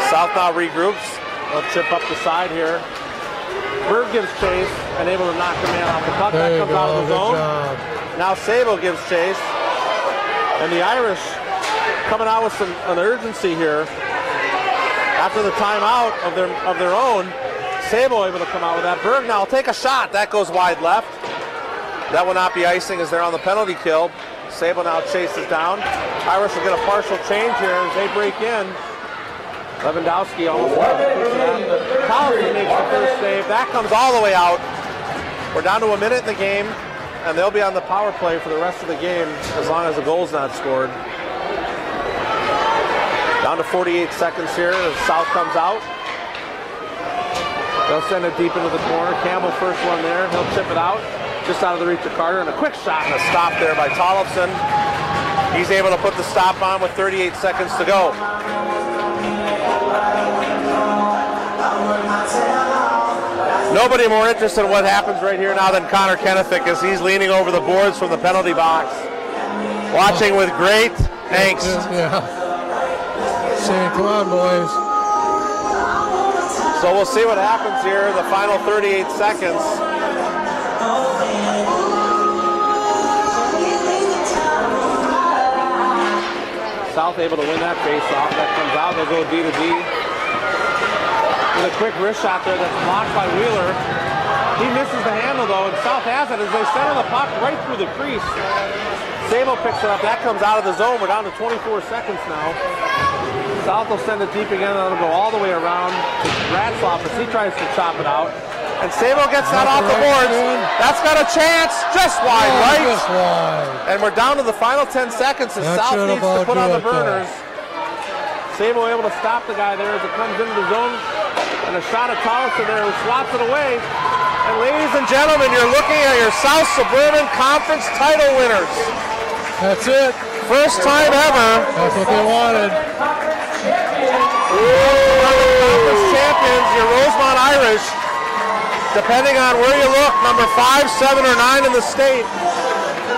South now regroups. They'll chip up the side here. Berg gives chase and able to knock the man off the puck. That comes out of the zone. Now Sabo gives chase, and the Irish coming out with an urgency here. After the timeout of their own, Sabo able to come out with that. Berg now will take a shot. That goes wide left. That will not be icing as they're on the penalty kill. Sabo now chases down. Irish will get a partial change here as they break in. Lewandowski almost Tollefson makes the first save. That comes all the way out. We're down to a minute in the game, and they'll be on the power play for the rest of the game as long as the goal's not scored. Down to 48 seconds here as South comes out. They'll send it deep into the corner. Campbell first one there. He'll chip it out. just out of the reach of Carter, and a quick shot and a stop there by Tollefson. He's able to put the stop on with 38 seconds to go. Nobody more interested in what happens right here now than Connor Kennefick, as he's leaning over the boards from the penalty box, watching with great angst. Yeah. Saying, come on, boys. So we'll see what happens here in the final 38 seconds. South able to win that face-off. That comes out. They'll go D to D. With a quick wrist shot there that's blocked by Wheeler. He misses the handle, though, and South has it as they center the puck right through the crease. Sabo picks it up. That comes out of the zone. We're down to 24 seconds now. South will send it deep again, and it'll go all the way around to Ratzloff as he tries to chop it out. And Sabo gets that off the boards. That's got a chance. Just wide, right? Just wide. And we're down to the final 10 seconds as South needs to put on the burners. Sabo able to stop the guy there as it comes into the zone. And a shot at Tollefson there who slops it away. And ladies and gentlemen, you're looking at your South Suburban Conference title winners. That's it. First time ever. That's what they wanted. Conference champions, your Rosemount Irish. Depending on where you look, number 5, 7, or 9 in the state.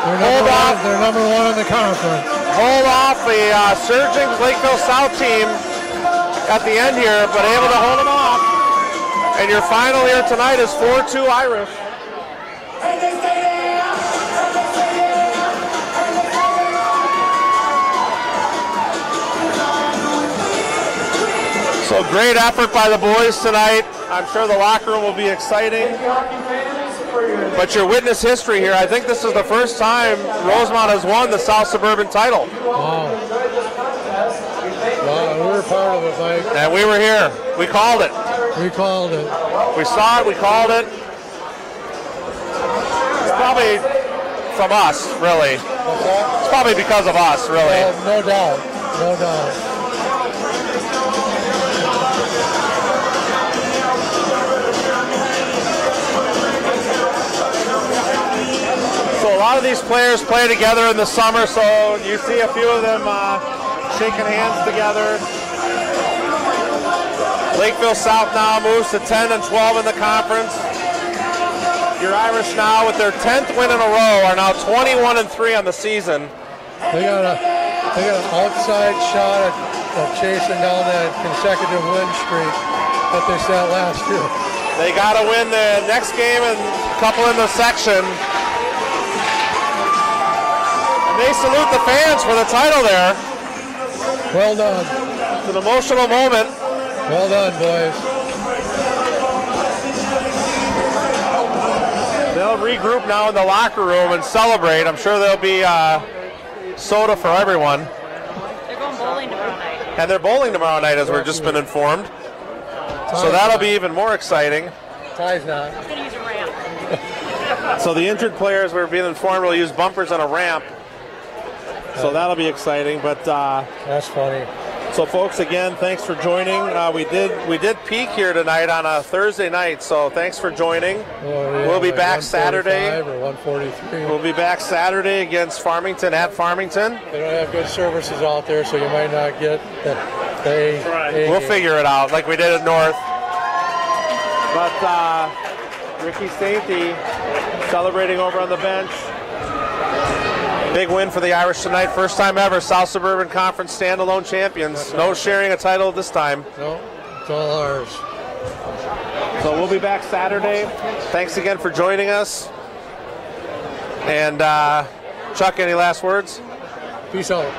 They're number one in the conference. Hold off the surging Lakeville South team at the end here, but able to hold them off. And your final here tonight is 4-2 Irish. So great effort by the boys tonight. I'm sure the locker room will be exciting. But your witness history here, I think this is the first time Rosemount has won the South Suburban title. Wow. Wow, we were part of it, Mike. And we were here. We called it. We called it. We saw it, we called it. It's probably from us, really. It's probably because of us, really. No doubt. No doubt. So a lot of these players play together in the summer, so you see a few of them shaking hands together. Lakeville South now moves to 10 and 12 in the conference. Your Irish now, with their 10th win in a row, are now 21 and 3 on the season. They got an outside shot at chasing down that consecutive win streak that they set last year. They got to win the next game and a couple in the section. And they salute the fans for the title there. Well done. It's an emotional moment. Well done, boys. They'll regroup now in the locker room and celebrate. I'm sure there'll be soda for everyone. They're going bowling tomorrow night. And they're bowling tomorrow night, as we've just been informed. So that'll be even more exciting. Ty's not. He's going to use a ramp. So the injured players, we're being informed, will use bumpers on a ramp. So that'll be exciting. But that's funny. So folks, again, thanks for joining. We did peak here tonight on a Thursday night, so thanks for joining. We'll be back Saturday. Or 143. We'll be back Saturday against Farmington at Farmington. They don't have good services out there, so you might not get the We'll figure it out like we did at North. But Ricky Sainty celebrating over on the bench. Big win for the Irish tonight. First time ever South Suburban Conference standalone champions. No sharing a title this time. No, it's all ours. So we'll be back Saturday. Thanks again for joining us. And Chuck, any last words? Peace out.